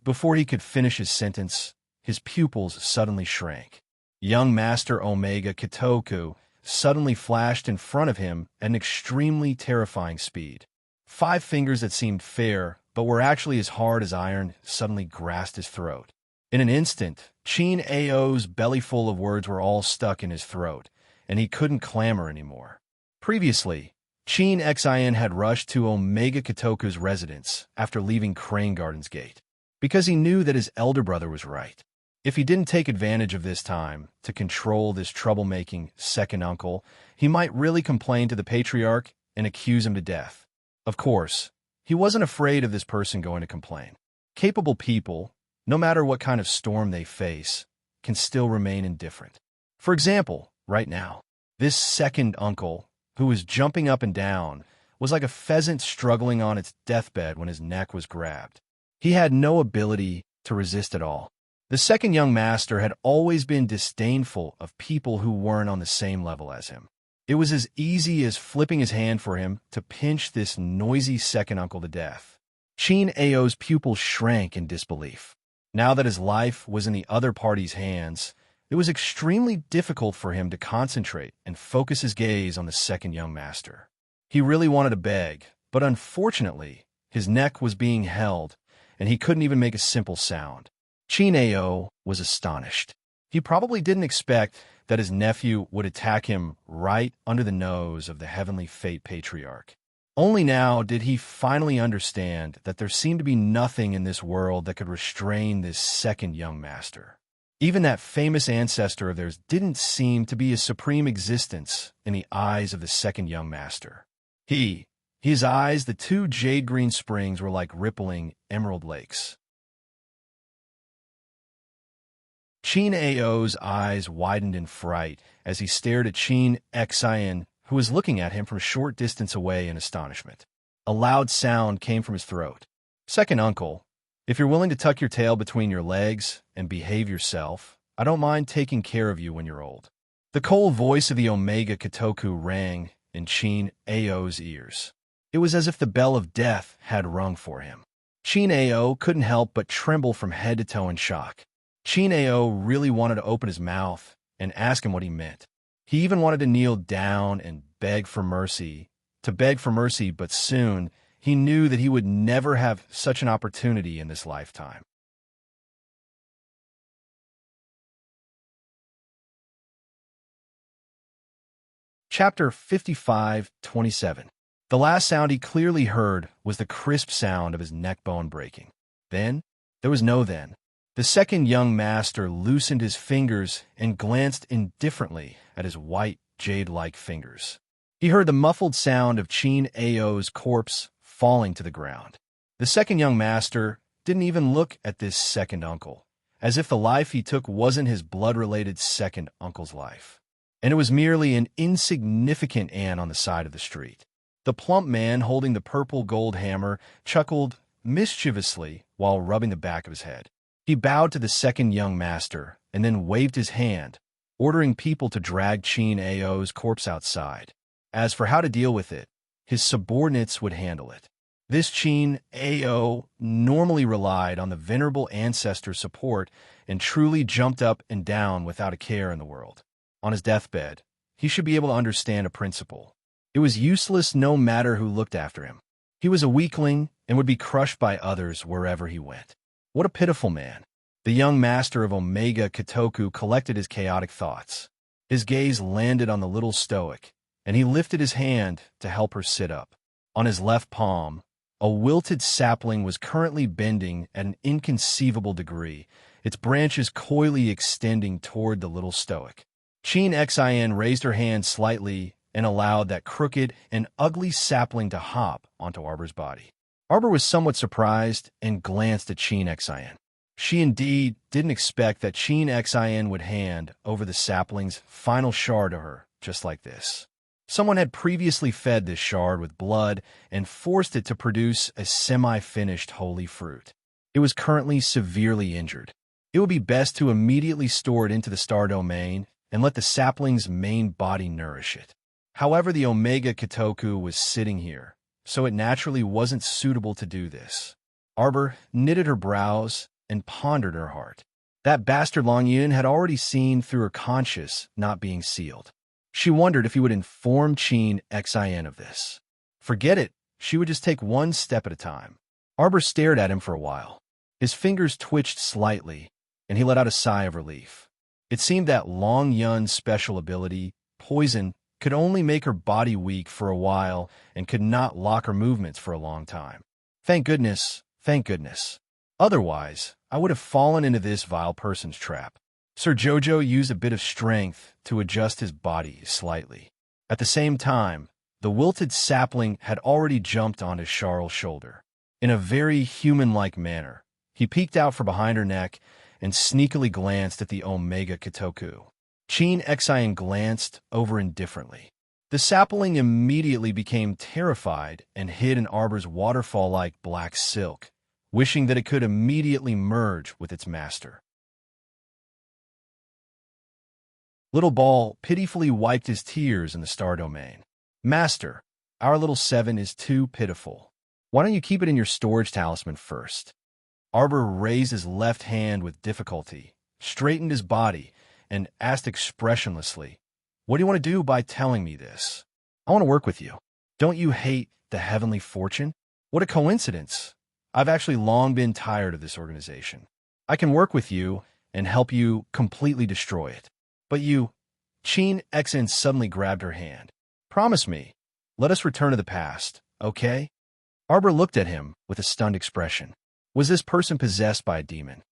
Before he could finish his sentence, his pupils suddenly shrank. Young Master Omega Kitoku suddenly flashed in front of him at an extremely terrifying speed. 5 fingers that seemed fair, but were actually as hard as iron, suddenly grasped his throat. In an instant, Qin Ao's bellyful of words were all stuck in his throat, and he couldn't clamor anymore. Previously, Qin Xin had rushed to Omega Kitoku's residence after leaving Crane Garden's gate, because he knew that his elder brother was right. If he didn't take advantage of this time to control this troublemaking second uncle, he might really complain to the patriarch and accuse him to death. Of course, he wasn't afraid of this person going to complain. Capable people, no matter what kind of storm they face, can still remain indifferent. For example, right now, this second uncle, who was jumping up and down, was like a pheasant struggling on its deathbed when his neck was grabbed. He had no ability to resist at all. The second young master had always been disdainful of people who weren't on the same level as him. It was as easy as flipping his hand for him to pinch this noisy second uncle to death. Qin Ao's pupils shrank in disbelief. Now that his life was in the other party's hands, it was extremely difficult for him to concentrate and focus his gaze on the second young master. He really wanted to beg, but unfortunately, his neck was being held, and he couldn't even make a simple sound. Qin Ao was astonished. He probably didn't expect that his nephew would attack him right under the nose of the heavenly fate patriarch. Only now did he finally understand that there seemed to be nothing in this world that could restrain this second young master. Even that famous ancestor of theirs didn't seem to be a supreme existence in the eyes of the second young master. His eyes, the 2 jade-green springs, were like rippling emerald lakes. Qin Ao's eyes widened in fright as he stared at Qin Xin, who was looking at him from a short distance away in astonishment. A loud sound came from his throat. "Second uncle, if you're willing to tuck your tail between your legs and behave yourself, I don't mind taking care of you when you're old." The cold voice of the Omega Kitoku rang in Qin Ao's ears. It was as if the bell of death had rung for him. Qin Ao couldn't help but tremble from head to toe in shock. Qin Ao really wanted to open his mouth and ask him what he meant. He even wanted to kneel down and beg for mercy, but soon he knew that he would never have such an opportunity in this lifetime. Chapter 55:27. The last sound he clearly heard was the crisp sound of his neck bone breaking. Then, there was no then. The second young master loosened his fingers and glanced indifferently at his white, jade-like fingers. He heard the muffled sound of Qin Ao's corpse falling to the ground. The second young master didn't even look at this second uncle, as if the life he took wasn't his blood-related second uncle's life, and it was merely an insignificant ant on the side of the street. The plump man holding the purple gold hammer chuckled mischievously while rubbing the back of his head. He bowed to the second young master and then waved his hand, ordering people to drag Qin Ao's corpse outside. As for how to deal with it, his subordinates would handle it. This Qin Ao normally relied on the venerable ancestor's support and truly jumped up and down without a care in the world. On his deathbed, he should be able to understand a principle. It was useless no matter who looked after him. He was a weakling and would be crushed by others wherever he went. What a pitiful man. The young master of Omega Katoku collected his chaotic thoughts. His gaze landed on the little stoic, and he lifted his hand to help her sit up. On his left palm, a wilted sapling was currently bending at an inconceivable degree, its branches coyly extending toward the little stoic. Chin Xin raised her hand slightly and allowed that crooked and ugly sapling to hop onto Arbor's body. Arbor was somewhat surprised and glanced at Chin Xin. She indeed didn't expect that Chin Xin would hand over the sapling's final shard to her just like this. Someone had previously fed this shard with blood and forced it to produce a semi-finished holy fruit. It was currently severely injured. It would be best to immediately store it into the star domain and let the sapling's main body nourish it. However, the Omega Katoku was sitting here, so it naturally wasn't suitable to do this. Arbor knitted her brows and pondered her heart. That bastard Longyun had already seen through her conscience not being sealed. She wondered if he would inform Chin Xin of this. Forget it, she would just take one step at a time. Arbor stared at him for a while. His fingers twitched slightly, and he let out a sigh of relief. It seemed that Longyun's special ability, poison, could only make her body weak for a while and could not lock her movements for a long time. Thank goodness, thank goodness. Otherwise, I would have fallen into this vile person's trap. Sir Jojo used a bit of strength to adjust his body slightly. At the same time, the wilted sapling had already jumped onto Charles' shoulder. In a very human-like manner, he peeked out from behind her neck and sneakily glanced at the Omega Katoku. Chin Xin glanced over indifferently. The sapling immediately became terrified and hid in Arbor's waterfall-like black silk, wishing that it could immediately merge with its master. Little Ball pitifully wiped his tears in the star domain. Master, our little seven is too pitiful. Why don't you keep it in your storage talisman first? Arbor raised his left hand with difficulty, straightened his body, and asked expressionlessly, "What do you want to do by telling me this? I want to work with you. Don't you hate the heavenly fortune? What a coincidence. I've actually long been tired of this organization. I can work with you and help you completely destroy it. But you..." Chin Xin suddenly grabbed her hand. "Promise me. Let us return to the past, okay?" Arbor looked at him with a stunned expression. Was this person possessed by a demon?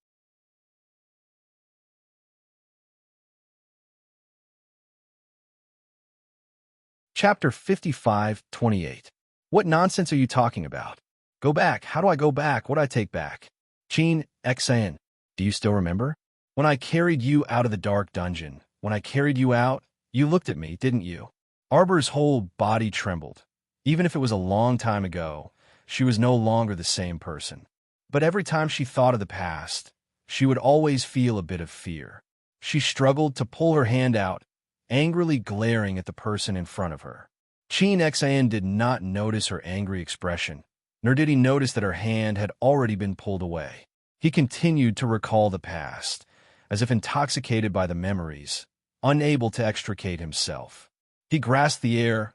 Chapter 55-28. What nonsense are you talking about? Go back. How do I go back? What do I take back? Chin Xin, do you still remember? When I carried you out of the dark dungeon, when I carried you out, you looked at me, didn't you? Arbor's whole body trembled. Even if it was a long time ago, she was no longer the same person. But every time she thought of the past, she would always feel a bit of fear. She struggled to pull her hand out, angrily glaring at the person in front of her. Chin Xin did not notice her angry expression, nor did he notice that her hand had already been pulled away. He continued to recall the past, as if intoxicated by the memories, unable to extricate himself. He grasped the air,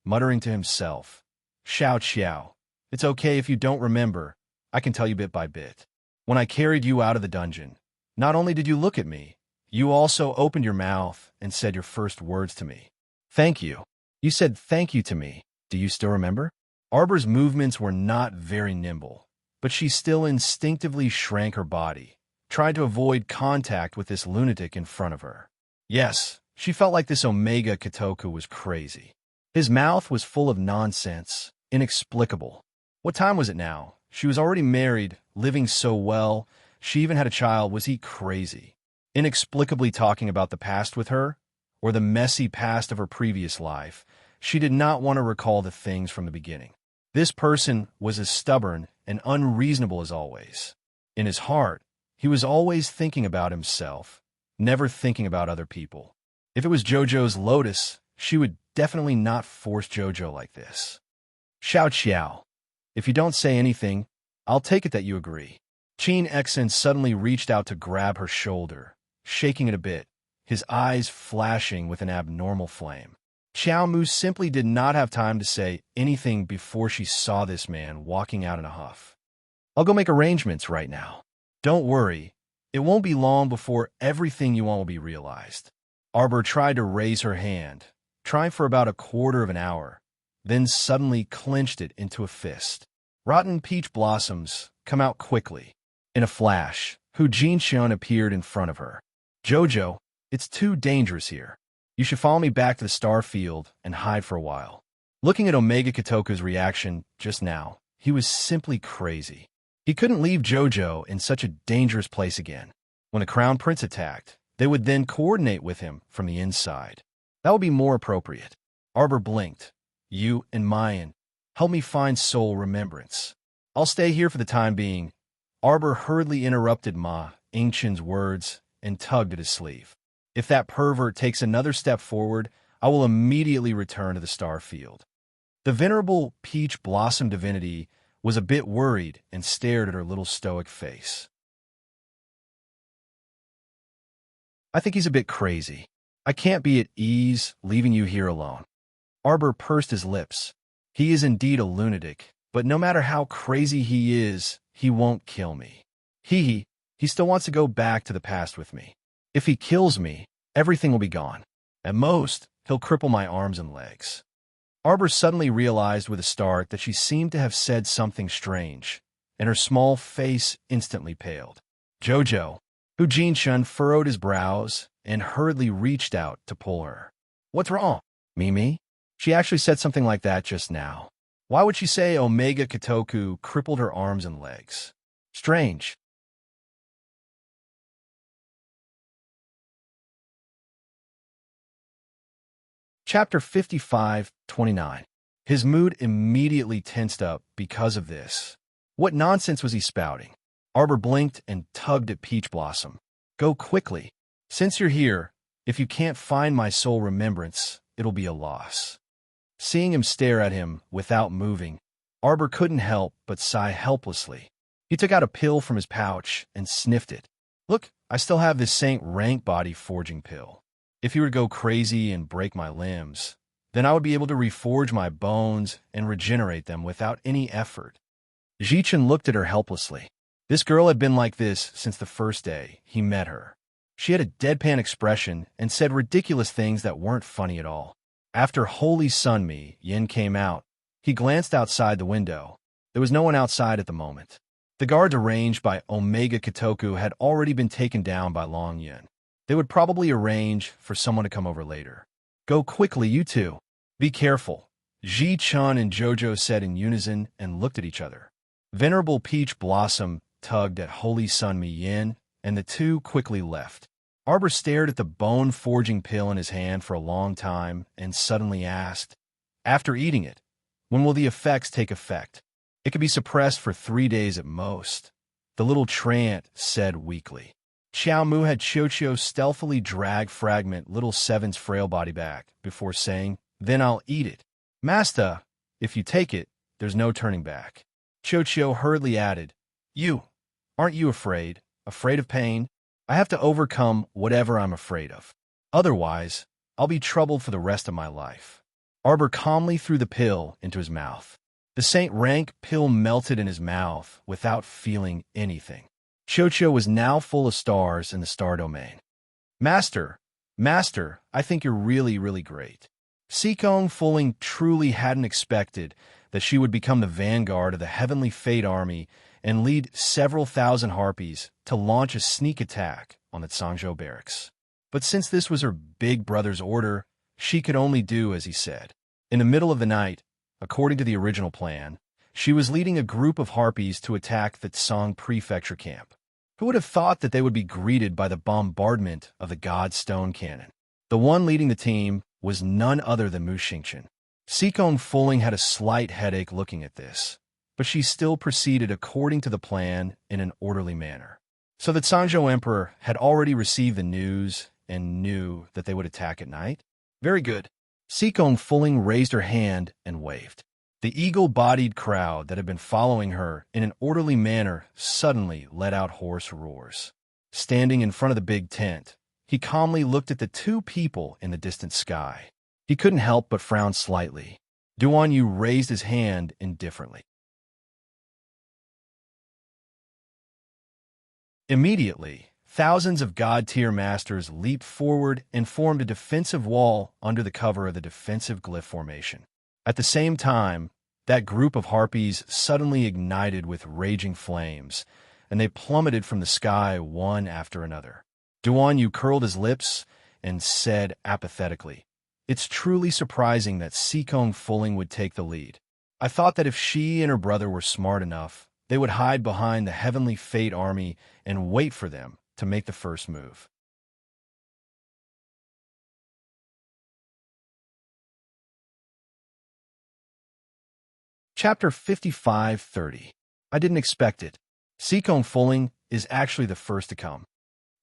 muttering to himself, "Xiao Xiao, it's okay if you don't remember. I can tell you bit by bit. When I carried you out of the dungeon, not only did you look at me, you also opened your mouth and said your first words to me. Thank you. You said thank you to me. Do you still remember?" Arbor's movements were not very nimble, but she still instinctively shrank her body, tried to avoid contact with this lunatic in front of her. Yes, she felt like this Omega Katoku was crazy. His mouth was full of nonsense, inexplicable. What time was it now? She was already married, living so well. She even had a child. Was he crazy? Inexplicably talking about the past with her, or the messy past of her previous life. She did not want to recall the things from the beginning. This person was as stubborn and unreasonable as always. In his heart, he was always thinking about himself, never thinking about other people. If it was Jojo's Lotus, she would definitely not force Jojo like this. "Xiao Xiao, if you don't say anything, I'll take it that you agree." Chin Xin suddenly reached out to grab her shoulder, shaking it a bit, his eyes flashing with an abnormal flame. Xiao Mu simply did not have time to say anything before she saw this man walking out in a huff. I'll go make arrangements right now. Don't worry, it won't be long before everything you want will be realized. Arbor tried to raise her hand, trying for about a quarter of an hour, then suddenly clenched it into a fist. Rotten peach blossoms come out quickly. In a flash, Hu Jinxian appeared in front of her. Jojo, it's too dangerous here. You should follow me back to the star field and hide for a while. Looking at Omega Kotoku's reaction just now, he was simply crazy. He couldn't leave Jojo in such a dangerous place again. When the Crown Prince attacked, they would then coordinate with him from the inside. That would be more appropriate. Arbor blinked. You and Mayan, help me find soul remembrance. I'll stay here for the time being. Arbor hurriedly interrupted Ma Yingqian's words and tugged at his sleeve. If that pervert takes another step forward, I will immediately return to the star field. The venerable peach blossom divinity was a bit worried and stared at her little stoic face. I think he's a bit crazy. I can't be at ease leaving you here alone. Arbor pursed his lips. He is indeed a lunatic, but no matter how crazy he is, he won't kill me. He still wants to go back to the past with me. If he kills me, everything will be gone. At most, he'll cripple my arms and legs. Arbor suddenly realized with a start that she seemed to have said something strange, and her small face instantly paled. Jojo, Hu Jinxian furrowed his brows and hurriedly reached out to pull her. What's wrong? Mimi? She actually said something like that just now. Why would she say Omega Kotoku crippled her arms and legs? Strange. Chapter 55-29. His mood immediately tensed up because of this. What nonsense was he spouting? Arbor blinked and tugged at Peach Blossom. Go quickly. Since you're here, if you can't find my soul remembrance, it'll be a loss. Seeing him stare at him without moving, Arbor couldn't help but sigh helplessly. He took out a pill from his pouch and sniffed it. Look, I still have this Saint Rank body forging pill. If he were to go crazy and break my limbs, then I would be able to reforge my bones and regenerate them without any effort. Jichen looked at her helplessly. This girl had been like this since the first day he met her. She had a deadpan expression and said ridiculous things that weren't funny at all. After Holy Sun Mi Yin came out, he glanced outside the window. There was no one outside at the moment. The guards arranged by Omega Kotoku had already been taken down by Long Yin. They would probably arrange for someone to come over later. Go quickly, you two. Be careful, Ji Chun and Jojo said in unison and looked at each other. Venerable Peach Blossom tugged at Holy Sun Mi Yin, and the two quickly left. Arbor stared at the bone-forging pill in his hand for a long time and suddenly asked, after eating it, when will the effects take effect? It could be suppressed for 3 days at most. The little Trant said weakly. Xiao Mu had Qiuqiu stealthily drag Fragment Little Seven's frail body back before saying, then I'll eat it. Master, if you take it, there's no turning back. Qiuqiu hurriedly added, aren't you afraid? Afraid of pain? I have to overcome whatever I'm afraid of. Otherwise, I'll be troubled for the rest of my life. Arbor calmly threw the pill into his mouth. The Saint Rank pill melted in his mouth without feeling anything. Qiuqiu was now full of stars in the star domain. Master, I think you're really, really great. Sikong Fuling truly hadn't expected that she would become the vanguard of the Heavenly Fate Army and lead several thousand harpies to launch a sneak attack on the Zhangzhou barracks. But since this was her big brother's order, she could only do as he said. In the middle of the night, according to the original plan, she was leading a group of harpies to attack the Tsang Prefecture camp. Who would have thought that they would be greeted by the bombardment of the God Stone Cannon? The one leading the team was none other than Mu Xingqian. Sikong Fuling had a slight headache looking at this, but she still proceeded according to the plan in an orderly manner. So the Zhangzhou Emperor had already received the news and knew that they would attack at night? Very good. Sikong Fuling raised her hand and waved. The eagle-bodied crowd that had been following her in an orderly manner suddenly let out hoarse roars. Standing in front of the big tent, he calmly looked at the two people in the distant sky. He couldn't help but frown slightly. Duan Yu raised his hand indifferently. Immediately, thousands of god-tier masters leaped forward and formed a defensive wall under the cover of the defensive glyph formation. At the same time, that group of harpies suddenly ignited with raging flames, and they plummeted from the sky one after another. Duan Yu curled his lips and said apathetically, "It's truly surprising that Sikong Fuling would take the lead. I thought that if she and her brother were smart enough, they would hide behind the Heavenly Fate army and wait for them to make the first move." Chapter 55:30. I didn't expect it. Sikong Fuling is actually the first to come.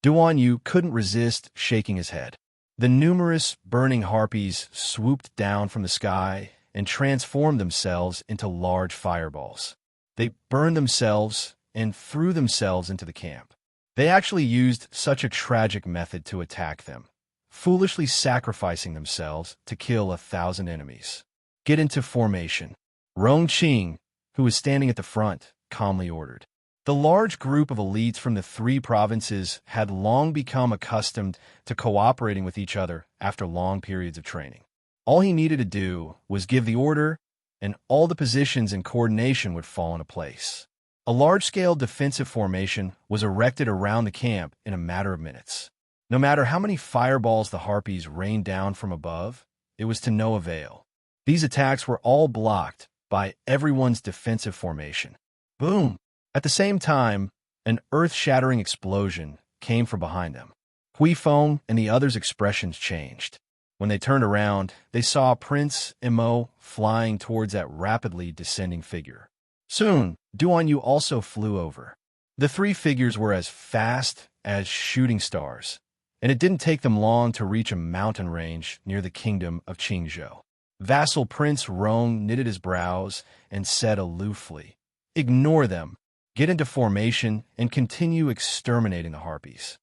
Duan Yu couldn't resist shaking his head. The numerous burning harpies swooped down from the sky and transformed themselves into large fireballs. They burned themselves and threw themselves into the camp. They actually used such a tragic method to attack them, foolishly sacrificing themselves to kill 1,000 enemies. Get into formation. Rong Qing, who was standing at the front, calmly ordered. The large group of elites from the three provinces had long become accustomed to cooperating with each other after long periods of training. All he needed to do was give the order, and all the positions and coordination would fall into place. A large-scale defensive formation was erected around the camp in a matter of minutes. No matter how many fireballs the harpies rained down from above, it was to no avail. These attacks were all blocked by everyone's defensive formation. Boom! At the same time, an earth-shattering explosion came from behind them. Hui Feng and the others' expressions changed. When they turned around, they saw Prince Imo flying towards that rapidly descending figure. Soon, Duan Yu also flew over. The three figures were as fast as shooting stars, and it didn't take them long to reach a mountain range near the kingdom of Qingzhou. Vassal Prince Rong knitted his brows and said aloofly, "Ignore them. Get into formation and continue exterminating the harpies."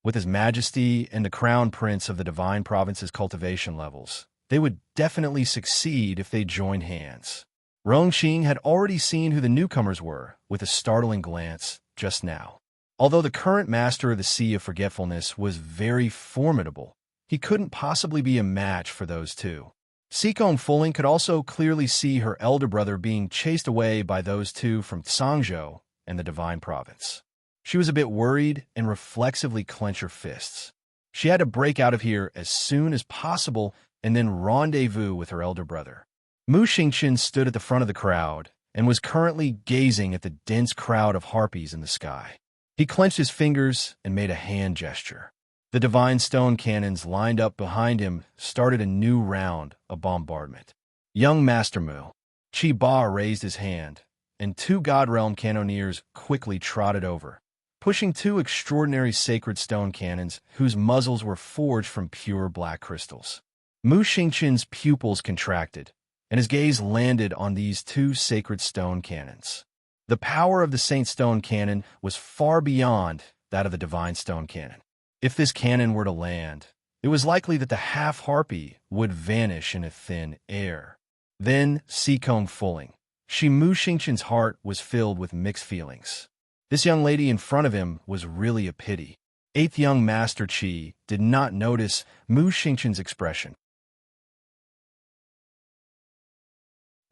With His Majesty and the Crown Prince of the Divine Province's cultivation levels, they would definitely succeed if they joined hands. Rong Qing had already seen who the newcomers were with a startling glance just now. Although the current master of the Sea of Forgetfulness was very formidable, he couldn't possibly be a match for those two. Sikong Fuling could also clearly see her elder brother being chased away by those two from Tsangzhou and the Divine Province. She was a bit worried and reflexively clenched her fists. She had to break out of here as soon as possible and then rendezvous with her elder brother. Mu Xingqian stood at the front of the crowd and was currently gazing at the dense crowd of harpies in the sky. He clenched his fingers and made a hand gesture. The divine stone cannons lined up behind him started a new round of bombardment. Young Master Mu, Qi Ba raised his hand, and two God Realm cannoneers quickly trotted over, pushing two extraordinary sacred stone cannons whose muzzles were forged from pure black crystals. Mu Xingqian's pupils contracted, and his gaze landed on these two sacred stone cannons. The power of the Saint Stone Cannon was far beyond that of the Divine Stone Cannon. If this cannon were to land, it was likely that the half-harpy would vanish in a thin air. Then Sikong Fuling. Mu Xingqian's heart was filled with mixed feelings. This young lady in front of him was really a pity. Eighth young Master Qi did not notice Mu Xingqian's expression.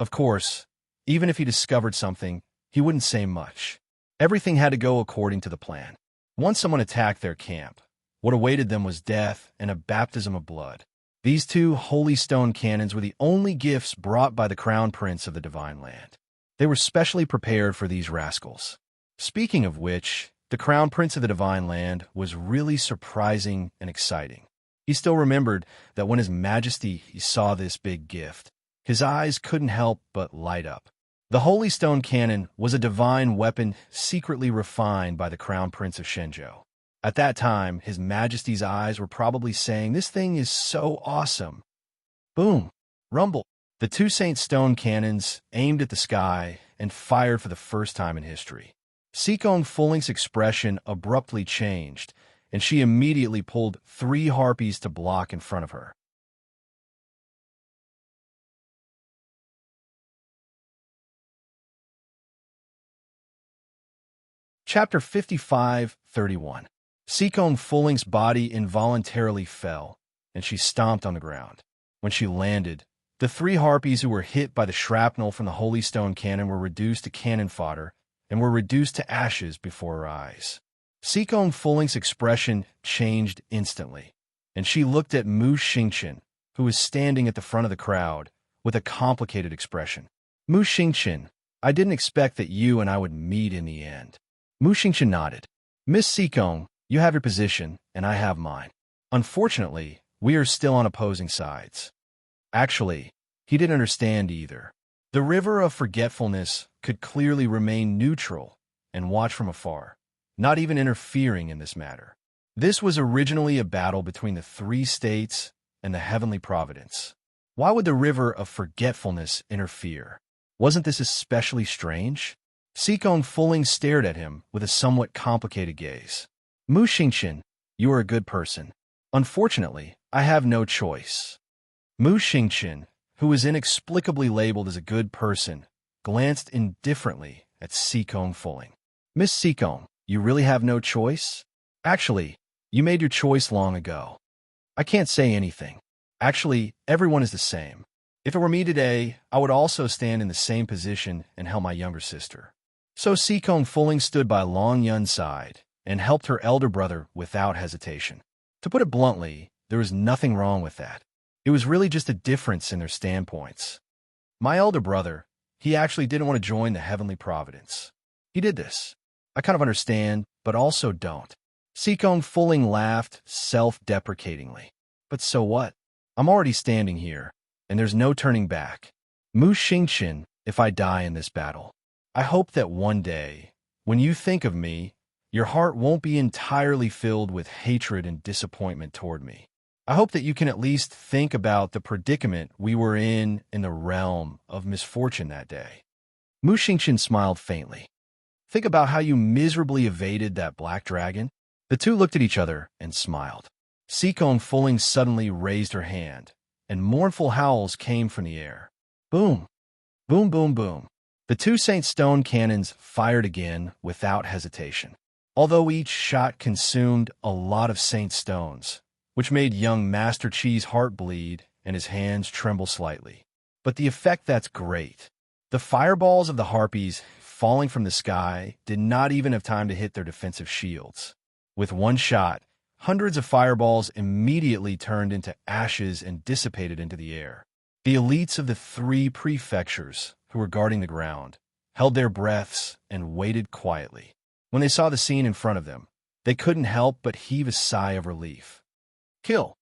Of course, even if he discovered something, he wouldn't say much. Everything had to go according to the plan. Once someone attacked their camp, what awaited them was death and a baptism of blood. These two holy stone cannons were the only gifts brought by the Crown Prince of the Divine Land. They were specially prepared for these rascals. Speaking of which, the Crown Prince of the Divine Land was really surprising and exciting. He still remembered that when His Majesty saw this big gift, his eyes couldn't help but light up. The Holy Stone Cannon was a divine weapon secretly refined by the Crown Prince of Shenzhou. At that time, His Majesty's eyes were probably saying, "This thing is so awesome." Boom! Rumble! The two Saint Stone cannons aimed at the sky and fired for the first time in history. Sikong Fuling's expression abruptly changed, and she immediately pulled three harpies to block in front of her. Chapter 55:31. Seekong Fulling's body involuntarily fell, and she stomped on the ground. When she landed, the 3 harpies who were hit by the shrapnel from the Holy Stone cannon were reduced to cannon fodder and were reduced to ashes before her eyes. Seekong Fulling's expression changed instantly, and she looked at Mu Xingqian, who was standing at the front of the crowd, with a complicated expression. Mu Xingqian, I didn't expect that you and I would meet in the end. Mu Xingqian nodded. Miss Seekong, you have your position, and I have mine. Unfortunately, we are still on opposing sides. Actually, he didn't understand either. The river of forgetfulness could clearly remain neutral and watch from afar, not even interfering in this matter. This was originally a battle between the 3 states and the heavenly providence. Why would the river of forgetfulness interfere? Wasn't this especially strange? Seekong Fulling stared at him with a somewhat complicated gaze. Mu Xingqian, you are a good person. Unfortunately, I have no choice. Mu Xingqian, who was inexplicably labeled as a good person, glanced indifferently at Seekong Fulling. Miss Seekong, you really have no choice? Actually, you made your choice long ago. I can't say anything. Actually, everyone is the same. If it were me today, I would also stand in the same position and help my younger sister. So Seekong Fulling stood by Long Yun's side and helped her elder brother without hesitation. To put it bluntly, there was nothing wrong with that. It was really just a difference in their standpoints. My elder brother, he actually didn't want to join the heavenly providence. He did this. I kind of understand, but also don't. Seekong Fulling laughed self-deprecatingly. But so what? I'm already standing here, and there's no turning back. Mu Xingqian, if I die in this battle, I hope that one day, when you think of me, your heart won't be entirely filled with hatred and disappointment toward me. I hope that you can at least think about the predicament we were in the realm of misfortune that day. Mu Xingqian smiled faintly. Think about how you miserably evaded that black dragon. The two looked at each other and smiled. Seekong Fulling suddenly raised her hand, and mournful howls came from the air. Boom! Boom, boom, boom. The 2 Saint Stone cannons fired again without hesitation. Although each shot consumed a lot of Saint Stones, which made young Master Chi's heart bleed and his hands tremble slightly. But the effect, that's great. The fireballs of the harpies falling from the sky did not even have time to hit their defensive shields. With one shot, hundreds of fireballs immediately turned into ashes and dissipated into the air. The elites of the 3 prefectures who were guarding the ground held their breaths and waited quietly. When they saw the scene in front of them, they couldn't help but heave a sigh of relief. Kill!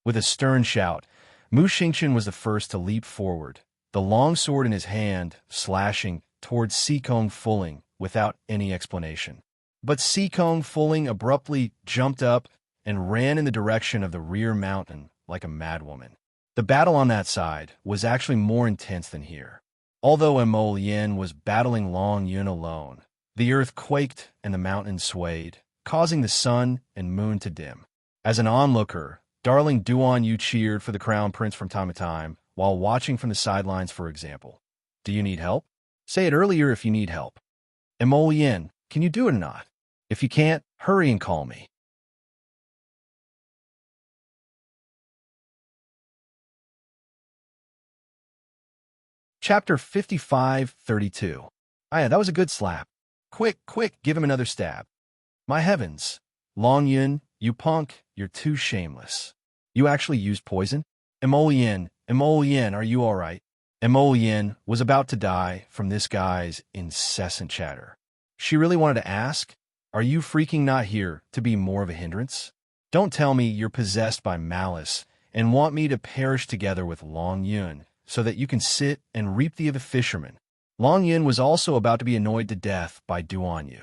With a stern shout, Mu Xingqian was the first to leap forward, the long sword in his hand slashing towards Seekong Fulling without any explanation. But Seekong Fulling abruptly jumped up and ran in the direction of the rear mountain like a madwoman. The battle on that side was actually more intense than here. Although Emolien was battling Long Yun alone, the earth quaked and the mountains swayed, causing the sun and moon to dim. As an onlooker, darling Duan Yu cheered for the crown prince from time to time, while watching from the sidelines, for example. Do you need help? Say it earlier if you need help. Emolien, can you do it or not? If you can't, hurry and call me. Chapter 55:32. Ah, yeah, that was a good slap. Quick, quick, give him another stab. My heavens. Long Yun, you punk, you're too shameless. You actually used poison? Emolien, are you all right? Emolien was about to die from this guy's incessant chatter. She really wanted to ask, are you freaking not here to be more of a hindrance? Don't tell me you're possessed by malice and want me to perish together with Long Yun, so that you can sit and reap the of a fisherman. Long Yun was also about to be annoyed to death by Duan Yu.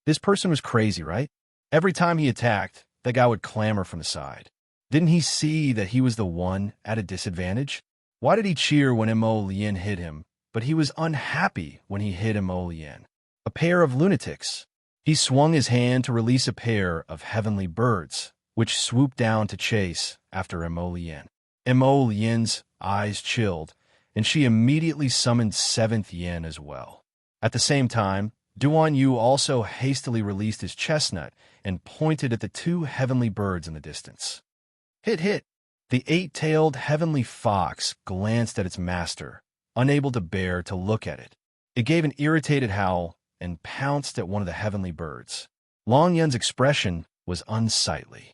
This person was crazy, right? Every time he attacked, the guy would clamor from the side. Didn't he see that he was the one at a disadvantage? Why did he cheer when Emolien hit him, but he was unhappy when he hit Emolien? A pair of lunatics. He swung his hand to release a pair of heavenly birds, which swooped down to chase after Emolien. Emolien's eyes chilled, and she immediately summoned 7th Yen as well. At the same time, Duan Yu also hastily released his chestnut and pointed at the two heavenly birds in the distance. Hit, hit! The eight-tailed heavenly fox glanced at its master, unable to bear to look at it. It gave an irritated howl and pounced at one of the heavenly birds. Long Yun's expression was unsightly.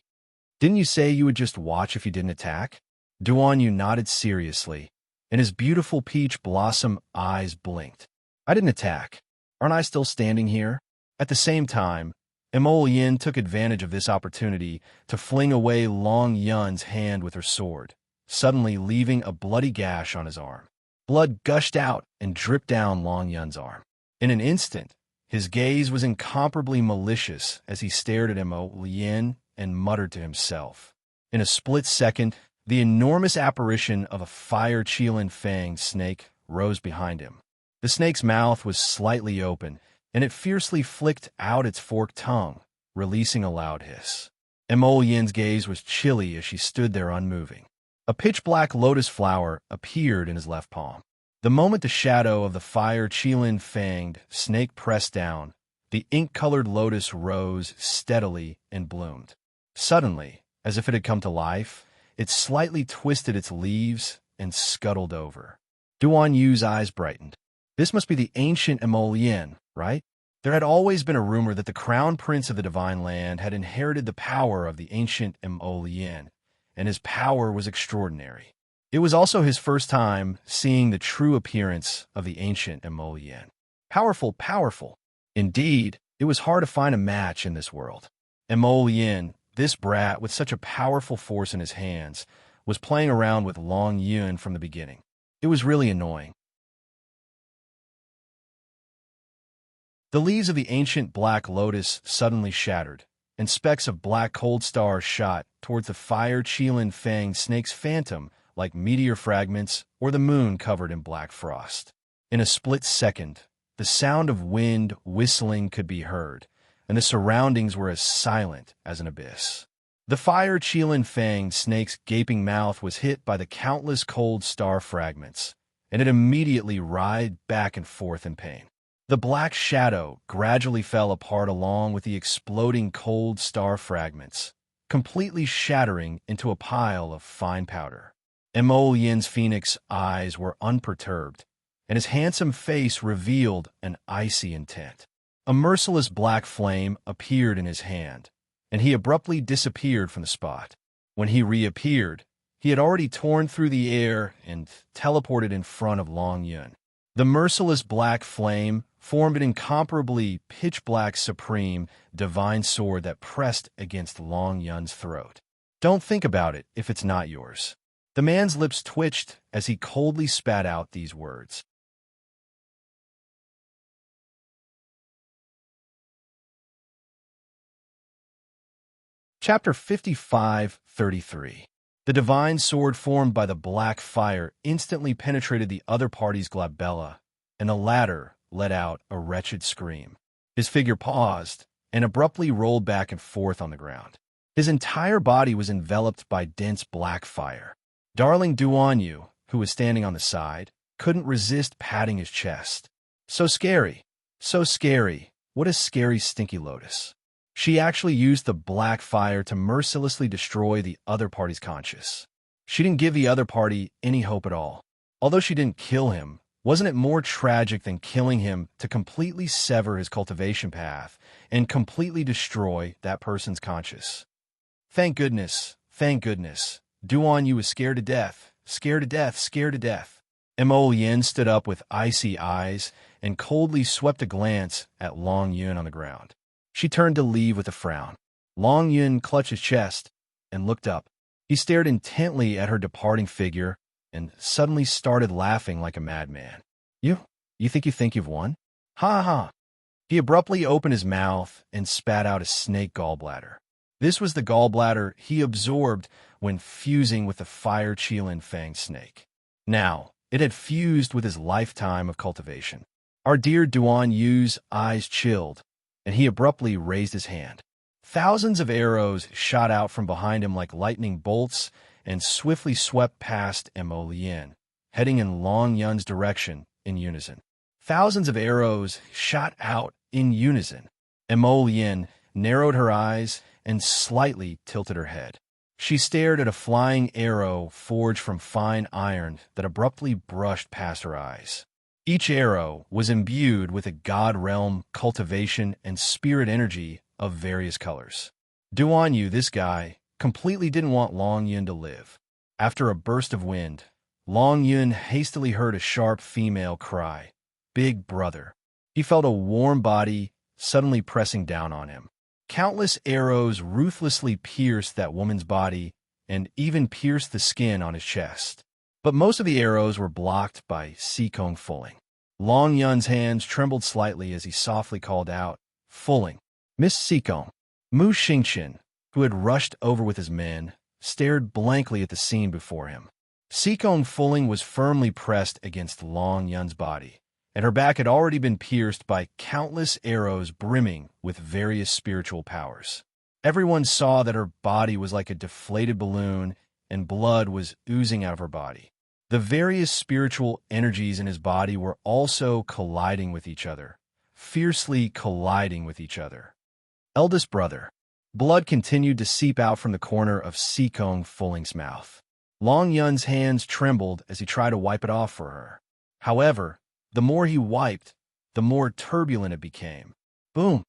Didn't you say you would just watch if you didn't attack? Duan Yu nodded seriously, and his beautiful peach blossom eyes blinked. I didn't attack. Aren't I still standing here? At the same time, Yin took advantage of this opportunity to fling away Long Yun's hand with her sword, suddenly leaving a bloody gash on his arm. Blood gushed out and dripped down Long Yun's arm. In an instant, his gaze was incomparably malicious as he stared at Yin and muttered to himself. In a split second, the enormous apparition of a fire-Qilin-fanged snake rose behind him. The snake's mouth was slightly open, and it fiercely flicked out its forked tongue, releasing a loud hiss. Yin's gaze was chilly as she stood there unmoving. A pitch-black lotus flower appeared in his left palm. The moment the shadow of the fire-Qilin-fanged snake pressed down, the ink-colored lotus rose steadily and bloomed. Suddenly, as if it had come to life, it slightly twisted its leaves and scuttled over. Duan Yu's eyes brightened. This must be the ancient Yin, right? There had always been a rumor that the crown prince of the Divine Land had inherited the power of the ancient Yin, and his power was extraordinary. It was also his first time seeing the true appearance of the ancient Yin. Powerful, powerful. Indeed, it was hard to find a match in this world. Yin, this brat with such a powerful force in his hands, was playing around with Long Yun from the beginning. It was really annoying. The leaves of the ancient black lotus suddenly shattered, and specks of black cold stars shot towards the fire-Qilin-fanged snake's phantom like meteor fragments or the moon covered in black frost. In a split second, the sound of wind whistling could be heard, and the surroundings were as silent as an abyss. The fire-Qilin-fanged snake's gaping mouth was hit by the countless cold star fragments, and it immediately writhed back and forth in pain. The black shadow gradually fell apart along with the exploding cold star fragments, completely shattering into a pile of fine powder. Yin's phoenix eyes were unperturbed, and his handsome face revealed an icy intent. A merciless black flame appeared in his hand, and he abruptly disappeared from the spot. When he reappeared, he had already torn through the air and teleported in front of Long Yun. The merciless black flame formed an incomparably pitch-black supreme divine sword that pressed against Long Yun's throat. Don't think about it if it's not yours. The man's lips twitched as he coldly spat out these words. Chapter 55:33. The divine sword formed by the black fire instantly penetrated the other party's glabella, and the latter let out a wretched scream. His figure paused and abruptly rolled back and forth on the ground. His entire body was enveloped by dense black fire. Darling Duan Yu, who was standing on the side, couldn't resist patting his chest. So scary. So scary. What a scary stinky lotus. She actually used the black fire to mercilessly destroy the other party's conscience. She didn't give the other party any hope at all. Although she didn't kill him, wasn't it more tragic than killing him to completely sever his cultivation path and completely destroy that person's conscience? Thank goodness, thank goodness. Duan Yu was scared to death, scared to death, scared to death. Yin stood up with icy eyes and coldly swept a glance at Long Yun on the ground. She turned to leave with a frown. Long Yun clutched his chest and looked up. He stared intently at her departing figure and suddenly started laughing like a madman. You think you've won? Ha ha. He abruptly opened his mouth and spat out a snake gallbladder. This was the gallbladder he absorbed when fusing with the fire-Qilin-fanged snake. Now, it had fused with his lifetime of cultivation. Our dear Duan Yu's eyes chilled, and he abruptly raised his hand. Thousands of arrows shot out from behind him like lightning bolts and swiftly swept past Yin, heading in Long Yun's direction in unison. Thousands of arrows shot out in unison. Emolien narrowed her eyes and slightly tilted her head. She stared at a flying arrow forged from fine iron that abruptly brushed past her eyes. Each arrow was imbued with a god realm cultivation and spirit energy of various colors. Duan Yu, this guy, completely didn't want Long Yun to live. After a burst of wind, Long Yun hastily heard a sharp female cry, "Big brother." He felt a warm body suddenly pressing down on him. Countless arrows ruthlessly pierced that woman's body and even pierced the skin on his chest. But most of the arrows were blocked by Sikong Fulling. Long Yun's hands trembled slightly as he softly called out, "Fulling, Miss Sikong." Mu Xingqian, who had rushed over with his men, stared blankly at the scene before him. Sikong Fulling was firmly pressed against Long Yun's body, and her back had already been pierced by countless arrows brimming with various spiritual powers. Everyone saw that her body was like a deflated balloon, and blood was oozing out of her body. The various spiritual energies in his body were also colliding with each other, fiercely colliding with each other. Eldest brother. Blood continued to seep out from the corner of Sikong Fulling's mouth. Long Yun's hands trembled as he tried to wipe it off for her. However, the more he wiped, the more turbulent it became. Boom!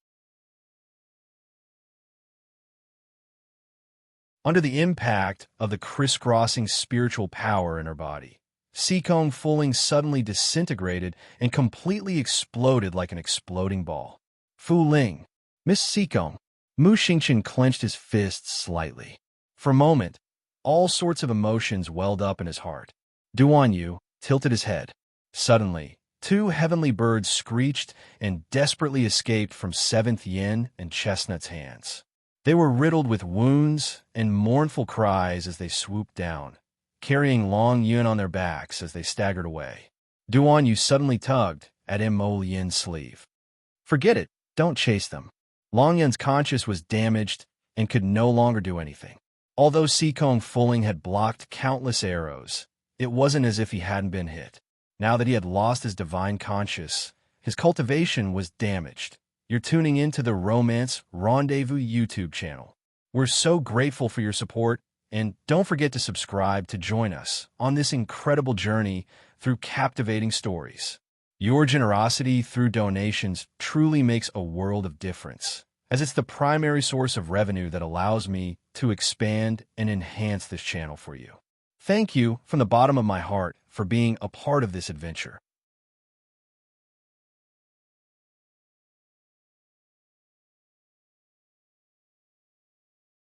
Under the impact of the crisscrossing spiritual power in her body, Sikong Fulling suddenly disintegrated and completely exploded like an exploding ball. Fu Ling, Miss Sikong. Mu Xingqian clenched his fists slightly. For a moment, all sorts of emotions welled up in his heart. Duan Yu tilted his head. Suddenly, two heavenly birds screeched and desperately escaped from Seventh Yin and Chestnut's hands. They were riddled with wounds and mournful cries as they swooped down, carrying Long Yun on their backs as they staggered away. Duan Yu suddenly tugged at Mo Yin's sleeve. "Forget it. Don't chase them." Long Yun's conscience was damaged and could no longer do anything. Although Sikong Fulling had blocked countless arrows, it wasn't as if he hadn't been hit. Now that he had lost his divine conscience, his cultivation was damaged. You're tuning into the Romance Rendezvous YouTube channel. We're so grateful for your support, and don't forget to subscribe to join us on this incredible journey through captivating stories. Your generosity through donations truly makes a world of difference, as it's the primary source of revenue that allows me to expand and enhance this channel for you. Thank you from the bottom of my heart for being a part of this adventure.